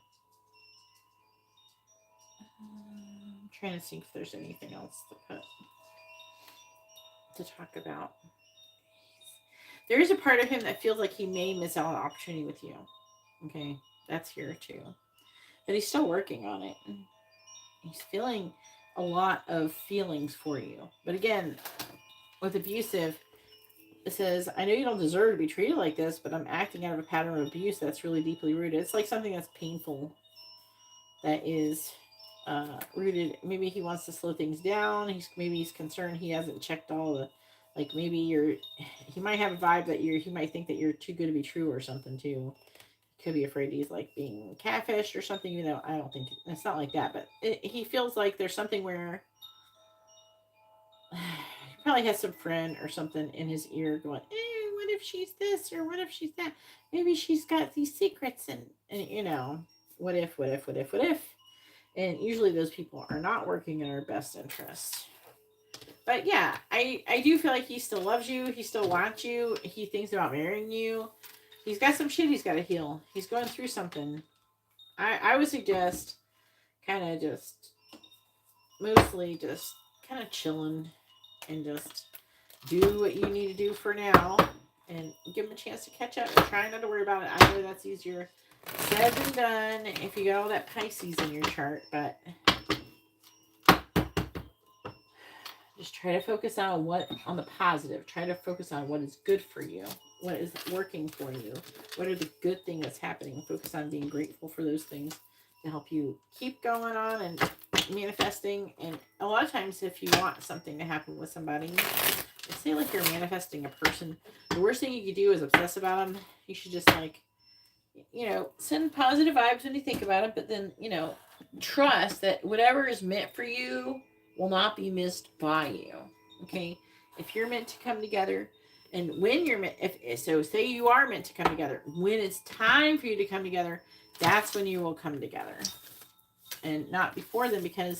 I'm trying to see if there's anything else to talk about. There is a part of him that feels like he may miss out on an opportunity with you. Okay, that's here too. But he's still working on it. He's feeling a lot of feelings for you. But again, with abusive, it says, I know you don't deserve to be treated like this, but I'm acting out of a pattern of abuse that's really deeply rooted. It's like something that's painful that is rooted. Maybe he wants to slow things down. Maybe he's concerned he hasn't checked all the, like, maybe he might have a vibe that he might think that you're too good to be true or something too. Could be afraid he's like being catfished or something, even though I don't think it's not like that, but he feels like there's something where he probably has some friend or something in his ear going, what if she's this or what if she's that? Maybe she's got these secrets and you know, what if? And usually those people are not working in our best interest. But yeah, I do feel like he still loves you. He still wants you. He thinks about marrying you. He's got some shit he's got to heal. He's going through something. I would suggest kind of just mostly just kind of chilling and just do what you need to do for now and give him a chance to catch up and try not to worry about it. I know that's easier said than done if you got all that Pisces in your chart, but just try to focus on the positive. Try to focus on what is good for you, what is working for you, what are the good things that's happening. Focus on being grateful for those things to help you keep going on and manifesting. And a lot of times if you want something to happen with somebody, say like you're manifesting a person, the worst thing you could do is obsess about them. You should just, like, you know, send positive vibes when you think about it, but then, you know, trust that whatever is meant for you will not be missed by you. Okay, if you're meant to come together, and when you're meant, so say you are meant to come together, when it's time for you to come together, that's when you will come together, and not before then, because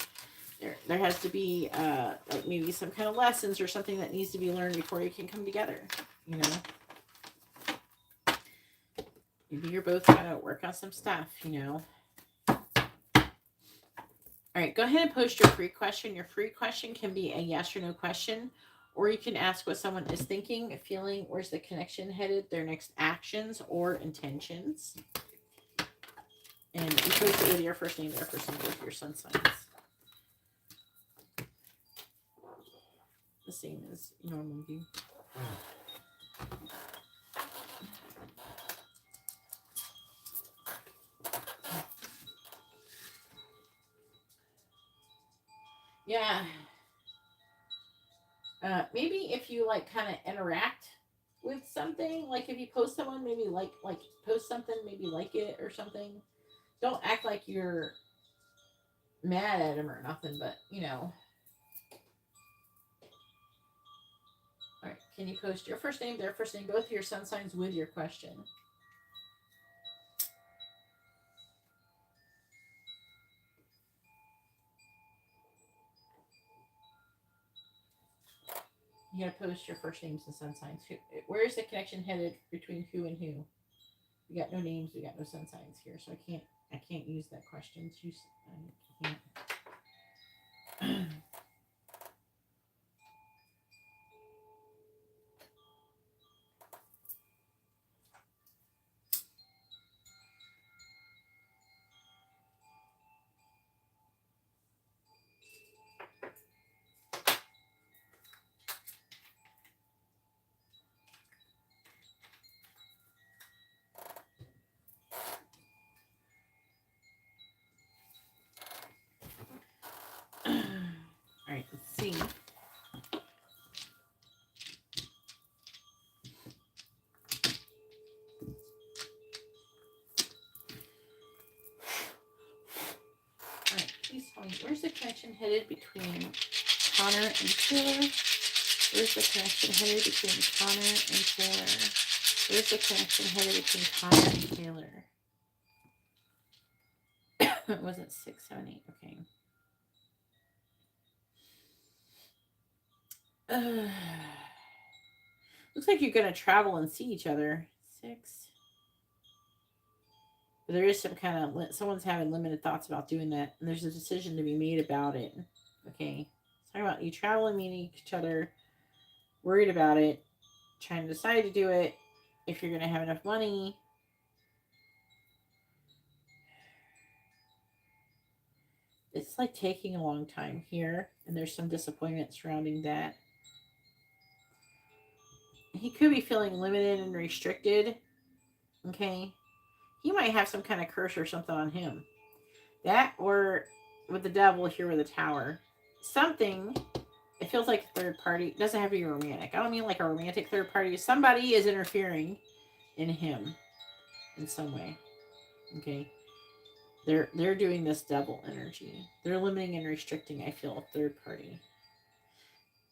there has to be like maybe some kind of lessons or something that needs to be learned before you can come together. You know, maybe you're both gonna work on some stuff. You know. All right, go ahead and post your free question. Your free question can be a yes or no question, or you can ask what someone is thinking, feeling, where's the connection headed, their next actions or intentions. And you post it with your first name, both your sun signs. The same as normal view. Yeah. Maybe if you like kind of interact with something, like if you post someone, maybe like post something, maybe like it or something. Don't act like you're mad at him or nothing, but you know. All right, can you post your first name, their first name, both your sun signs with your question? You gotta post your first names and sun signs. Where is the connection headed between who and who? We got no names, we got no sun signs here, so I can't use that question. I can't. connection headed between Connor and Taylor? Where's the connection headed between Connor and Taylor? Where's the connection headed between Connor and Taylor? It wasn't 6, 7, 8. Okay. Looks like you're going to travel and see each other. 6. But there is some kind of, someone's having limited thoughts about doing that. And there's a decision to be made about it. Okay. Talking about you traveling, meeting each other, worried about it, trying to decide to do it, if you're going to have enough money. It's like taking a long time here, and there's some disappointment surrounding that. He could be feeling limited and restricted. Okay. He might have some kind of curse or something on him. That, or with the devil here with the tower. Something, it feels like a third party. It doesn't have to be romantic. I don't mean like a romantic third party. Somebody is interfering in him in some way. Okay. They're doing this devil energy. They're limiting and restricting, I feel, a third party.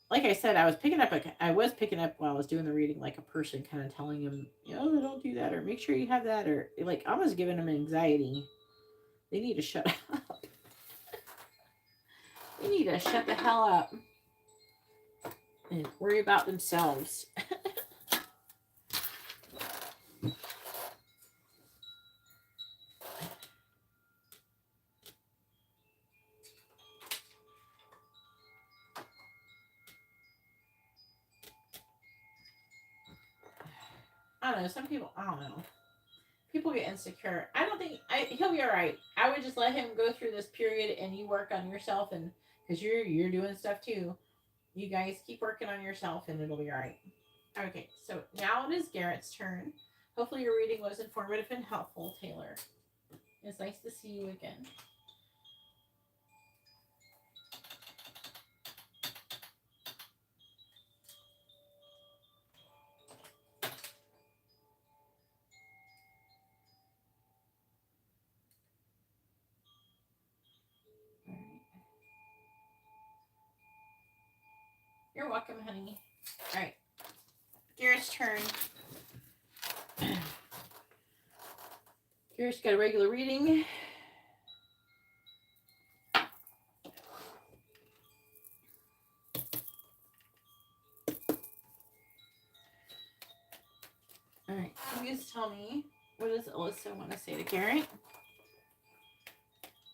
Like I said, I was picking up while I was doing the reading, like a person kind of telling him, don't do that, or make sure you have that, or like I was giving them anxiety. They need to shut up. They need to shut the hell up and worry about themselves. I don't know. Some people, I don't know. People get insecure. I don't think he'll be all right. I would just let him go through this period, and you work on yourself, and because you're doing stuff too. You guys keep working on yourself, and it'll be all right. Okay, so now it is Garrett's turn. Hopefully your reading was informative and helpful, Taylor. It's nice to see you again. You're welcome, honey. All right. Garrett's turn. Garrett's got a regular reading. All right. You guys tell me, what does Alyssa want to say to Garrett?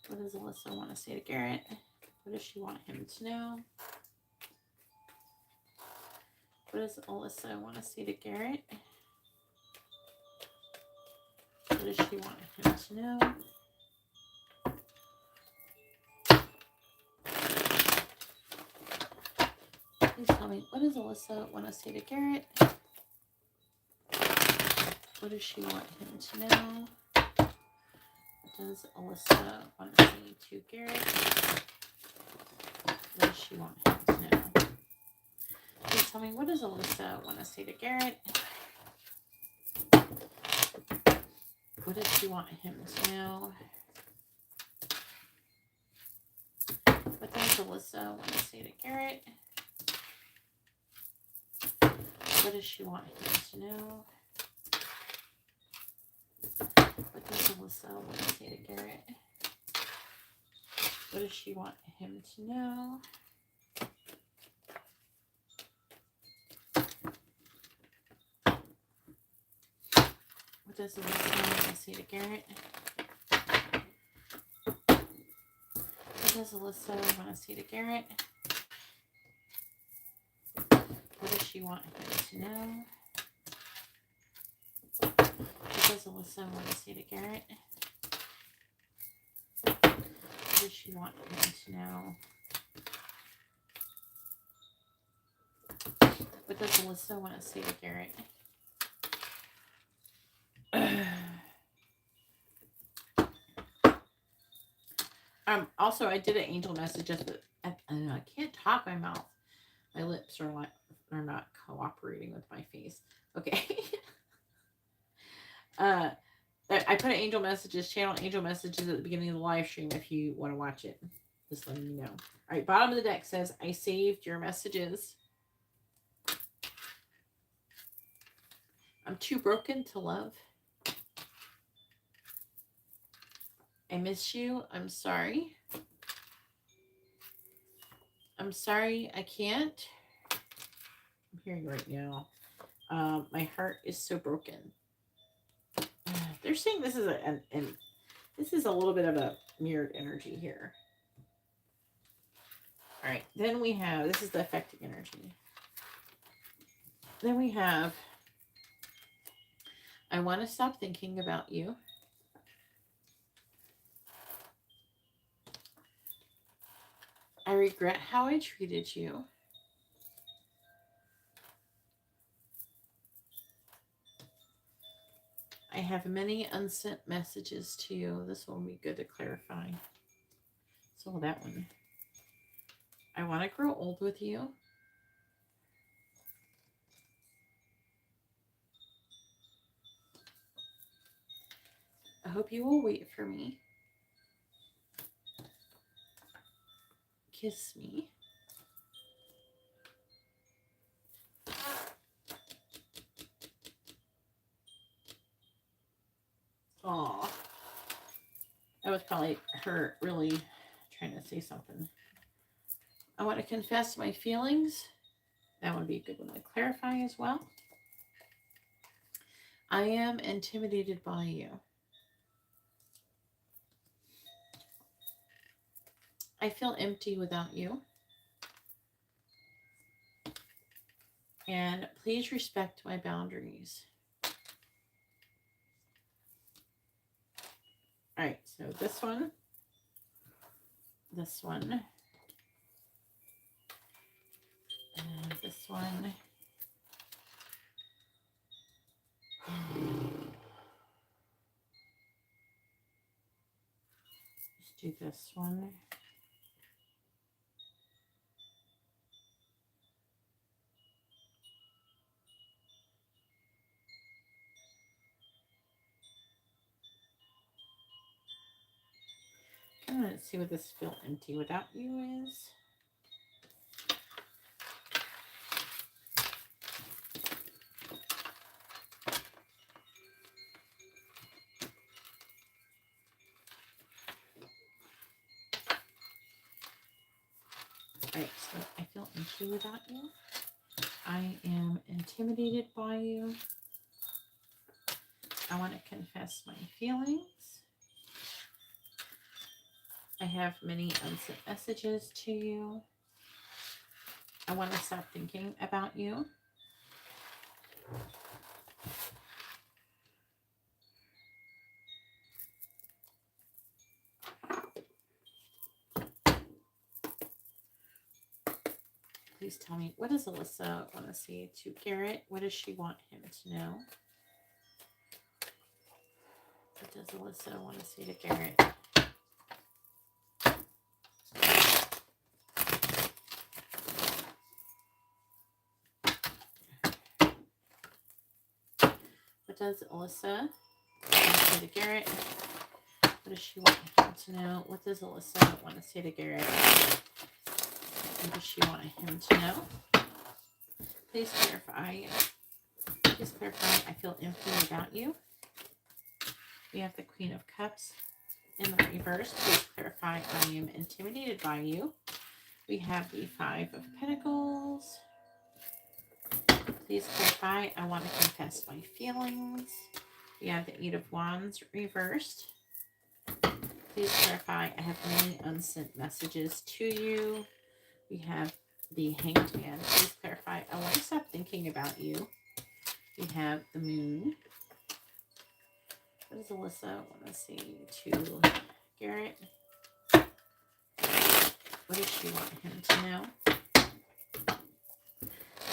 What does Alyssa want to say to Garrett? What does she want him to know? What does Alyssa want to say to Garrett? What does she want him to know? Please tell me, what does Alyssa want to say to Garrett? What does she want him to know? What does Alyssa want to say to Garrett? What does she want him to know? Please tell me, what does Alyssa want to say to Garrett? What does she want him to know? What does Alyssa want to say to Garrett? What does she want him to know? What does Alyssa want to say to Garrett? What does she want him to know? What does Alyssa want to say to Garrett? What does Alyssa want to say to Garrett? What does she want him to know? What does Alyssa want to say to Garrett? What does she want him to know? What does Alyssa want to say to Garrett? Also, I did an angel message just that I don't know, I can't talk my mouth. My lips are not cooperating with my face. Okay. I put an angel messages, channel angel messages at the beginning of the live stream if you want to watch it. Just letting you know. All right, bottom of the deck says, I saved your messages. I'm too broken to love. I miss you. I'm sorry. I'm sorry I can't. I'm hearing right now. My heart is so broken. They're saying this is this is a little bit of a mirrored energy here. All right, then we have, this is the affecting energy. Then we have, I want to stop thinking about you. I regret how I treated you. I have many unsent messages to you. This will be good to clarify. So that one. I want to grow old with you. I hope you will wait for me. Kiss me. Aw. That was probably her really trying to say something. I want to confess my feelings. That would be a good one to clarify as well. I am intimidated by you. I feel empty without you. And please respect my boundaries. All right, so this one, this one, and this one. Let's do this one. Let's see what this feel empty without you is. Alright, so I feel empty without you. I am intimidated by you. I want to confess my feelings. I have many unsent messages to you. I want to stop thinking about you. Please tell me, what does Alyssa want to say to Garrett? What does she want him to know? What does Alyssa want to say to Garrett? What does Alyssa want to say to Garrett? What does she want him to know? What does Alyssa want to say to Garrett? What does she want him to know? Please clarify. Please clarify. I feel empty without you. We have the Queen of Cups in the reverse. Please clarify. I am intimidated by you. We have the Five of Pentacles. Please clarify. I want to confess my feelings. We have the Eight of Wands reversed. Please clarify. I have many unsent messages to you. We have the Hanged Man. Please clarify. I want to stop thinking about you. We have the Moon. What does Alyssa want to say to Garrett? What does she want him to know?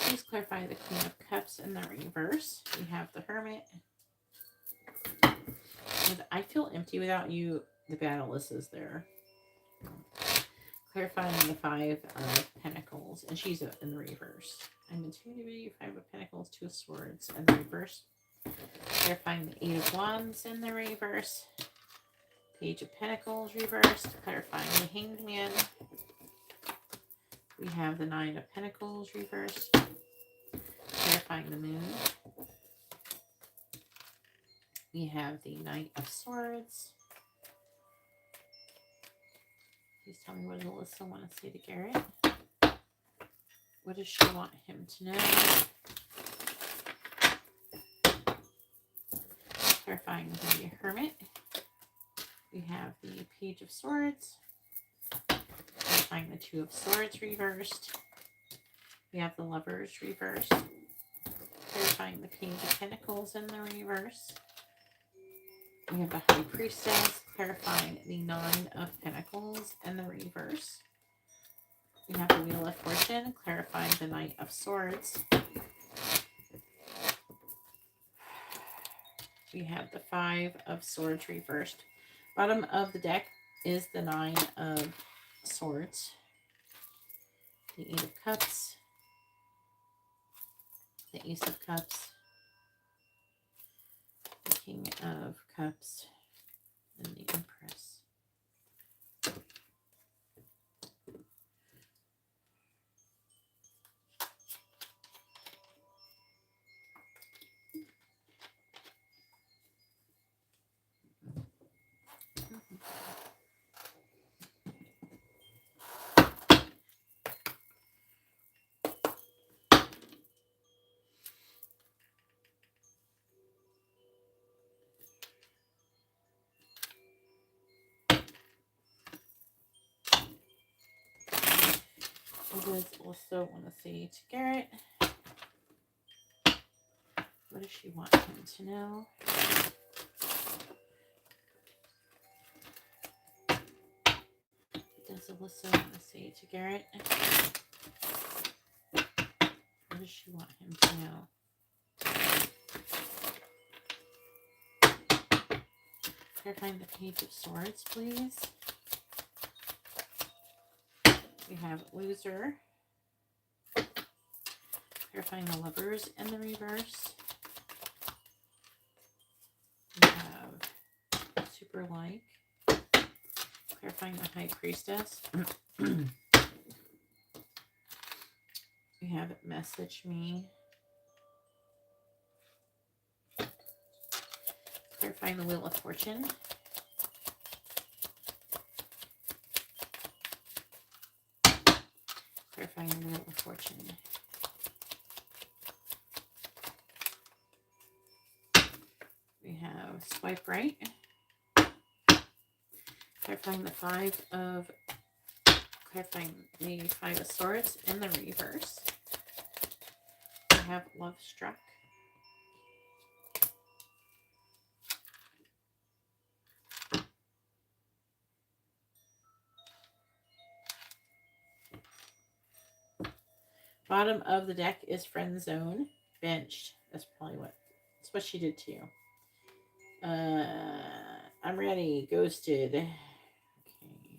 Please clarify the Queen of Cups in the reverse. We have the Hermit. With I feel empty without you. The bad Alyssa's there. Clarifying the Five of Pentacles. And she's in the reverse. I'm intimidated. Five of Pentacles, Two of Swords in the reverse. Clarifying the Eight of Wands in the reverse. Page of Pentacles reversed, clarifying the Hanged Man. We have the Nine of Pentacles reversed, clarifying the Moon. We have the Knight of Swords. Please tell me what Alyssa want to say to Garrett. What does she want him to know? Clarifying the Hermit. We have the Page of Swords. Clarifying the Two of Swords reversed. We have the Lovers reversed. Clarifying the Page of Pentacles in the reverse. We have the High Priestess, clarifying the Nine of Pentacles in the reverse. We have the Wheel of Fortune, clarifying the Knight of Swords. We have the Five of Swords reversed. Bottom of the deck is the Nine of Swords. The Eight of Cups. The Ace of Cups. The King of Cups. And the Empress. I would also want to say to Garrett, what does she want him to know? What does Alyssa want to say to Garrett? What does she want him to know? Clarifying the Page of Swords, please. We have Loser. Clarifying the Lovers in the reverse. We have Super Like. Clarifying the High Priestess. We have Message Me. Clarifying the Wheel of Fortune. Clarifying the Wheel of Fortune. We have Swipe Right. Clarifying the Five of Swords in the reverse. We have Love Struck. Bottom of the deck is Friend Zone. Benched. That's what she did to you. I'm ready. Ghosted. Okay.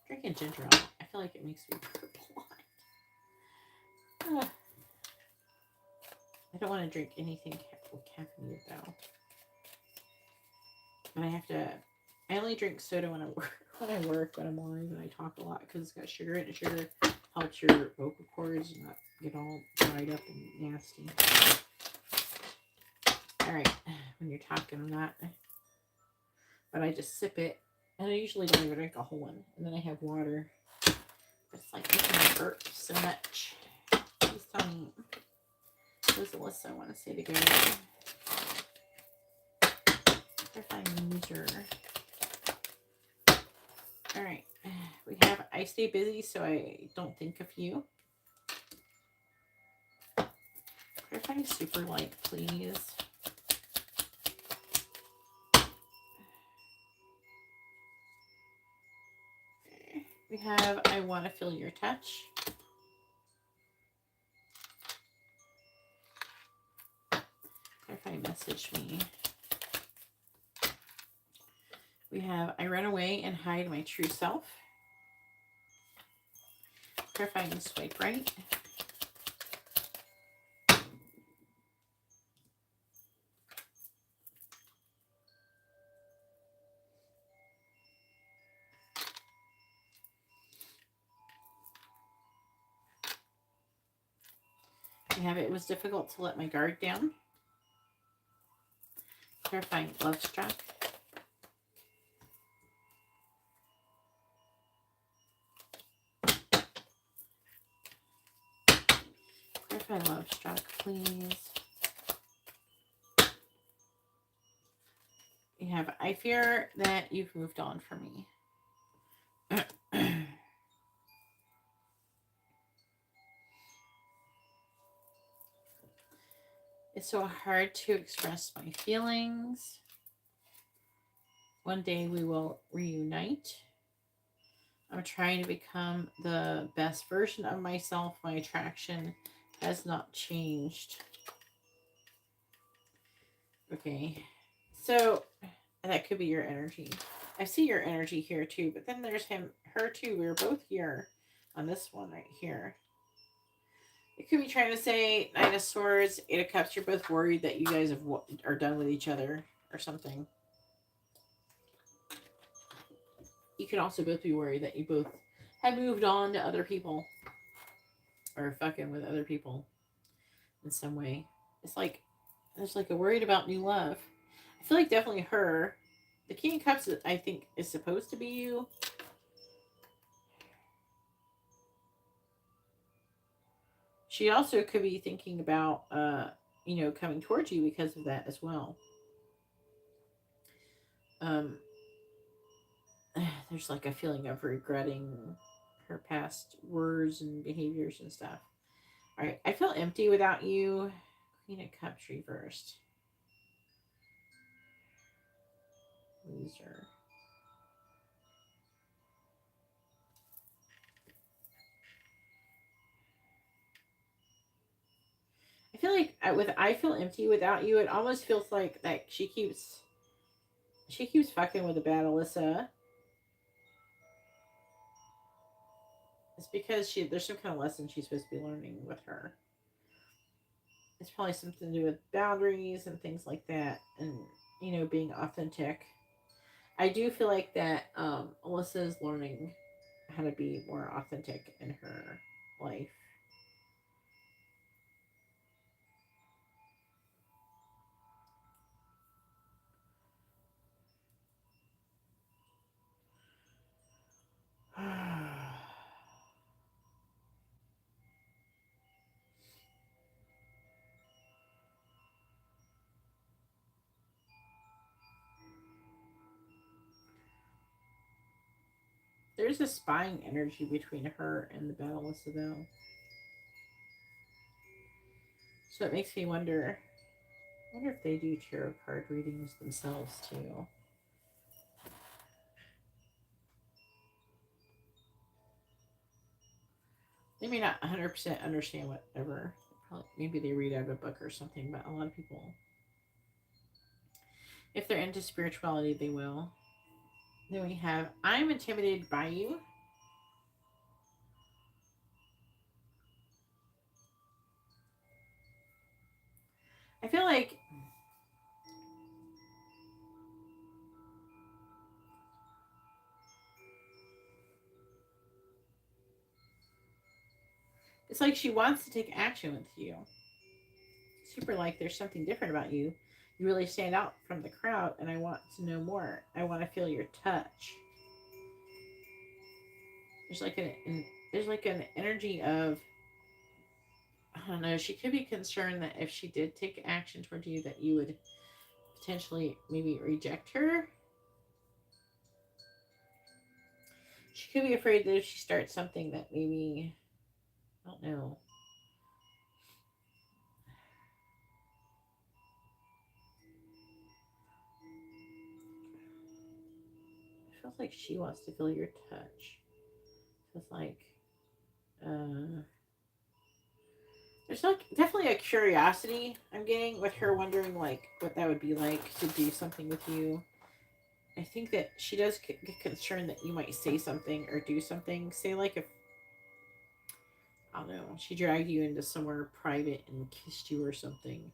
Drinking ginger ale. I feel like it makes me purple. I don't want to drink anything caffeinated though. But I only drink soda when I work, when I'm live, and I talk a lot because it's got sugar in it. Sugar helps your vocal cords not get all dried up and nasty. Alright, when you're talking, I'm not. But I just sip it, and I usually don't even drink a whole one. And then I have water. It's like making me burp so much. Please tell me. What does Alyssa want to say to Garrett? Clarifying Loser. Alright. We have I stay busy so I don't think of you. Clarifying Super Like, please. We have I want to feel your touch. Clarify Message Me. We have I run away and hide my true self. Clarifying Swipe Right. You have, it was difficult to let my guard down. Clarifying love struck. Clarify love struck, please. You have, I fear that you've moved on from me. It's so hard to express my feelings. One day we will reunite. I'm trying to become the best version of myself. My attraction has not changed. Okay. So that could be your energy. I see your energy here too, but then there's her too. We're both here on this one right here. It could be trying to say Knight of Swords, Eight of Cups. You're both worried that you guys are done with each other or something. You could also both be worried that you both have moved on to other people or fucking with other people in some way. It's like there's like a worried about new love. I feel like definitely her. The King of Cups, I think, is supposed to be you. She also could be thinking about, coming towards you because of that as well. There's like a feeling of regretting her past words and behaviors and stuff. All right, I feel empty without you. Queen of Cups reversed. Loser. I feel like I feel empty without you. It almost feels like that she keeps fucking with the bad Alyssa. It's because there's some kind of lesson she's supposed to be learning with her. It's probably something to do with boundaries and things like that, and being authentic. I do feel like that Alyssa is learning how to be more authentic in her life. There's a spying energy between her and the bad Alyssa, though. So it makes me wonder. I wonder if they do tarot card readings themselves too. They may not 100% understand whatever. Maybe they read out of a book or something, but a lot of people, if they're into spirituality, they will. Then we have, I'm intimidated by you. I feel like it's like she wants to take action with you. Super like there's something different about you. You really stand out from the crowd, and I want to know more. I want to feel your touch. There's like an energy of, I don't know. She could be concerned that if she did take action toward you, that you would potentially maybe reject her. She could be afraid that if she starts something that maybe, I don't know. It feels like she wants to feel your touch. It's like, there's like definitely a curiosity I'm getting with her, wondering like what that would be like to do something with you. I think that she does get concerned that you might say something or do something. Say like if, I don't know, she dragged you into somewhere private and kissed you or something.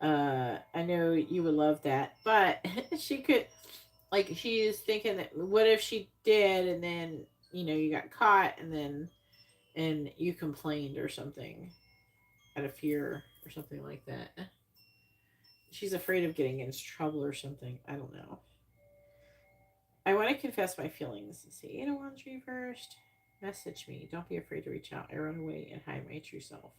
I know you would love that, but she could, like, she's thinking that what if she did and then you got caught and you complained or something. out of fear or something like that. She's afraid of getting into trouble or something. I don't know. I want to confess my feelings. See, 801's reversed. Message me. Don't be afraid to reach out. I run away and hide my true self.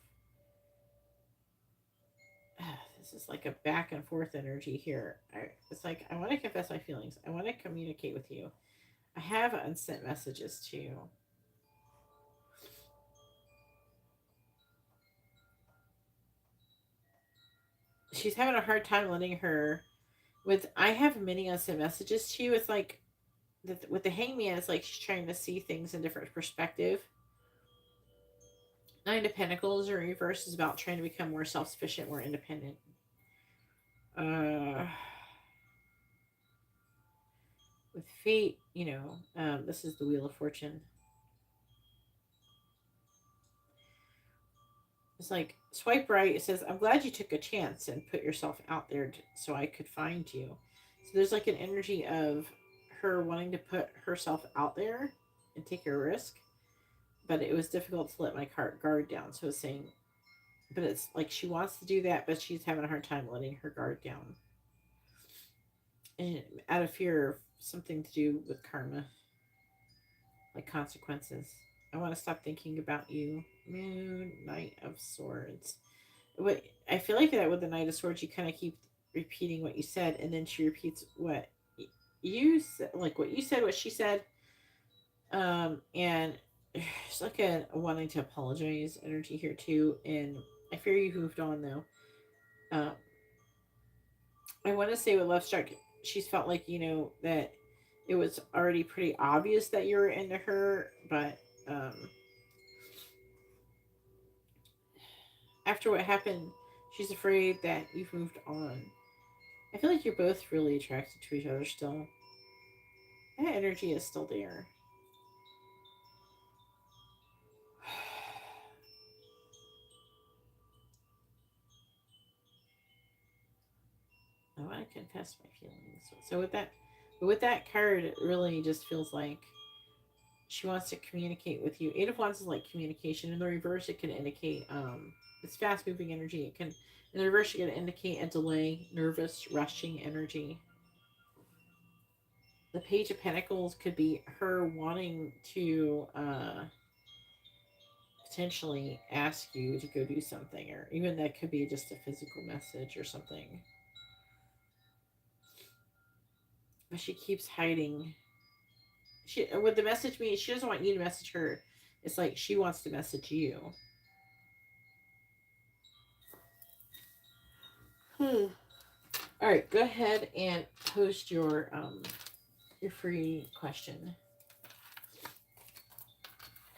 This is like a back and forth energy here. It's like, I want to confess my feelings. I want to communicate with you. I have unsent messages too. She's having a hard time letting her. I have many unsent messages to you. It's like, with the hangman, it's like she's trying to see things in different perspective. Nine of Pentacles in reverse is about trying to become more self-sufficient, more independent. With fate, this is the Wheel of Fortune. It's like, swipe right. It says, I'm glad you took a chance and put yourself out there so I could find you. So there's like an energy of her wanting to put herself out there and take a risk. But it was difficult to let my guard down. So it's saying, but it's like she wants to do that, but she's having a hard time letting her guard down. And out of fear of something to do with karma, like consequences. I want to stop thinking about you. Moon, Knight of Swords. I feel like that with the Knight of Swords, you kind of keep repeating what you said, and then she repeats what you said, like what you said, what she said. And it's like a wanting to apologize energy here too. And I fear you moved on though. I want to say with Love Struck, she's felt like, that it was already pretty obvious that you were into her, but after what happened, she's afraid that you've moved on. I feel like you're both really attracted to each other still. That energy is still there. I want to confess my feelings. So with that card, it really just feels like she wants to communicate with you. Eight of Wands is like communication. In the reverse, it can indicate it's fast moving energy. It can, in the reverse, it can indicate a delay, nervous, rushing energy. The Page of Pentacles could be her wanting to potentially ask you to go do something, or even that could be just a physical message or something. But she keeps hiding. What the message means, she doesn't want you to message her. It's like she wants to message you. All right, go ahead and post your free question.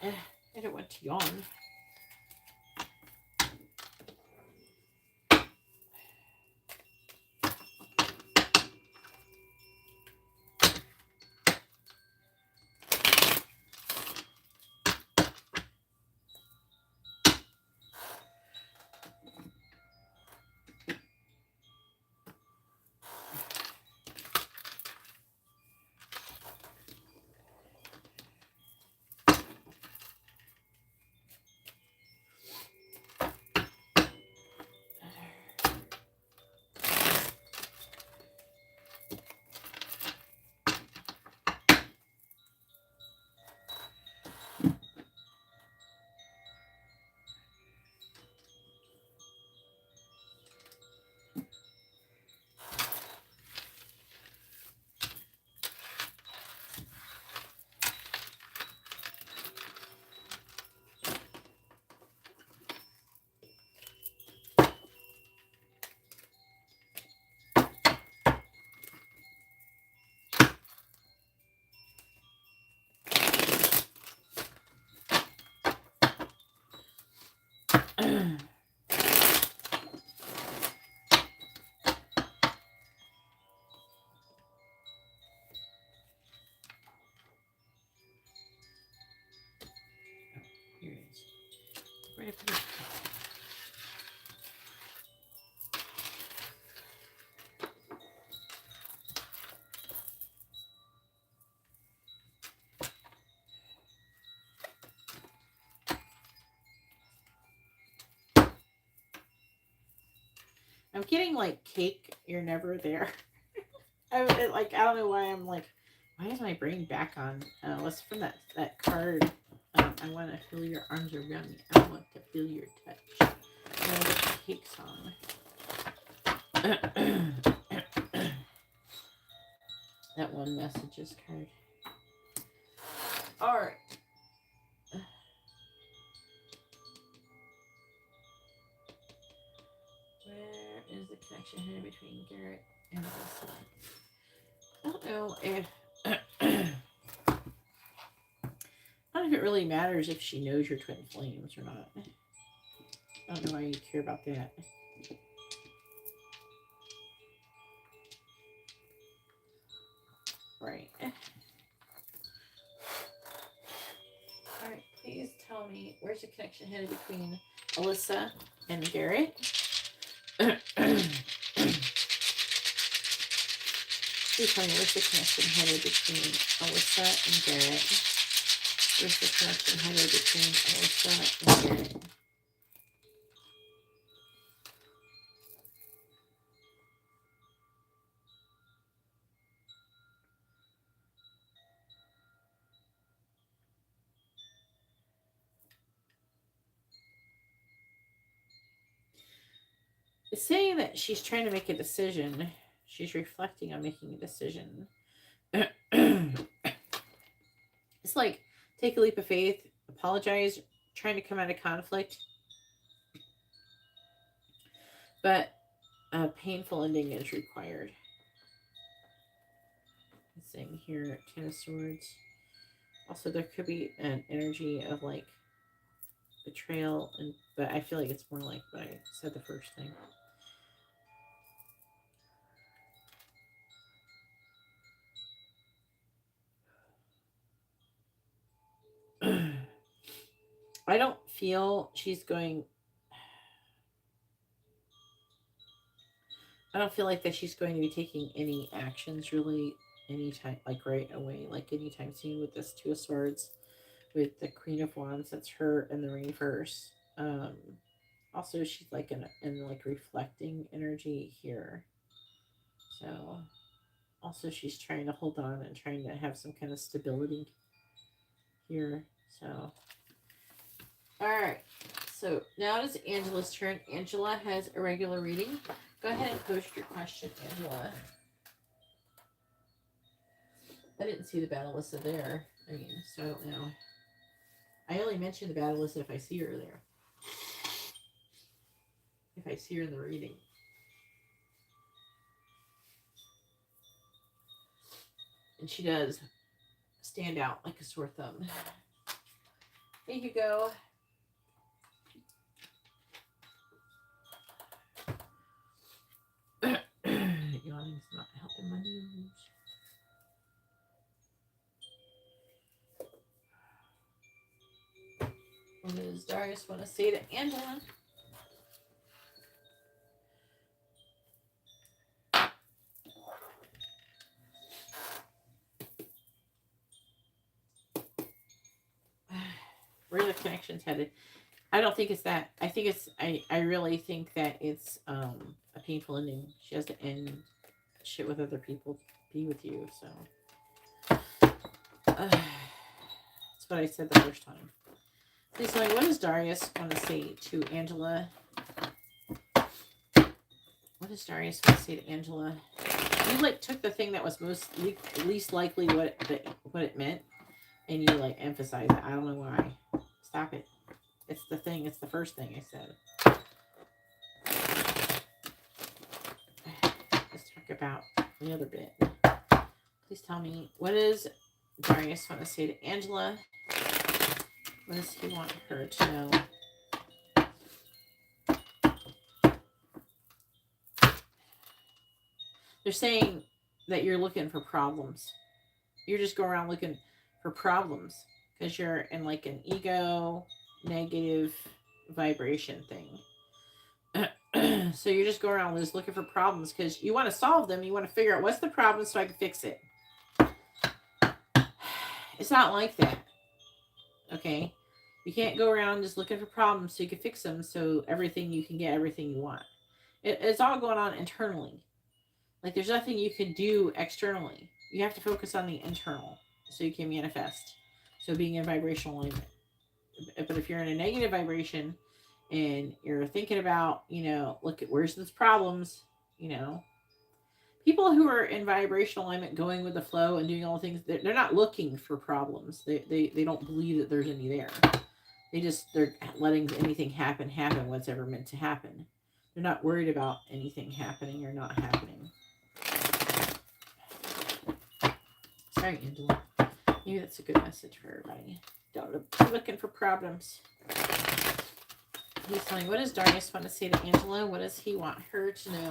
I don't want to yawn. Here it is. Where did I put it? I'm getting like cake. You're never there. I don't know why I'm like, why is my brain back on? What's from that card? I want to feel your arms around me. I want to feel your touch. I want to get the cake song. That one messages card. All right. Where is the connection here between Garrett and Lisa? I don't know if I don't know if it really matters if she knows your twin flames or not. I don't know why you care about that. Right. Alright, please tell me where's the connection headed between Alyssa and Garrett? Please tell me where's the connection headed between Alyssa and Garrett? Where's the connection headed between Alyssa and Garrett? It's saying that she's trying to make a decision. She's reflecting on making a decision. It's like, take a leap of faith, apologize, trying to come out of conflict. But a painful ending is required. It's saying here, Ten of Swords. Also, there could be an energy of like betrayal, but I feel like it's more like what I said the first thing. I don't feel she's going. I don't feel like that she's going to be taking any actions really anytime, like right away, like anytime soon with this Two of Swords, with the Queen of Wands. That's her and the Reverse. Also, she's like in like reflecting energy here. So, also she's trying to hold on and trying to have some kind of stability here. So, all right. So now it is Angela's turn. Angela has a regular reading. Go ahead and post your question, Angela. I didn't see the Battlelissa there. I mean, so I don't know. I only mention the Battlelissa if I see her there. If I see her in the reading. And she does stand out like a sore thumb. Here you go. Yawning's not helping my news. What does Darius want to say to Angela? Where the connection's headed? I don't think it's that. I think it's. I really think that it's a painful ending. She has to end shit with other people, be with you. So that's what I said the first time. Please tell me, what does Darius want to say to Angela? What does Darius want to say to Angela? You like took the thing that was least likely what it meant, and you like emphasized it. I don't know why. Stop it. It's the thing. It's the first thing I said. Let's talk about the other bit. Please tell me, what does Darius want to say to Angela? What does he want her to know? They're saying that you're looking for problems. You're just going around looking for problems because you're in like an ego, negative vibration thing. So you're just going around just looking for problems because you want to solve them. You want to figure out what's the problem so I can fix it. It's not like that. Okay? You can't go around just looking for problems so you can fix them so you can get everything you want. It's all going on internally. Like there's nothing you can do externally. You have to focus on the internal so you can manifest. So being in vibrational alignment. But if you're in a negative vibration and you're thinking about, look at where's this problems, people who are in vibrational alignment going with the flow and doing all the things, they're not looking for problems. They don't believe that there's any there. They're letting anything happen what's ever meant to happen. They're not worried about anything happening or not happening. Sorry, Angela. Maybe that's a good message for everybody. Don't be looking for problems. He's telling, what does Darius want to say to Angela? What does he want her to know?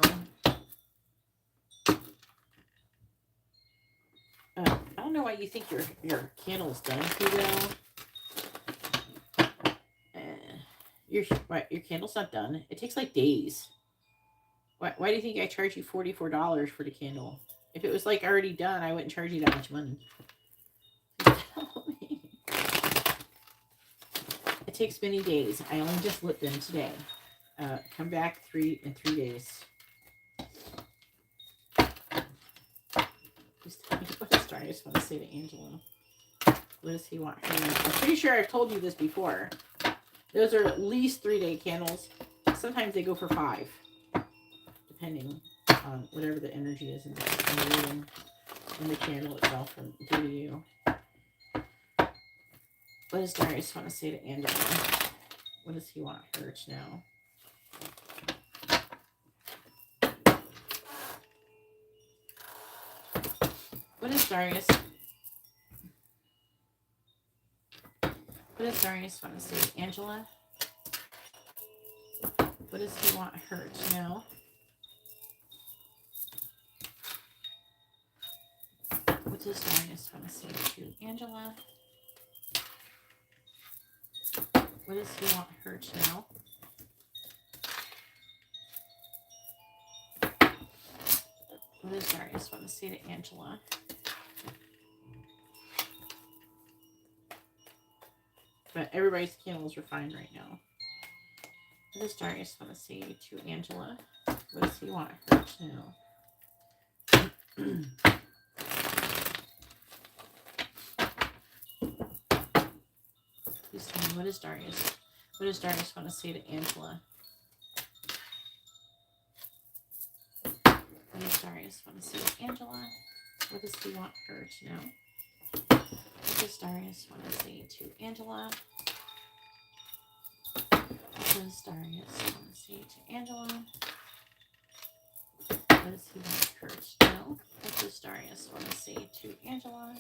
I don't know why you think your candle's done, Hugo. Your candle's not done. It takes like days. Why do you think I charge you $44 for the candle? If it was like already done, I wouldn't charge you that much money. It takes many days. I only just lit them today. Come back in 3 days. Just tell me what does Darius want to say to Angela? What does he want her? I'm pretty sure I've told you this before. Those are at least 3-day candles. Sometimes they go for 5, depending on whatever the energy is in the room, in the candle itself, from due to you. What does Darius want to say to Angela? What does he want her to know? What does Darius want to say to Angela? What does he want her to know? What does Darius want to say to Angela? What does he want her to know? What does Darius want to say to Angela? But everybody's candles are fine right now. What does Darius want to say to Angela? What does he want her to know? Please tell me, what does Darius want to say to Angela? What does Darius want to say to Angela? What does he want her to know? What does Darius want to say to Angela? What does Darius want to say to Angela? What does he want her to know? What does Darius want to say to Angela?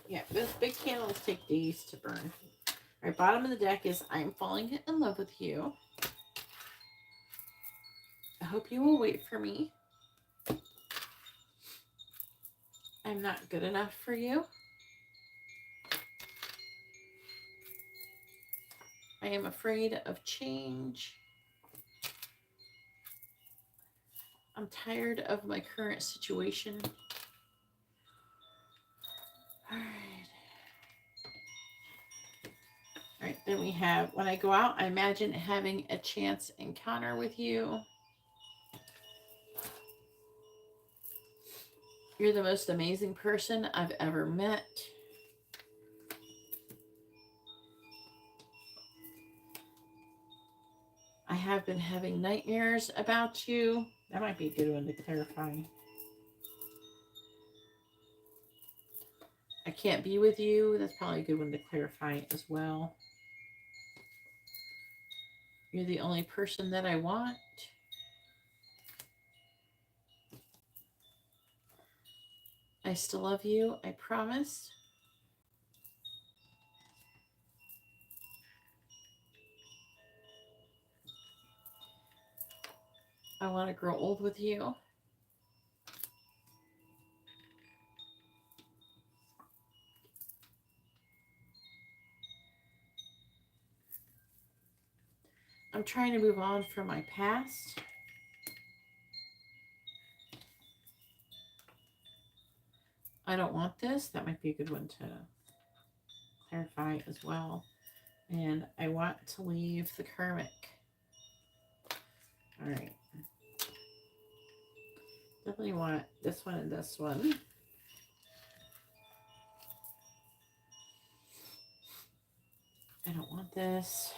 Yeah, those big candles take days to burn. All right, bottom of the deck is I'm falling in love with you. I hope you will wait for me. I'm not good enough for you. I am afraid of change. I'm tired of my current situation. All right, then we have, when I go out, I imagine having a chance encounter with you. You're the most amazing person I've ever met. I have been having nightmares about you. That might be a good one to clarify. I can't be with you. That's probably a good one to clarify as well. You're the only person that I want. I still love you, I promise. I want to grow old with you. I'm trying to move on from my past. I don't want this. That might be a good one to clarify as well. And I want to leave the karmic. All right. Definitely want this one and this one. I don't want this.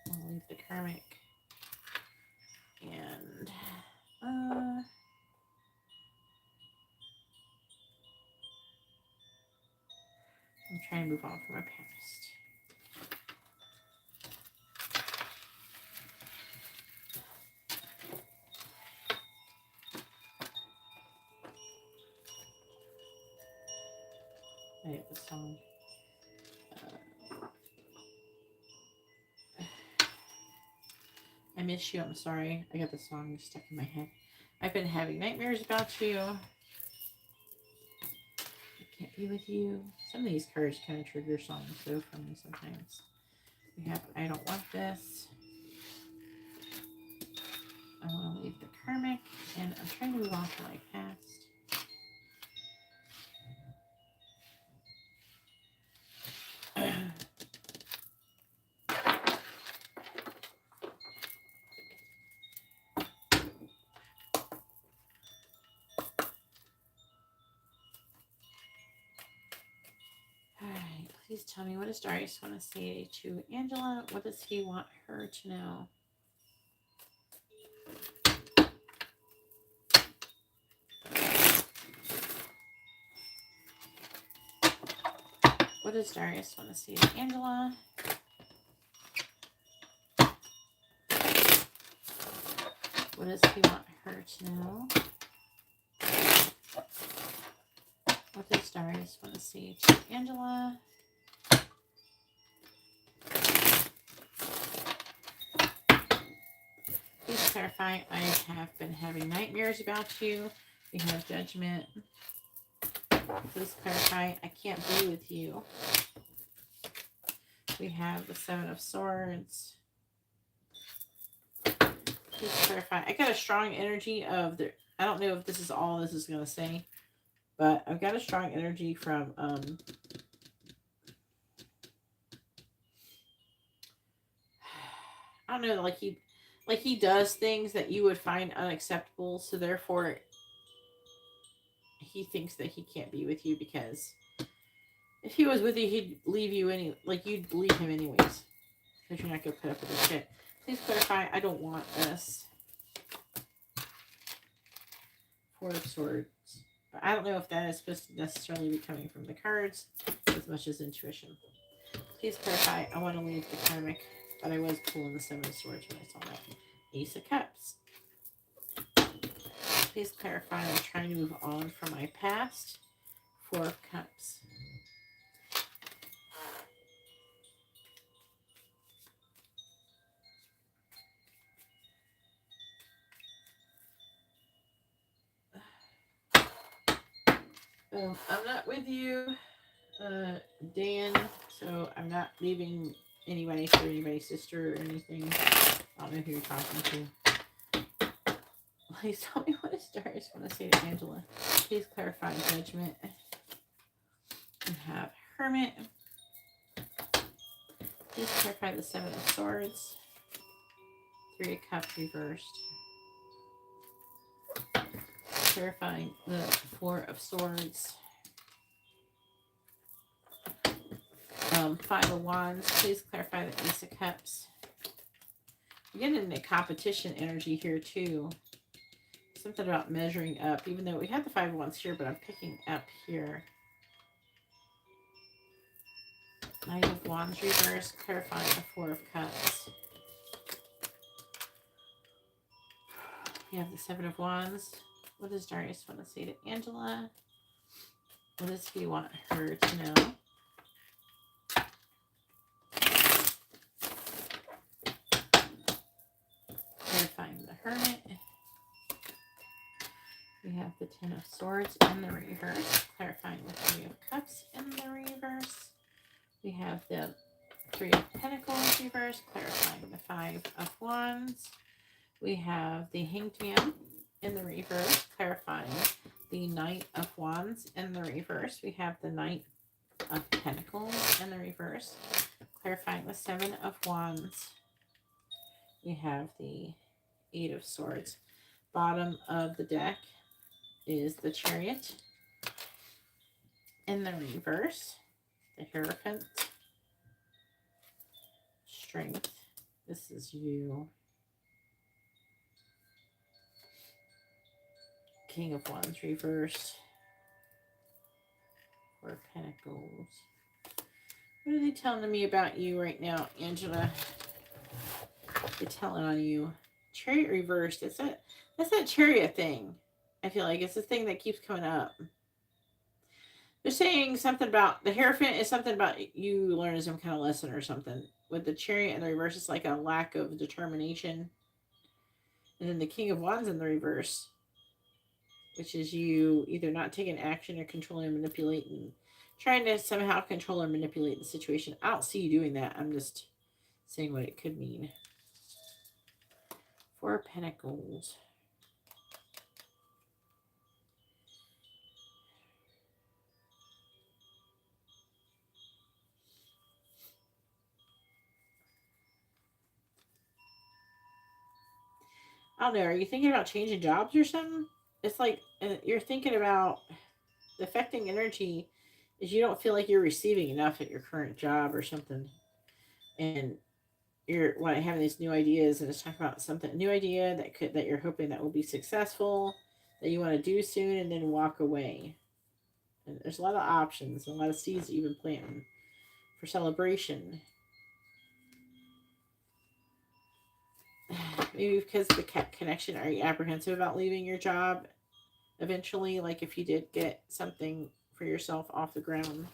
I'll leave the karmic. And I'm trying to move on from my past. I have the song. I miss you. I'm sorry. I got the song stuck in my head. I've been having nightmares about you. I can't be with you. Some of these cards kind of trigger songs though for me sometimes. We have I don't want this. I want to leave the karmic. And I'm trying to move on from my past. Alright, please tell me, what does Darius want to say to Angela? What does he want her to know? What does Darius want to say to Angela? What does he want her to know? What does Darius want to say to Angela? Please clarify. I have been having nightmares about you. We have judgment. Please clarify. I can't be with you. We have the Seven of Swords. Please clarify. I got a strong energy of the... I don't know if this is all this is going to say, but I've got a strong energy from... I don't know, like he does things that you would find unacceptable, so therefore he thinks that he can't be with you because if he was with you, he'd leave you you'd leave him anyways. Because you're not going to put up with this shit. Please clarify, I don't want this. Four of Swords. But I don't know if that is supposed to necessarily be coming from the cards as much as intuition. Please clarify, I want to leave the karmic, but I was pulling the Seven of Swords when I saw that. Ace of Cups. Please clarify, I'm trying to move on from my past. Four of Cups. I'm not with you, Dan, so I'm not leaving anybody for anybody's sister or anything. I don't know who you're talking to. Please tell me, what does Darius want to say to Angela? Please clarify judgment. We have Hermit. Please clarify the Seven of Swords. Three of Cups reversed. Clarifying the Four of Swords. Five of Wands. Please clarify the Ace of Cups. I'm getting the competition energy here too. Something about measuring up, even though we have the Five of Wands here, but I'm picking up here. Nine of Wands reverse, clarifying the Four of Cups. We have the Seven of Wands. What does Darius want to say to Angela? What does he want her to know? Clarifying the Hermit. We have the Ten of Swords in the reverse, clarifying the Three of Cups in the reverse. We have the Three of Pentacles reverse, clarifying the Five of Wands. We have the Hanged Man in the reverse, clarifying the Knight of Wands in the reverse. We have the Knight of Pentacles in the reverse, Clarifying the Seven of Wands. We have the Eight of Swords. Bottom of the deck is the Chariot. In the reverse, the Hierophant. Strength. This is you. King of Wands reversed. Four of Pentacles. What are they telling me about you right now, Angela? They're telling on you. Chariot reversed. That's that Chariot thing. I feel like it's the thing that keeps coming up. They're saying something about the Hierophant is something about you learning some kind of lesson or something. With the Chariot in the reverse, it's like a lack of determination. And then the King of Wands in the reverse, which is you either not taking action or controlling or manipulating, trying to somehow control or manipulate the situation. I don't see you doing that. I'm just saying what it could mean. Four of Pentacles. I don't know. Are you thinking about changing jobs or something? It's like you're thinking about the affecting energy is you don't feel like you're receiving enough at your current job or something. And you're having these new ideas, and it's talking about something, a new idea that you're hoping that will be successful, that you want to do soon, and then walk away. And there's a lot of options, a lot of seeds that you've been planting for celebration. Maybe because of the connection, are you apprehensive about leaving your job eventually? Like if you did get something for yourself off the ground.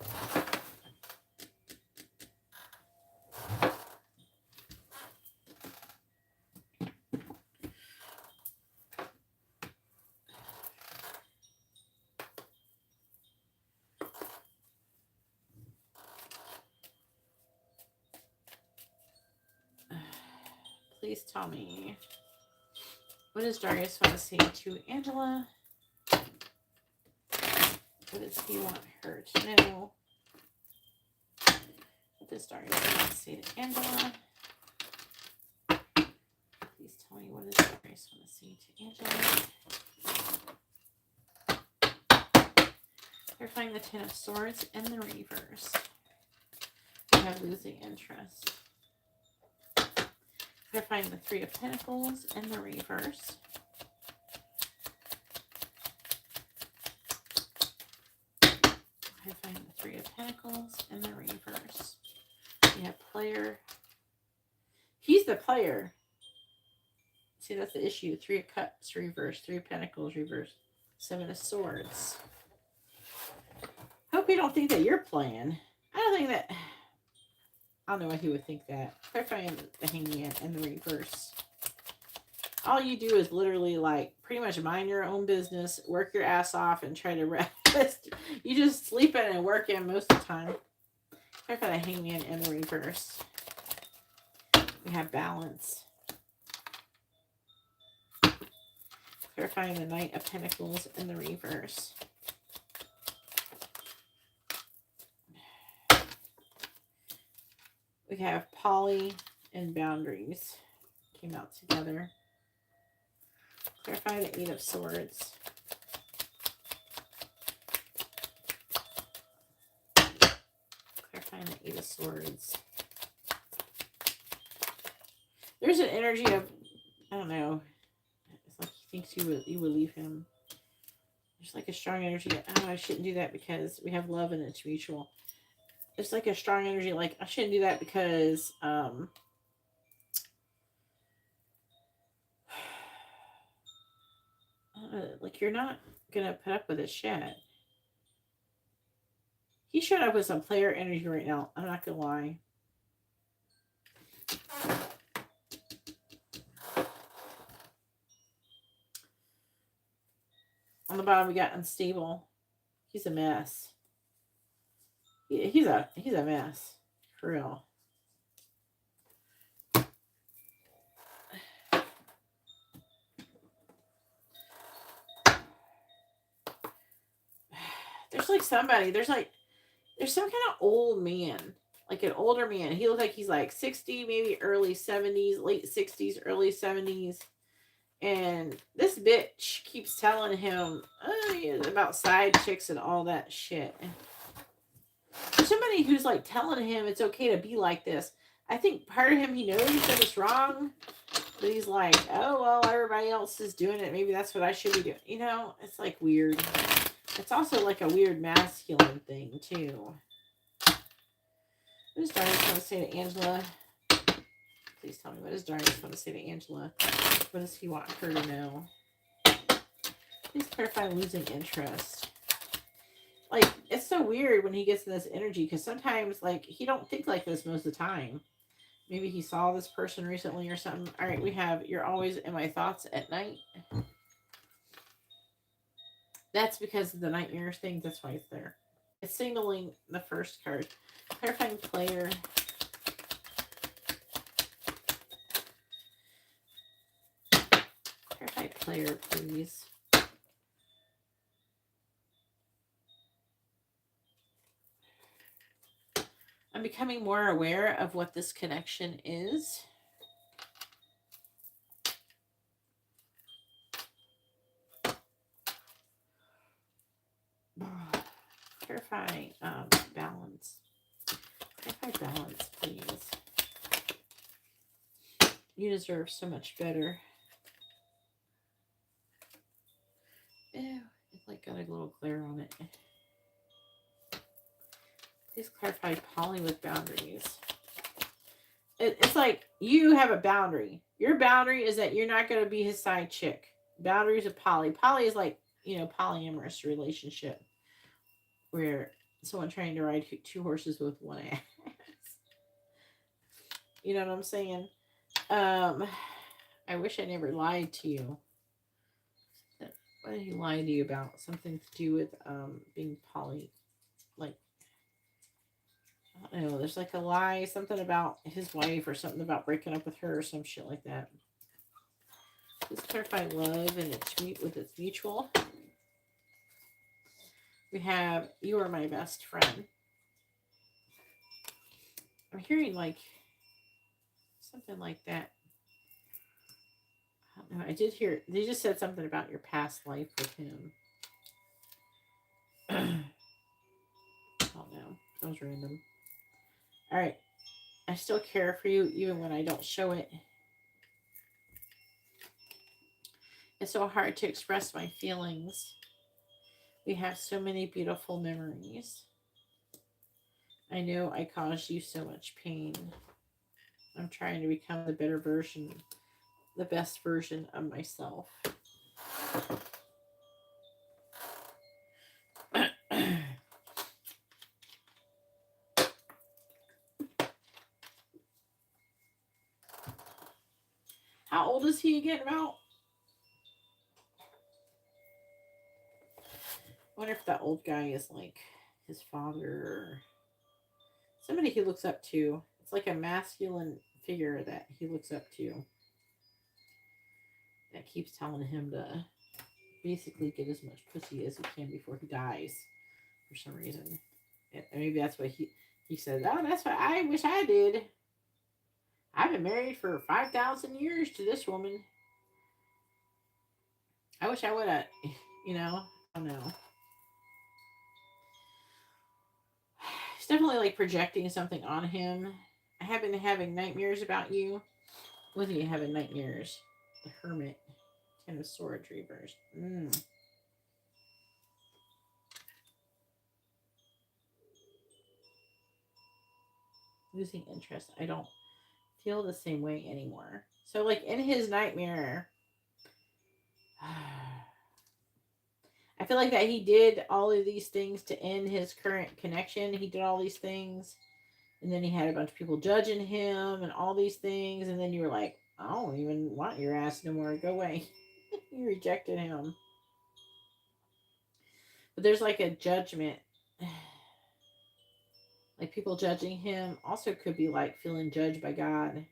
Please tell me, what does Darius want to say to Angela? What does he want her to know? What does Darius want to say to Angela? Please tell me, what does Darius want to say to Angela? Clarifying the Ten of Swords in the reverse. We have losing interest. Clarifying the Three of Pentacles in the reverse. Clarifying the Three of Pentacles in the reverse. We have player. He's the player. See, that's the issue. Three of Cups reverse. Three of Pentacles reverse. Seven of Swords. Hope you don't think that you're playing. I don't think that... I don't know why he would think that. Clarifying the Hangman in the reverse. All you do is literally like pretty much mind your own business, work your ass off, and try to rest. You just sleep in and work in most of the time. Clarify the Hangman in the reverse. We have balance. Clarifying the Knight of Pentacles in the reverse. We have poly and boundaries came out together. Clarify the Eight of Swords. Clarifying the Eight of Swords. There's an energy of, I don't know, it's like he thinks you will leave him. There's like a strong energy that, oh, I shouldn't do that because we have love and it's mutual. It's like a strong energy, like, I shouldn't do that because, like, you're not going to put up with this shit. He showed up with some player energy right now. I'm not going to lie. On the bottom, we got unstable. He's a mess. He's a mess. For real. There's like somebody, there's some kind of old man. like an older man. He looks like he's like 60, maybe early 70s, late 60s, early 70s. And this bitch keeps telling him about side chicks and all that shit. For somebody who's like telling him it's okay to be like this, I think part of him, he knows that it's wrong, but he's like, oh, well, everybody else is doing it. Maybe that's what I should be doing. You know, it's like weird. It's also like a weird masculine thing, too. What does Darkness want to say to Angela? Please tell me, what does Darkness want to say to Angela? What does he want her to know? Please clarify losing interest. Like, it's so weird when he gets in this energy, because sometimes, like, he don't think like this most of the time. Maybe he saw this person recently or something. All right, we have, you're always in my thoughts at night. That's because of the nightmares thing. That's why it's there. It's signaling the first card. Clarifying player. Clarify player, please. I'm becoming more aware of what this connection is. Clarify balance. Clarify balance, please. You deserve so much better. Ew, it's like got a little glare on it. Please clarify poly with boundaries. It's like you have a boundary. Your boundary is that you're not going to be his side chick. Boundaries of poly. Poly is like, you know, polyamorous relationship where someone trying to ride two horses with one ass. You know what I'm saying? I wish I never lied to you. What did he lie to you about? Something to do with being poly, like, I don't know, there's like a lie, something about his wife or something about breaking up with her or some shit like that. Please clarify love and with its mutual. We have, you are my best friend. I'm hearing like something like that. I don't know. I did hear, they just said something about your past life with him. I don't know. That was random. All right. I still care for you even when I don't show it. It's so hard to express my feelings. We have so many beautiful memories. I know I caused you so much pain. I'm trying to become the better version, the best version of myself. How old is he again about? I wonder if that old guy is like his father or somebody he looks up to. It's like a masculine figure that he looks up to that keeps telling him to basically get as much pussy as he can before he dies for some reason. And maybe that's what he said, oh, that's what I wish I did. I've been married for 5,000 years to this woman. I wish I would have, you know, I don't know. It's definitely like projecting something on him. I have been having nightmares about you. What are you having nightmares? The Hermit. 10 of Swords reversed. Losing interest. I don't feel the same way anymore. So like in his nightmare, I feel like that he did all of these things to end his current connection. He did all these things. And then he had a bunch of people judging him and all these things. And then you were like, I don't even want your ass no more. Go away. You rejected him. But there's like a judgment. Like people judging him also could be like feeling judged by God.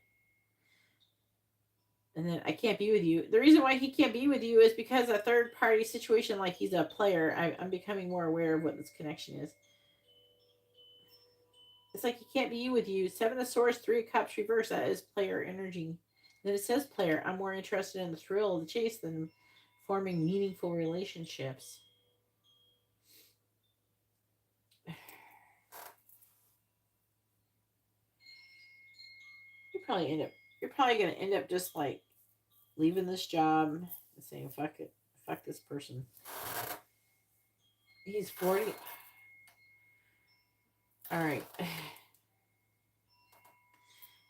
And then I can't be with you. The reason why he can't be with you is because a third party situation, like he's a player. I'm becoming more aware of what this connection is. It's like he can't be with you. 7 of Swords, 3 of Cups reverse. That is player energy. Then it says player. I'm more interested in the thrill of the chase than forming meaningful relationships. You're probably gonna end up just like leaving this job and saying fuck it, fuck this person. He's 40. All right. I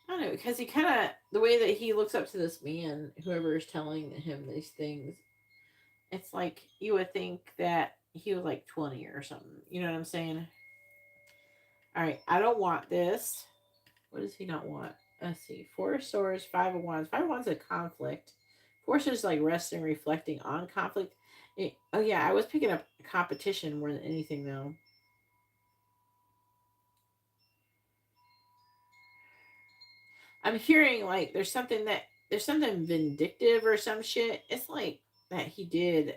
don't know, because he kind of, the way that he looks up to this man, whoever is telling him these things, it's like you would think that he was like 20 or something. You know what I'm saying? All right, I don't want this. What does he not want? Let's see. 4 of Swords, 5 of Wands. 5 of Wands is conflict. 4 is like resting, reflecting on conflict. Oh yeah, I was picking up competition more than anything though. I'm hearing like there's something vindictive or some shit. It's like that he did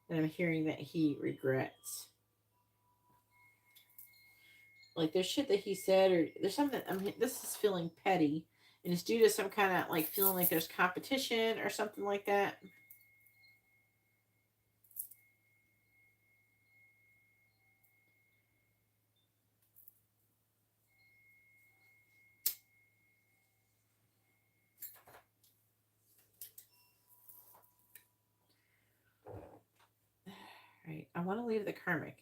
that I'm hearing that he regrets. Like there's shit that he said, or there's something. This is feeling petty, and it's due to some kind of like feeling like there's competition or something like that. Right. I want to leave the karmic.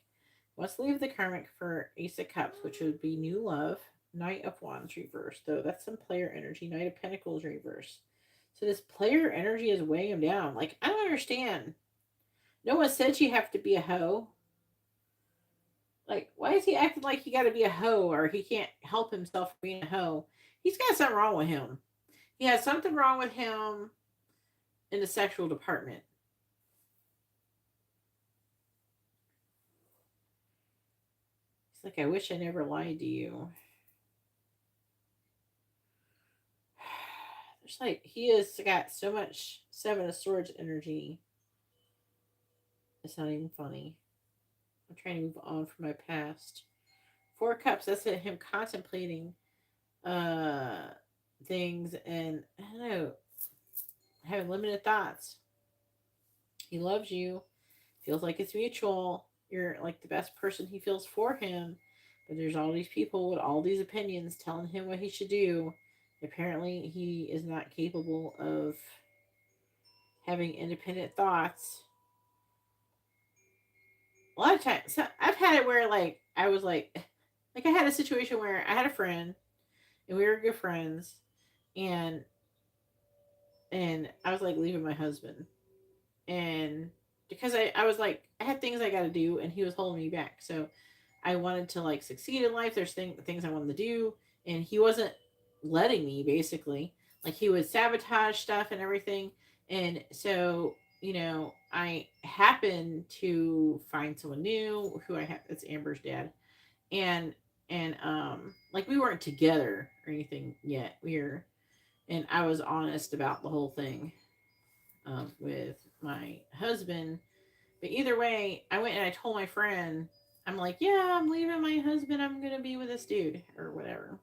Let's leave the karmic for Ace of Cups, which would be new love. Knight of Wands reversed, though. That's some player energy. Knight of Pentacles reversed. So this player energy is weighing him down. Like, I don't understand. No one said you have to be a hoe. Like, why is he acting like he got to be a hoe or he can't help himself from being a hoe? He's got something wrong with him. He has something wrong with him in the sexual department. It's like, I wish I never lied to you. There's like, he has got so much 7 of Swords energy. It's not even funny. I'm trying to move on from my past. 4 Cups, that's him contemplating things and, I don't know, having limited thoughts. He loves you. Feels like it's mutual. You're like the best person he feels for him. But there's all these people with all these opinions telling him what he should do. Apparently, he is not capable of having independent thoughts. A lot of times, so I've had it where like I was like I had a situation where I had a friend and we were good friends, and I was like leaving my husband, and because I was like I had things I got to do and he was holding me back, so I wanted to like succeed in life. There's things I wanted to do, and he wasn't letting me, basically. Like he would sabotage stuff and everything. And so, I happened to find someone new who I have, it's Amber's dad. And like we weren't together or anything yet. And I was honest about the whole thing with my husband. But either way, I went and I told my friend, I'm like, yeah, I'm leaving my husband. I'm going to be with this dude or whatever.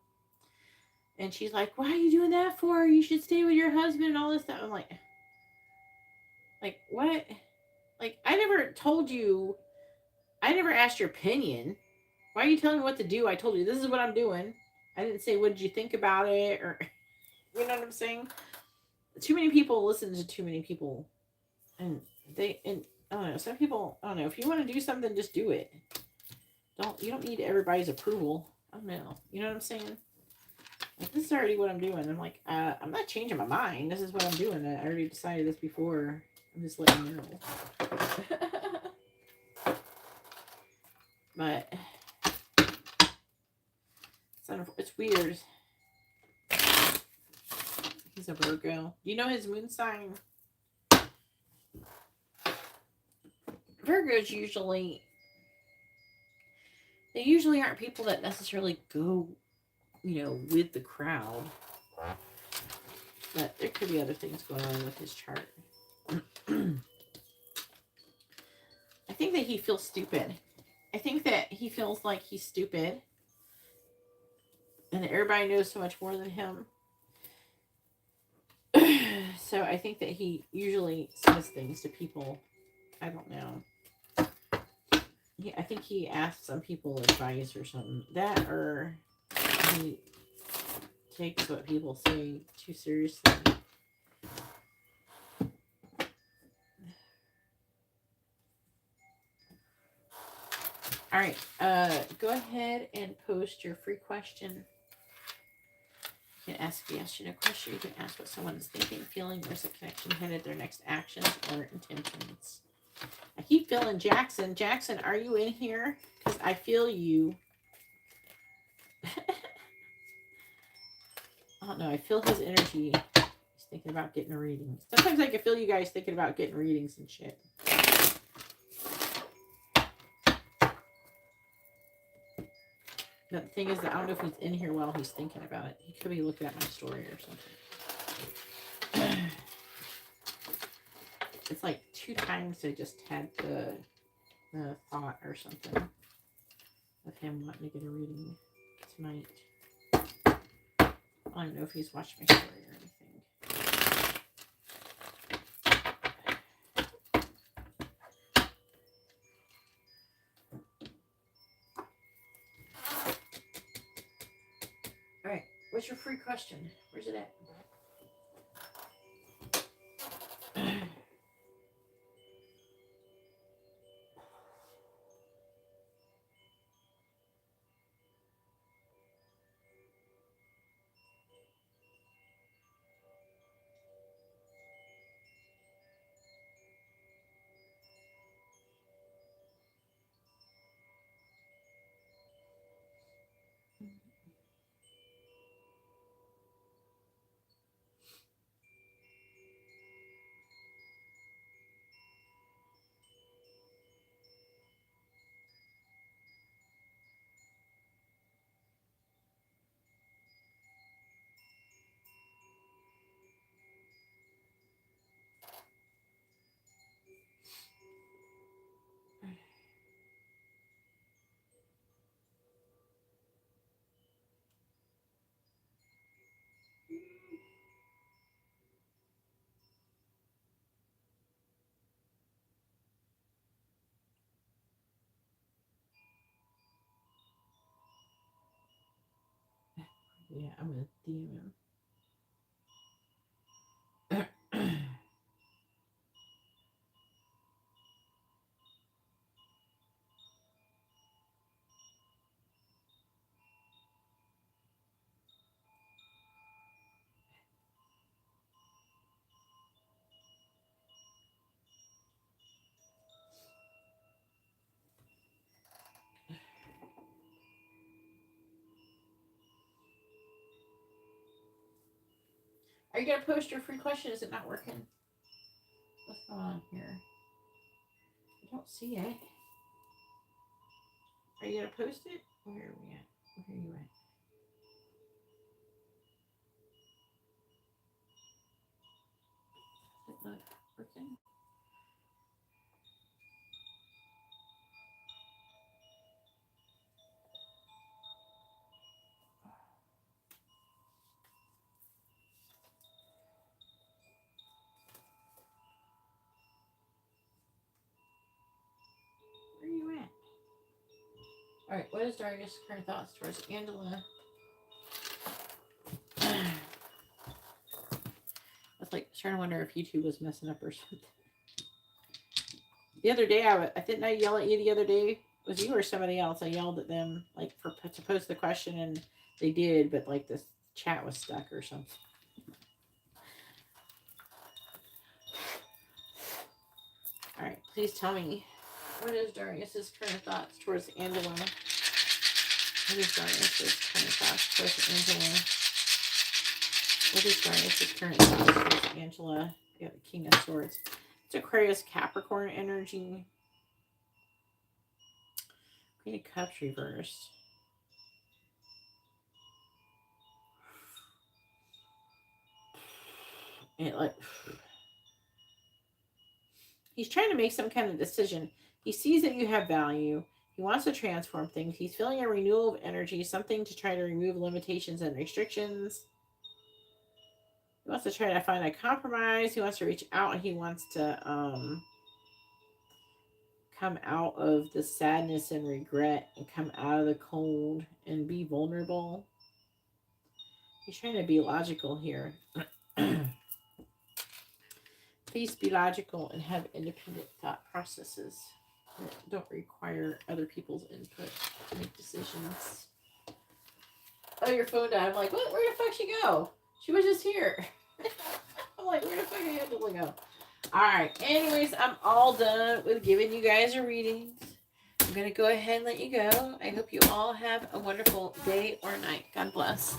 And she's like, why are you doing that for? You should stay with your husband and all this stuff. I'm like, what? Like, I never told you, I never asked your opinion. Why are you telling me what to do? I told you this is what I'm doing. I didn't say, what did you think about it? Or, you know what I'm saying? Too many people listen to too many people. And I don't know, some people, I don't know, if you want to do something, just do it. You don't need everybody's approval. I don't know. You know what I'm saying? Like, this is already what I'm doing. I'm like, I'm not changing my mind. This is what I'm doing. I already decided this before. I'm just letting you know. But it's weird. He's a Virgo. Do you know his moon sign? Virgos they usually aren't people that necessarily go, with the crowd. But there could be other things going on with his chart. I think that he feels stupid. I think that he feels like he's stupid. And everybody knows so much more than him. So I think that he usually says things to people. I don't know. I think he asks some people advice or something. That, or he takes what people say too seriously. All right. Go ahead and post your free question. You can ask the astronaut a question. You can ask what someone is thinking, feeling. There's a connection headed their next actions or intentions. I keep feeling Jackson. Jackson, are you in here? Because I feel you. I don't know. I feel his energy. He's thinking about getting a reading. Sometimes I can feel you guys thinking about getting readings and shit. But the thing is that I don't know if he's in here while he's thinking about it. He could be looking at my story or something. It's like 2 times I just had the thought or something of him wanting to get a reading tonight. I don't know if he's watched my story or anything. All right, what's your free question? Where's it at? Yeah, I'm gonna DM him. Are you gonna post your free question? Is it not working? What's going on here? I don't see it. Are you gonna post it? Where are we at? Where are you at? Is it not working? Where are you at? All right. What is Darius' current thoughts towards Angela? I was like trying to wonder if YouTube was messing up or something. The other day, didn't I yell at you the other day? Was you or somebody else? I yelled at them like to post the question, and they did, but like the chat was stuck or something. All right, please tell me, what is Darius's current thoughts towards Angela? What is Darius's current thoughts towards Angela? What is Darius's current thoughts towards Angela? You have the King of Swords. It's Aquarius Capricorn energy. Queen of Cups reversed. And like, he's trying to make some kind of decision. He sees that you have value. He wants to transform things. He's feeling a renewal of energy, something to try to remove limitations and restrictions. He wants to try to find a compromise. He wants to reach out. He wants to come out of the sadness and regret and come out of the cold and be vulnerable. He's trying to be logical here. Please be logical and have independent thought processes that don't require other people's input to make decisions. Oh, your phone died. I'm like, what? Where the fuck she go? She was just here. I'm like, where the fuck did Angela go? Alright, anyways, I'm all done with giving you guys a reading. I'm going to go ahead and let you go. I hope you all have a wonderful day or night. God bless.